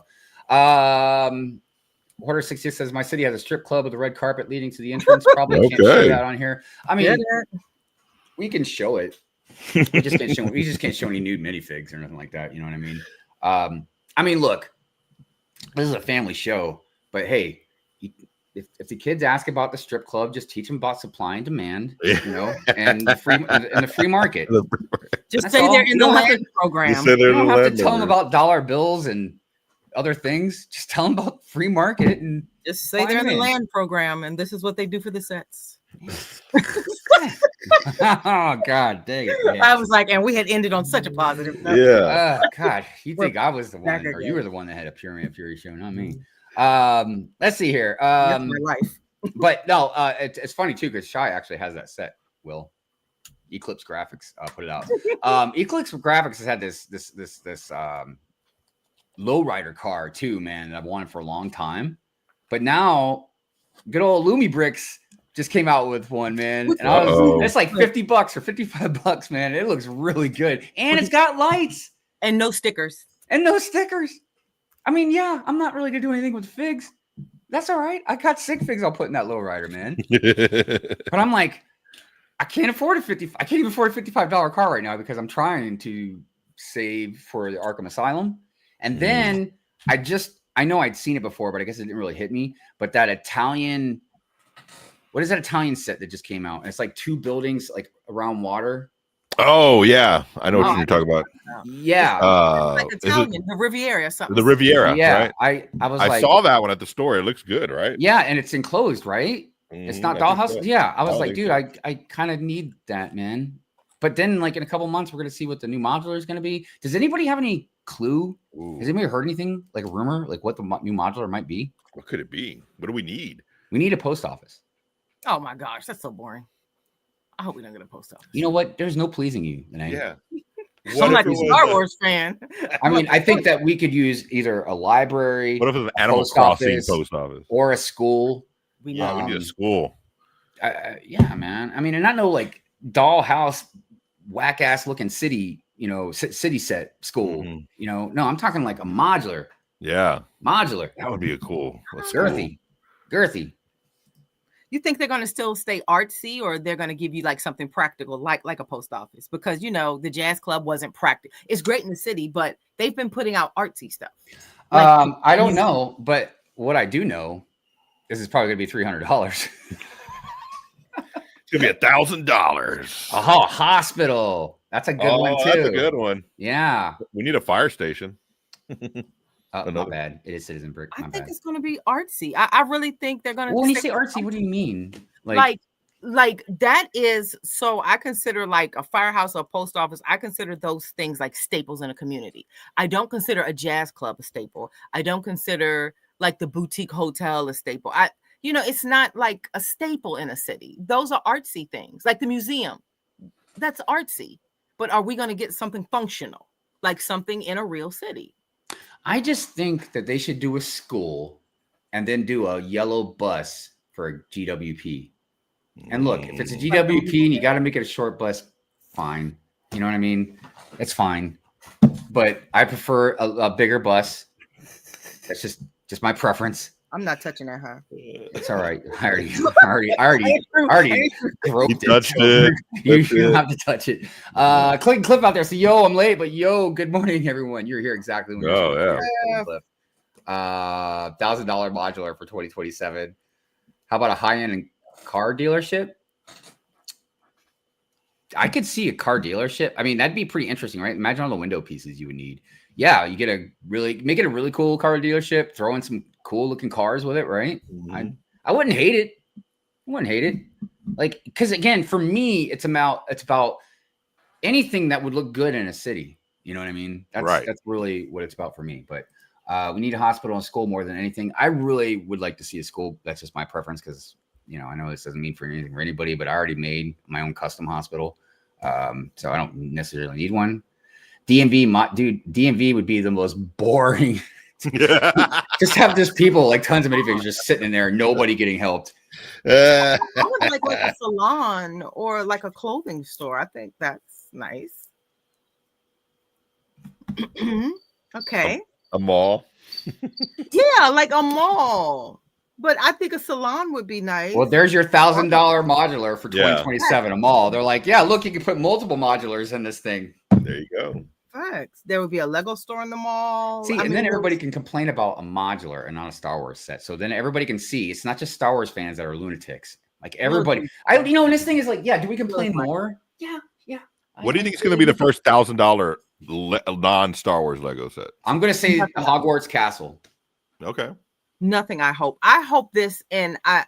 Order 60 says my city has a strip club with a red carpet leading to the entrance. Probably can't show that on here. I mean, we can show it. We just can't show any nude minifigs or nothing like that. You know what I mean? I mean, look, this is a family show, but hey, if the kids ask about the strip club, just teach them about supply and demand, and the free market. Just say they're in the land program. You don't have to tell them about dollar bills and other things. Just tell them about free market and just say they're in the land program and this is what they do for the sets. Oh God, dang it! Man. I was like, and we had ended on such a positive note. Yeah. God, you think I was the one, or you were the one that had a Pure Fury show, not me. Let's see here. That's my life. But no, it's funny too because Shy actually has that set. Will Eclipse Graphics put it out? Eclipse Graphics has had this lowrider car too, man, that I've wanted for a long time. But now good old LumiBrickz just came out with one, man. And it's like $50 or $55, man. It looks really good. And it's got lights. And no stickers. I mean, yeah, I'm not really gonna do anything with figs. That's all right. I got sigfigs I'll put in that lowrider, man. But I'm like, I can't afford I can't even afford a $55 car right now because I'm trying to save for the Arkham Asylum. And then I know I'd seen it before, but I guess it didn't really hit me. But that Italian, what is that Italian set that just came out? And it's like 2 buildings like around water. Oh yeah, I know what you're talking about. Yeah, like Italian, the Riviera, something. The Riviera. Yeah, right? I saw that one at the store. It looks good, right? Yeah, and it's enclosed, right? It's not dollhouse. So. Yeah, I was like, dude, so. I kind of need that, man. But then, like in a couple months, we're gonna see what the new modular is gonna be. Does anybody have any clue? Has anybody heard anything like a rumor, like what the new modular might be? What could it be? What do we need? We need a post office. Oh my gosh, that's so boring. I hope we don't get a post office. You know what? There's no pleasing you. Yeah. I'm like a Star Wars fan. I mean, I think that we could use either a library. What if it's an Animal Crossing post office or a school? We need a school. Yeah, man. I mean, and not no like dollhouse, whack ass looking city, city set school. No, I'm talking like a modular. Yeah, modular. That would be a cool. Girthy. You think they're going to still stay artsy, or they're going to give you like something practical, like a post office? Because the jazz club wasn't practical. It's great in the city, but they've been putting out artsy stuff. I don't know, but what I do know is it's probably going to be $300. It's going to be $1,000. Oh, hospital. That's a good one too. That's a good one. Yeah. We need a fire station. My bad. It is Citizen Brick. I think it's going to be artsy. I really think they're going to. When you say artsy, what do you mean? Like that is, so I consider like a firehouse or a post office. I consider those things like staples in a community. I don't consider a jazz club a staple. I don't consider like the boutique hotel a staple. It's not like a staple in a city. Those are artsy things, like the museum. That's artsy. But are we going to get something functional, like something in a real city? I just think that they should do a school and then do a yellow bus for a GWP. And look, if it's a GWP and you got to make it a short bus, fine. You know what I mean? It's fine. But I prefer a bigger bus. That's just my preference. I'm not touching that, huh? It's all right. I already groped it. You have to touch it. Clip out there. So, I'm late, but good morning, everyone. You're here exactly when you're $1,000 modular for 2027. How about a high-end car dealership? I could see a car dealership. I mean, that'd be pretty interesting, right? Imagine all the window pieces you would need. Yeah, you make it a really cool car dealership, throw in some cool looking cars with it, right? I wouldn't hate it. Like, because again, for me, it's about anything that would look good in a city. You know what I mean? That's really what it's about for me. But we need a hospital and school more than anything. I really would like to see a school. That's just my preference because I know this doesn't mean for anything for anybody, but I already made my own custom hospital, so I don't necessarily need one. DMV would be the most boring. Just have just people like tons of minifigs just sitting in there, nobody getting helped. I would like a salon or like a clothing store. I think that's nice. Okay. A mall. Yeah, like a mall. But I think a salon would be nice. Well, there's your $1,000 modular for 2027. A mall. They're like, yeah, look, you can put multiple modulars in this thing. There you go. Facts. There would be a Lego store in the mall. See, then everybody can complain about a modular and not a Star Wars set. So then everybody can see it's not just Star Wars fans that are lunatics. Like everybody, and this thing is like, yeah. Do we complain more? Yeah. What do you think is going to be the first $1,000 non-Star Wars Lego set? I'm going to say Hogwarts Castle. Okay. Nothing. I hope this, and I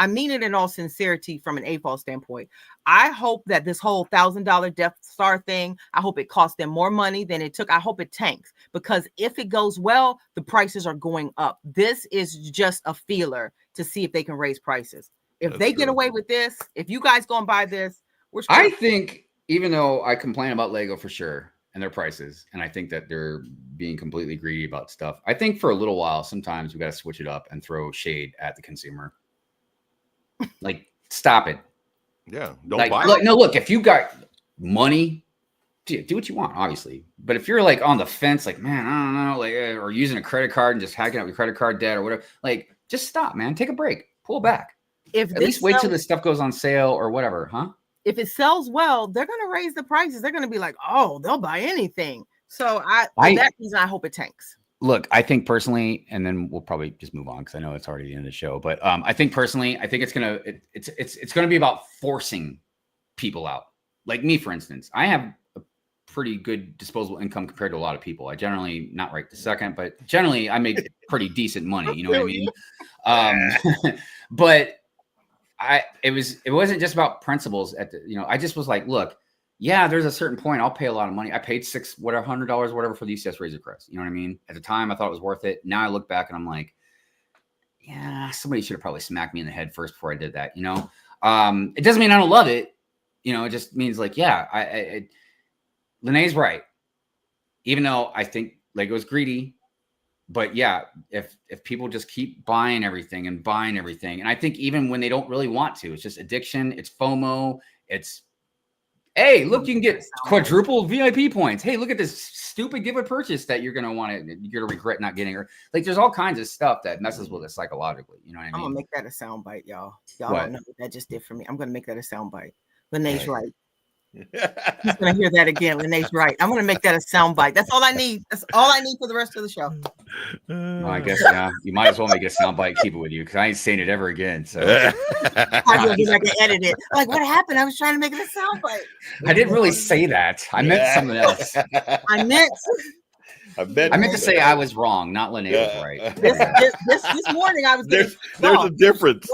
mean it in all sincerity from an AFOL standpoint. I hope that this whole $1,000 Death Star thing, I hope it cost them more money than it took. I hope it tanks, because if it goes well, the prices are going up. This is just a feeler to see if they can raise prices. If they get away with this, if you guys go and buy this, we're screwed. I think, even though I complain about Lego for sure and their prices, and I think that they're being completely greedy about stuff, I think for a little while, sometimes we got to switch it up and throw shade at the consumer. Like, stop it. Yeah, don't Like, buy look, it. no, look, if you got money, do what you want, obviously. But if you're like on the fence, like, man, I don't know, like, or using a credit card and just hacking up your credit card debt or whatever, like, just stop, man. Take a break. Pull back. If At least wait till this stuff goes on sale or whatever, huh? If it sells well, they're going to raise the prices. They're going to be like, oh, they'll buy anything. So for that reason, I hope it tanks. Look, I think personally, and then we'll probably just move on because I know it's already the end of the show. But I think personally, I think it's gonna be about forcing people out. Like me, for instance, I have a pretty good disposable income compared to a lot of people. I generally not right this second, but generally I make pretty decent money. You know what I mean? But it wasn't just about principles. I just was like, look. Yeah, there's a certain point. I'll pay a lot of money. I paid $100, whatever, for the UCS Razor Crest. You know what I mean? At the time, I thought it was worth it. Now I look back and I'm like, yeah, somebody should have probably smacked me in the head first before I did that. It doesn't mean I don't love it. It just means like, yeah, Lene's right. Even though I think Lego's greedy, but yeah, if people just keep buying everything, and I think even when they don't really want to, it's just addiction. It's FOMO. Hey, look, you can get quadruple VIP points. Hey, look at this stupid give a purchase that you're going to regret not getting. Like, there's all kinds of stuff that messes with us psychologically. You know what I mean? I'm going to make that a soundbite, y'all. Y'all don't know what that just did for me. I'm going to make that a soundbite. Lene's right. He's going to hear that again. Lene's right. I'm going to make that a soundbite. That's all I need. That's all I need for the rest of the show. Well, I guess you might as well make a soundbite. Keep it with you because I ain't saying it ever again. So I will get back and edit it. Like, what happened? I was trying to make it a soundbite. I didn't really say that. I meant something else. I meant to say I was wrong, not Lene was right. This morning I was. There's a difference.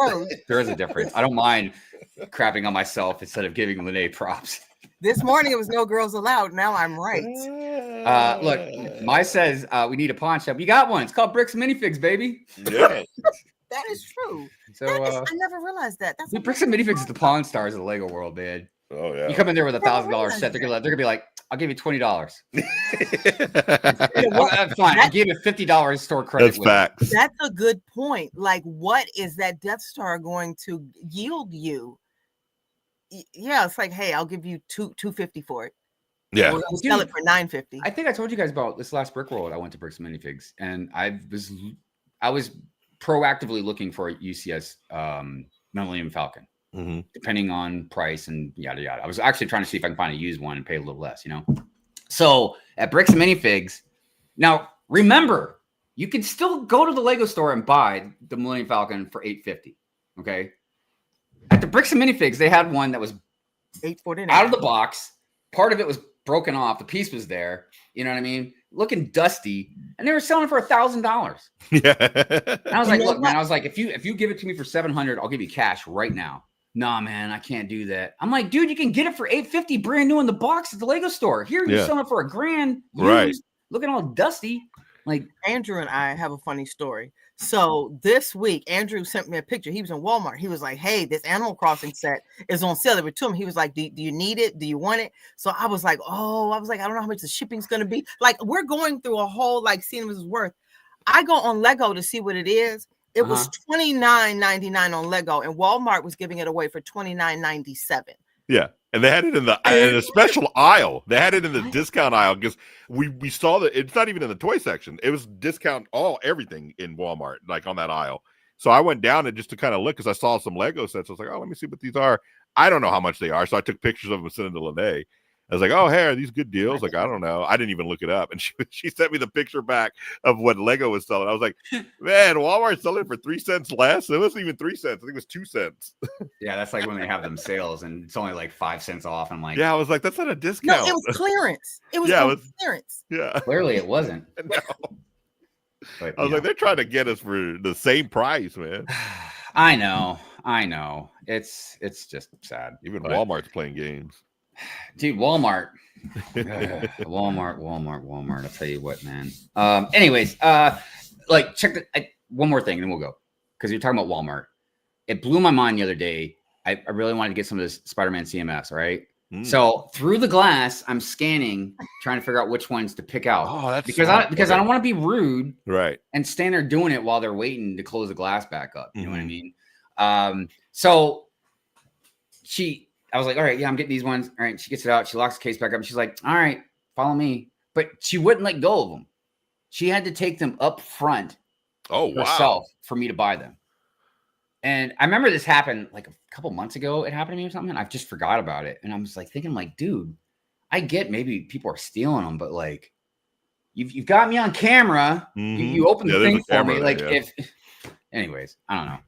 There is a difference. I don't mind crapping on myself instead of giving Lene props. This morning it was no girls allowed. Now I'm right. Look, my says we need a pawn shop. You got one. It's called Brickz Minifigs, baby. Yeah. That is true. So I never realized that. That's Brickz and Minifigs is the Pawn Stars of the Lego world, man. Oh yeah. You come in there with $1,000 set, they're gonna be like, "I'll give you $20." Fine, I'll give you $50 store credit. That's facts. That's a good point. Like, what is that Death Star going to yield you? Yeah, it's like, hey, I'll give you $250 for it. Yeah, we'll sell it for $950. I think I told you guys about this last Brick World. I went to Brickz Minifigs, and I was proactively looking for a UCS Millennium Falcon, depending on price and yada yada. I was actually trying to see if I can find a used one and pay a little less, So at Brickz Minifigs, now remember, you can still go to the Lego store and buy the Millennium Falcon for $850. Okay. At the Brickz Minifigs, they had one that was $849 out of the box. Part of it was broken off. The piece was there. You know what I mean? Looking dusty, and they were selling it for $1,000. Yeah. And I was like, look, man. I was like, if you give it to me for $700, I'll give you cash right now. Nah, man, I can't do that. I'm like, dude, you can get it for $850, brand new in the box at the Lego store. Here, you're selling it for $1,000. Right. Looking all dusty. Like, Andrew and I have a funny story. So this week, Andrew sent me a picture. He was in Walmart. He was like, hey, this Animal Crossing set is on sale. They were to him. He was like, do you need it? Do you want it? So I was like, I don't know how much the shipping's going to be. Like, we're going through a whole, like, seeing what it's worth. I go on Lego to see what it is. It was $29.99 on Lego, and Walmart was giving it away for $29.97. Yeah. And they had it in a special aisle. They had it in the discount aisle because we saw that it's not even in the toy section. It was discount everything in Walmart, like on that aisle. So I went down and just to kind of look because I saw some Lego sets. I was like, oh, let me see what these are. I don't know how much they are. So I took pictures of them and sent them to Lene. I was like, oh, hey, are these good deals? Like, I don't know. I didn't even look it up. And she sent me the picture back of what Lego was selling. I was like, man, Walmart's selling it for 3 cents less. It wasn't even 3 cents. I think it was 2 cents. Yeah, that's like when they have them sales and it's only like 5 cents off. I'm like, yeah, I was like, that's not a discount. No, it was clearance. It was clearance. Yeah. Clearly it wasn't. No. But, I was like, they're trying to get us for the same price, man. I know. It's just sad. Even Walmart's playing games. Dude, Walmart. Walmart. I'll tell you what, man. Anyways, like check one more thing and then we'll go. Because you're talking about Walmart. It blew my mind the other day. I really wanted to get some of this Spider-Man CMS, right? So through the glass, I'm scanning, trying to figure out which ones to pick out. Oh, that's because I don't want to be rude, right? And stand there doing it while they're waiting to close the glass back up. You know what I mean? So I was like, all right, yeah, I'm getting these ones. All right. She gets it out. She locks the case back up. And she's like, all right, follow me. But she wouldn't let go of them. She had to take them up front herself for me to buy them. And I remember this happened like a couple months ago. It happened to me or something. And I've just forgot about it. And I was like thinking like, dude, I get maybe people are stealing them, but like you've got me on camera. You opened the thing for me. Like anyways, I don't know.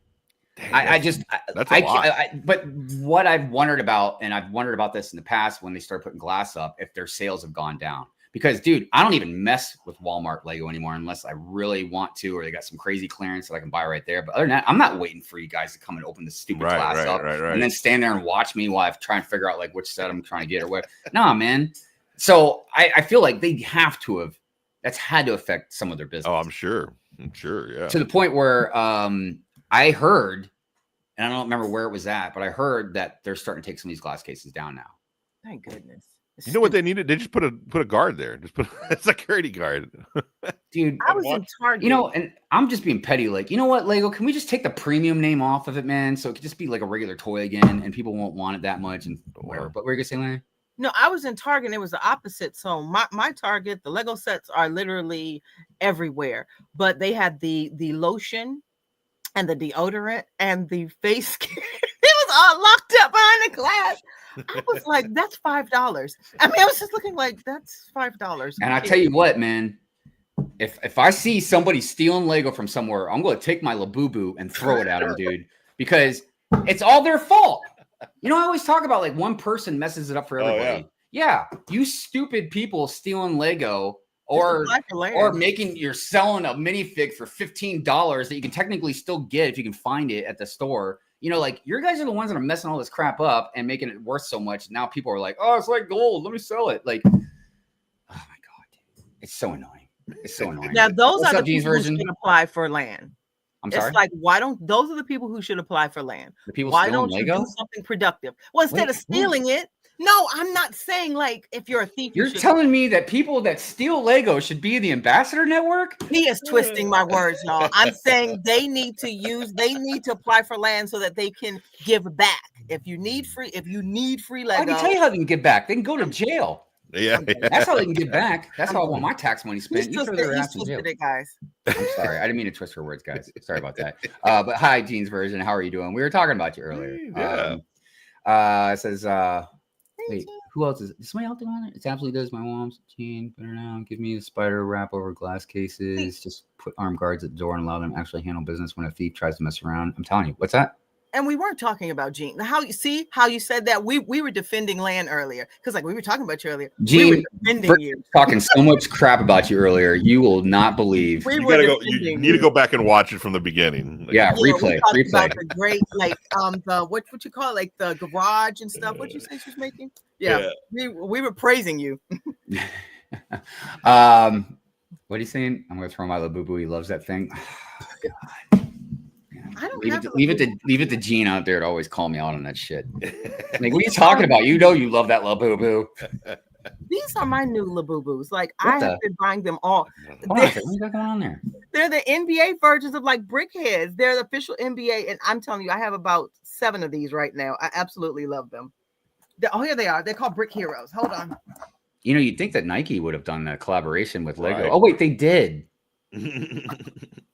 Dang, but what I've wondered about, and I've wondered about this in the past when they start putting glass up, if their sales have gone down. Because, dude, I don't even mess with Walmart Lego anymore unless I really want to, or they got some crazy clearance that I can buy right there. But other than that, I'm not waiting for you guys to come and open this stupid glass up and then stand there and watch me while I try and figure out like which set I'm trying to get or what. Nah, man. So I feel like they have to have. That's had to affect some of their business. Oh, I'm sure. Yeah. To the point where I heard, and I don't remember where it was at, but I heard that they're starting to take some of these glass cases down now. Thank goodness. You know what they needed? They just put a guard there. Just put a security guard. Dude, I was in Target. You know, and I'm just being petty. Like, you know what, Lego? Can we just take the premium name off of it, man? So it could just be like a regular toy again, and people won't want it that much and whatever. But what were you gonna say, Larry? No, I was in Target and it was the opposite. So my Target, the Lego sets are literally everywhere. But they had the lotion and the deodorant and the face care. It was all locked up behind the glass. I was like, that's $5. I mean, I was just looking like, that's $5. And I tell you what, man, if I see somebody stealing Lego from somewhere, I'm going to take my Labubu and throw it at them, dude, because it's all their fault. You know, I always talk about like one person messes it up for everybody. Oh, yeah, you stupid people stealing Lego or you're selling a minifig for $15 that you can technically still get if you can find it at the store. You know, like your guys are the ones that are messing all this crap up and making it worth so much. Now people are like, oh, it's like gold. Let me sell it. Like, oh my God, dude. It's so annoying. It's so annoying. Now, those are the people who should apply for land. I'm sorry? It's like, those are the people who should apply for land. The people why don't you Lego? do something productive? Well, instead of stealing it. No, I'm not saying like if you're a thief. You're telling me that people that steal Lego should be in the ambassador network? He is twisting my words, y'all. I'm saying they need to apply for land so that they can give back. If you need free Lego, I can tell you how they can give back. They can go to jail. Yeah. That's how they can give back. That's how I want my tax money spent. You throw their ass in jail. Guys. I'm sorry. I didn't mean to twist her words, guys. Sorry about that. But hi, Jean's version. How are you doing? We were talking about you earlier. It says, wait, who else is somebody out there on it? It's absolutely does. My mom's Jean. Better now. Give me a spider wrap over glass cases. Just put armed guards at the door and allow them to actually handle business when a thief tries to mess around. I'm telling you. What's that? And we weren't talking about Jean. How you said that we were defending land earlier because like we were talking about you earlier. Jean, we were defending you. Talking so much crap about you earlier. You will not believe. You need to go back and watch it from the beginning. Yeah, replay. About the great like the what you call it, like the garage and stuff. What you say she was making? Yeah. We were praising you. What are you saying? I'm gonna throw my Labubu. He loves that thing. Oh, God. I don't leave it to Gene out there to always call me out on that shit. Like, what are you talking about? You know you love that Labubu. These are my new Labubus. Like I have been buying them all. What is that going on there? They're the NBA versions of like Brick Heads. They're the official NBA, and I'm telling you, I have about 7 of these right now. I absolutely love them. Here they are. They're called Brick Heroes. Hold on. You know, you'd think that Nike would have done a collaboration with Lego. Right. Oh wait, they did.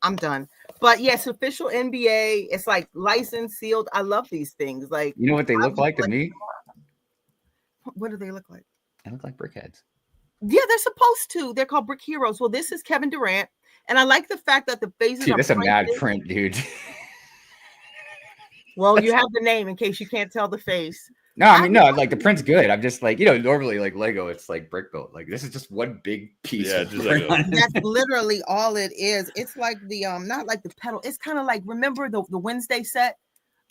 I'm done. But yes, official NBA. It's like licensed, sealed. I love these things. Like, you know what they look like to me? What do they look like? They look like brickheads. Yeah, they're supposed to. They're called Brick Heroes. Well, this is Kevin Durant, and I like the fact that the faces. Dude, that's a mad print, dude. Well, you have the name in case you can't tell the face. No, I mean, no, like the print's good. I'm just like, you know, normally like Lego, it's like brick built. Like this is just one big piece. Yeah, just like that's literally all it is. It's like the not like the pedal. It's kind of like, remember the Wednesday set?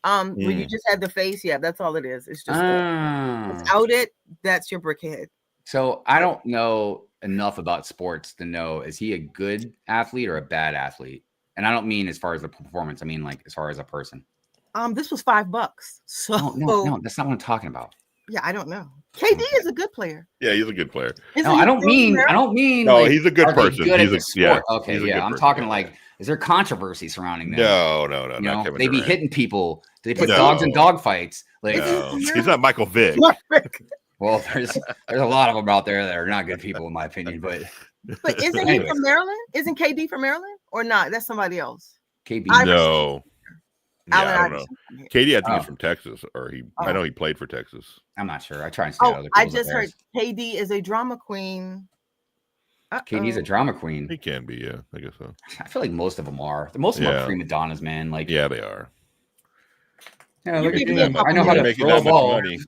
Where you just had the face. Yeah, that's all it is. It's just without it, that's your brickhead. So I don't know enough about sports to know, is he a good athlete or a bad athlete? And I don't mean as far as the performance. I mean like as far as a person. This was $5. So no, that's not what I'm talking about. Yeah, I don't know. KD is a good player. Yeah, he's a good player. I don't mean. No, like, he's a good person. Okay, yeah, I'm talking like Is there controversy surrounding them? No, You not know, Kevin they be Durant. hitting people. They put No. dogs in dog fights. Like, No, he's not Michael Vick. well, there's a lot of them out there that are not good people, in my opinion. But isn't he from Maryland? Isn't KD from Maryland or not? That's somebody else. KB, No. Yeah, I don't know. Iverson. KD, I think he's from Texas, or I know he played for Texas. I'm not sure. I try and stay out of other I people's just affairs. heard KD is a drama queen. KD's a drama queen. He can be, yeah. I guess so. I feel like most of them are. Most of them are prima donnas, man. Like, yeah, they are. Yeah, look at me a them. couple I know how to making throw a that much ball. money.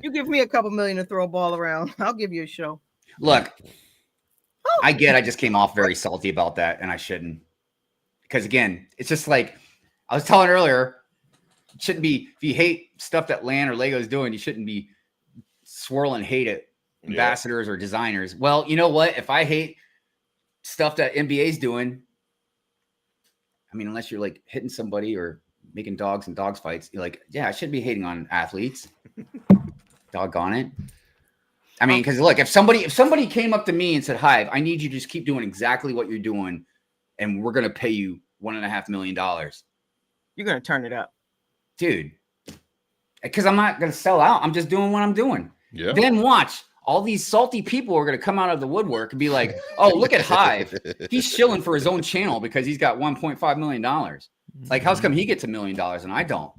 You give me a couple million to throw a ball around, I'll give you a show. Look, I just came off very salty about that, and I shouldn't. Because again, it's just like I was telling earlier, it shouldn't be, if you hate stuff that Land or Lego is doing, you shouldn't be swirling hate at ambassadors or designers. Well, you know what? If I hate stuff that NBA's doing, I mean, unless you're like hitting somebody or making dogs and dogs fights, you're like, yeah, I shouldn't be hating on athletes. Doggone it. I mean, because look, if somebody came up to me and said, Hive, I need you to just keep doing exactly what you're doing, and we're gonna pay you $1.5 million. You're gonna turn it up, dude. Because I'm not gonna sell out. I'm just doing what I'm doing. Yeah. Then watch. All these salty people are going to come out of the woodwork and be like, oh, look at Hive. He's shilling for his own channel because he's got $1.5 million. Like, how's come he gets $1 million and I don't?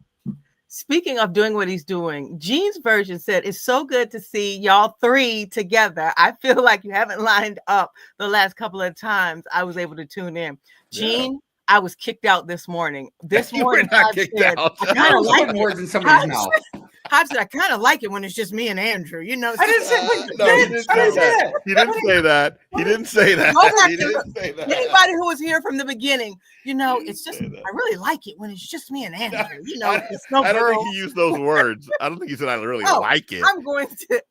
Speaking of doing what he's doing, Gene's version said, it's so good to see y'all three together. I feel like you haven't lined up the last couple of times I was able to tune in. Gene, I was kicked out this morning. This morning, not kicked out. I kind of like words in somebody's mouth. I said, I kind of like it when it's just me and Andrew. You know, I didn't say, He didn't say that. He didn't say that. He didn't say that. Anybody who was here from the beginning, you know, it's just, I really like it when it's just me and Andrew. You know, it's no I don't girl. think he used those words. I don't think he said I really like it. I'm going to,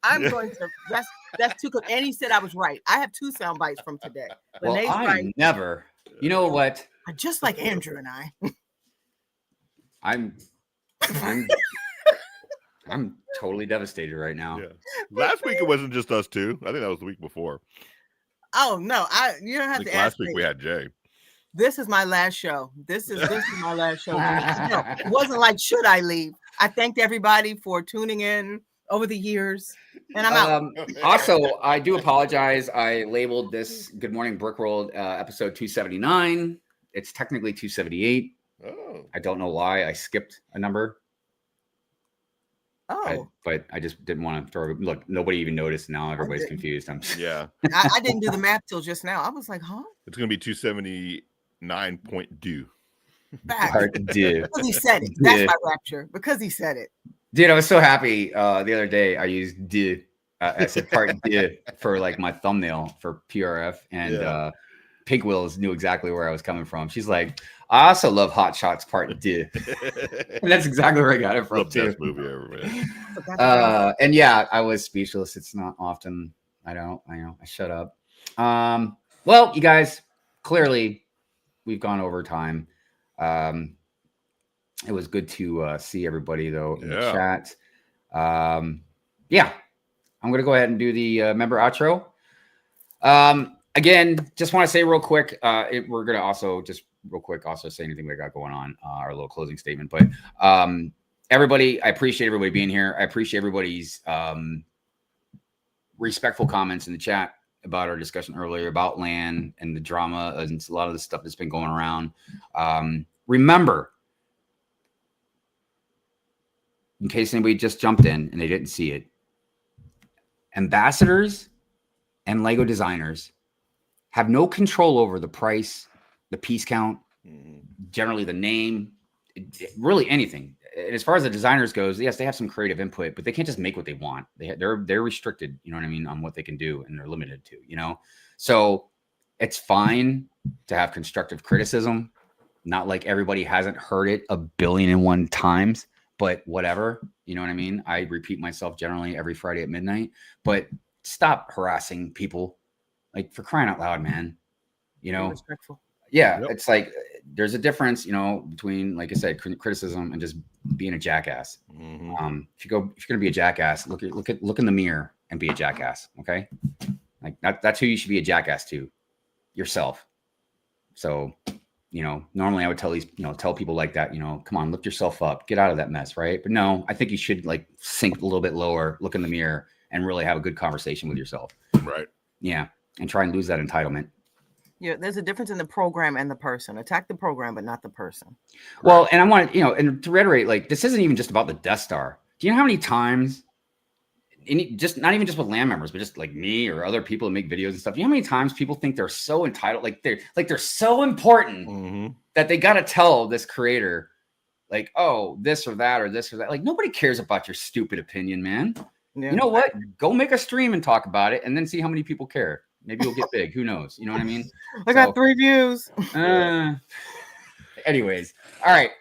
that's too good. And he said I was right. I have 2 sound bites from today. Well, Renee's I right. never, you know what? Just like Andrew and I. I'm totally devastated right now. Yeah. Last week it wasn't just us two. I think that was the week before. Oh no, you don't have to ask last week me. we had Jay. This is my last show. This is my last show. No, it wasn't like should I leave. I thanked everybody for tuning in over the years, and I'm out. Also, I do apologize. I labeled this Good Morning Brick World episode 279. It's technically 278. Oh. I don't know why I skipped a number. Oh, but I just didn't want to throw. Look, nobody even noticed. Now everybody's confused. Yeah. I didn't do the math till just now. I was like, huh? It's gonna be 279.2. Hard to do. Because he said it. That's my rapture. Because he said it. Dude, I was so happy the other day. I used "do." I said part "do" for like my thumbnail for PRF, and Pink Wills knew exactly where I was coming from. She's like, I also love Hot Shots Part 2. And that's exactly where I got it from, too. Best movie ever, man. And yeah, I was speechless. It's not often. I know. I shut up. Well, you guys, clearly we've gone over time. It was good to see everybody, though, in the chat. Yeah, I'm going to go ahead and do the member outro. Again, just want to say real quick, we're going to also just real quick also say anything we got going on, our little closing statement. But everybody, I appreciate everybody being here. I appreciate everybody's respectful comments in the chat about our discussion earlier about land and the drama and a lot of the stuff that's been going around. Remember, in case anybody just jumped in and they didn't see it, ambassadors and Lego designers have no control over the price, the piece count, generally the name, really anything. And as far as the designers goes, yes, they have some creative input, but they can't just make what they want. They're restricted, you know what I mean, on what they can do, and they're limited to, you know. So it's fine to have constructive criticism. Not like everybody hasn't heard it 1,000,000,001 times, but whatever, you know what I mean. I repeat myself generally every Friday at midnight, but stop harassing people. Like, for crying out loud, man. You know, respectful. Yeah, it's like there's a difference, you know, between, like I said, criticism and just being a jackass. If you're gonna be a jackass, look in the mirror and be a jackass. Okay, like that's who you should be a jackass to, yourself. So, normally I would tell tell people like that, come on, lift yourself up, get out of that mess. Right. But no, I think you should like sink a little bit lower, look in the mirror and really have a good conversation with yourself. Right. Yeah. And try and lose that entitlement. Yeah. There's a difference in the program and the person. Attack the program, but not the person. Well, and I want to, and to reiterate, like, this isn't even just about the Death Star. Do you know how many times, just not even just with land members, but just like me or other people that make videos and stuff. You know how many times people think they're so entitled, like they're so important that they got to tell this creator, like, oh, this or that or this or that. Like, nobody cares about your stupid opinion, man. Yeah. You know what? Go make a stream and talk about it, and then see how many people care. Maybe you'll get big. Who knows? You know what I mean? I got 3 views. Anyways, all right.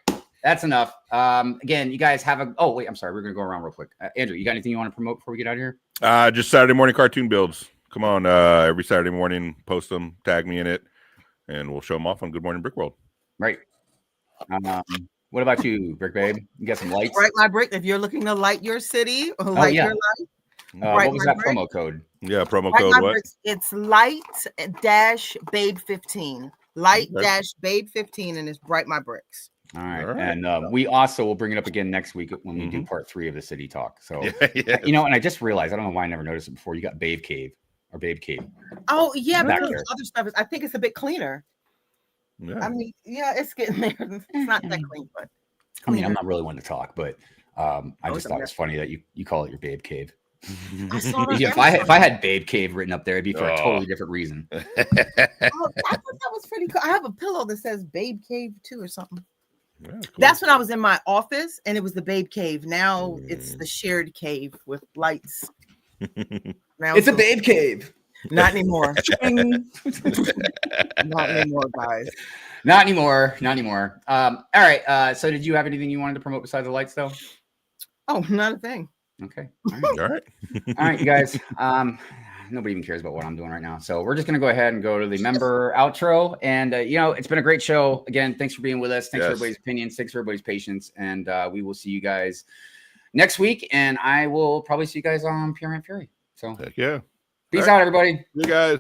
That's enough. Again, you guys have oh, wait, I'm sorry. We're going to go around real quick. Andrew, you got anything you want to promote before we get out of here? Just Saturday morning cartoon builds. Come on. Every Saturday morning, post them, tag me in it, and we'll show them off on Good Morning Brick World. Right. What about you, Brick Babe? You got some lights? Bright My Brick. If you're looking to light your city or light your life. What was that promo code? Yeah, promo Bright code My what? Bricks, it's light-babe15. Light-babe15, and it's Bright My Bricks. All right. And we also will bring it up again next week when we do part 3 of the city talk. So, and I just realized, I don't know why I never noticed it before. You got Babe Cave or Babe Cave. Oh, yeah, because other stuff I think it's a bit cleaner. Yeah. I mean, yeah, it's getting there. It's not that clean, but I mean, I'm not really one to talk, but I just thought it was funny that you call it your Babe Cave. If I had Babe Cave written up there, it'd be for a totally different reason. I thought that was pretty cool. I have a pillow that says Babe Cave too or something. Yeah, cool. That's when I was in my office and it was the Babe Cave. Now it's the shared cave with lights. Now it's a Babe Cave. Not anymore. Not anymore, guys. Not anymore. All right. So did you have anything you wanted to promote besides the lights though? Oh, not a thing. Okay. All right, you guys. Nobody even cares about what I'm doing right now. So we're just going to go ahead and go to the member outro. And, it's been a great show. Again, thanks for being with us. Thanks for everybody's opinions. Thanks for everybody's patience. And we will see you guys next week. And I will probably see you guys on Pure Man Fury. So heck yeah. Peace out, everybody. You guys.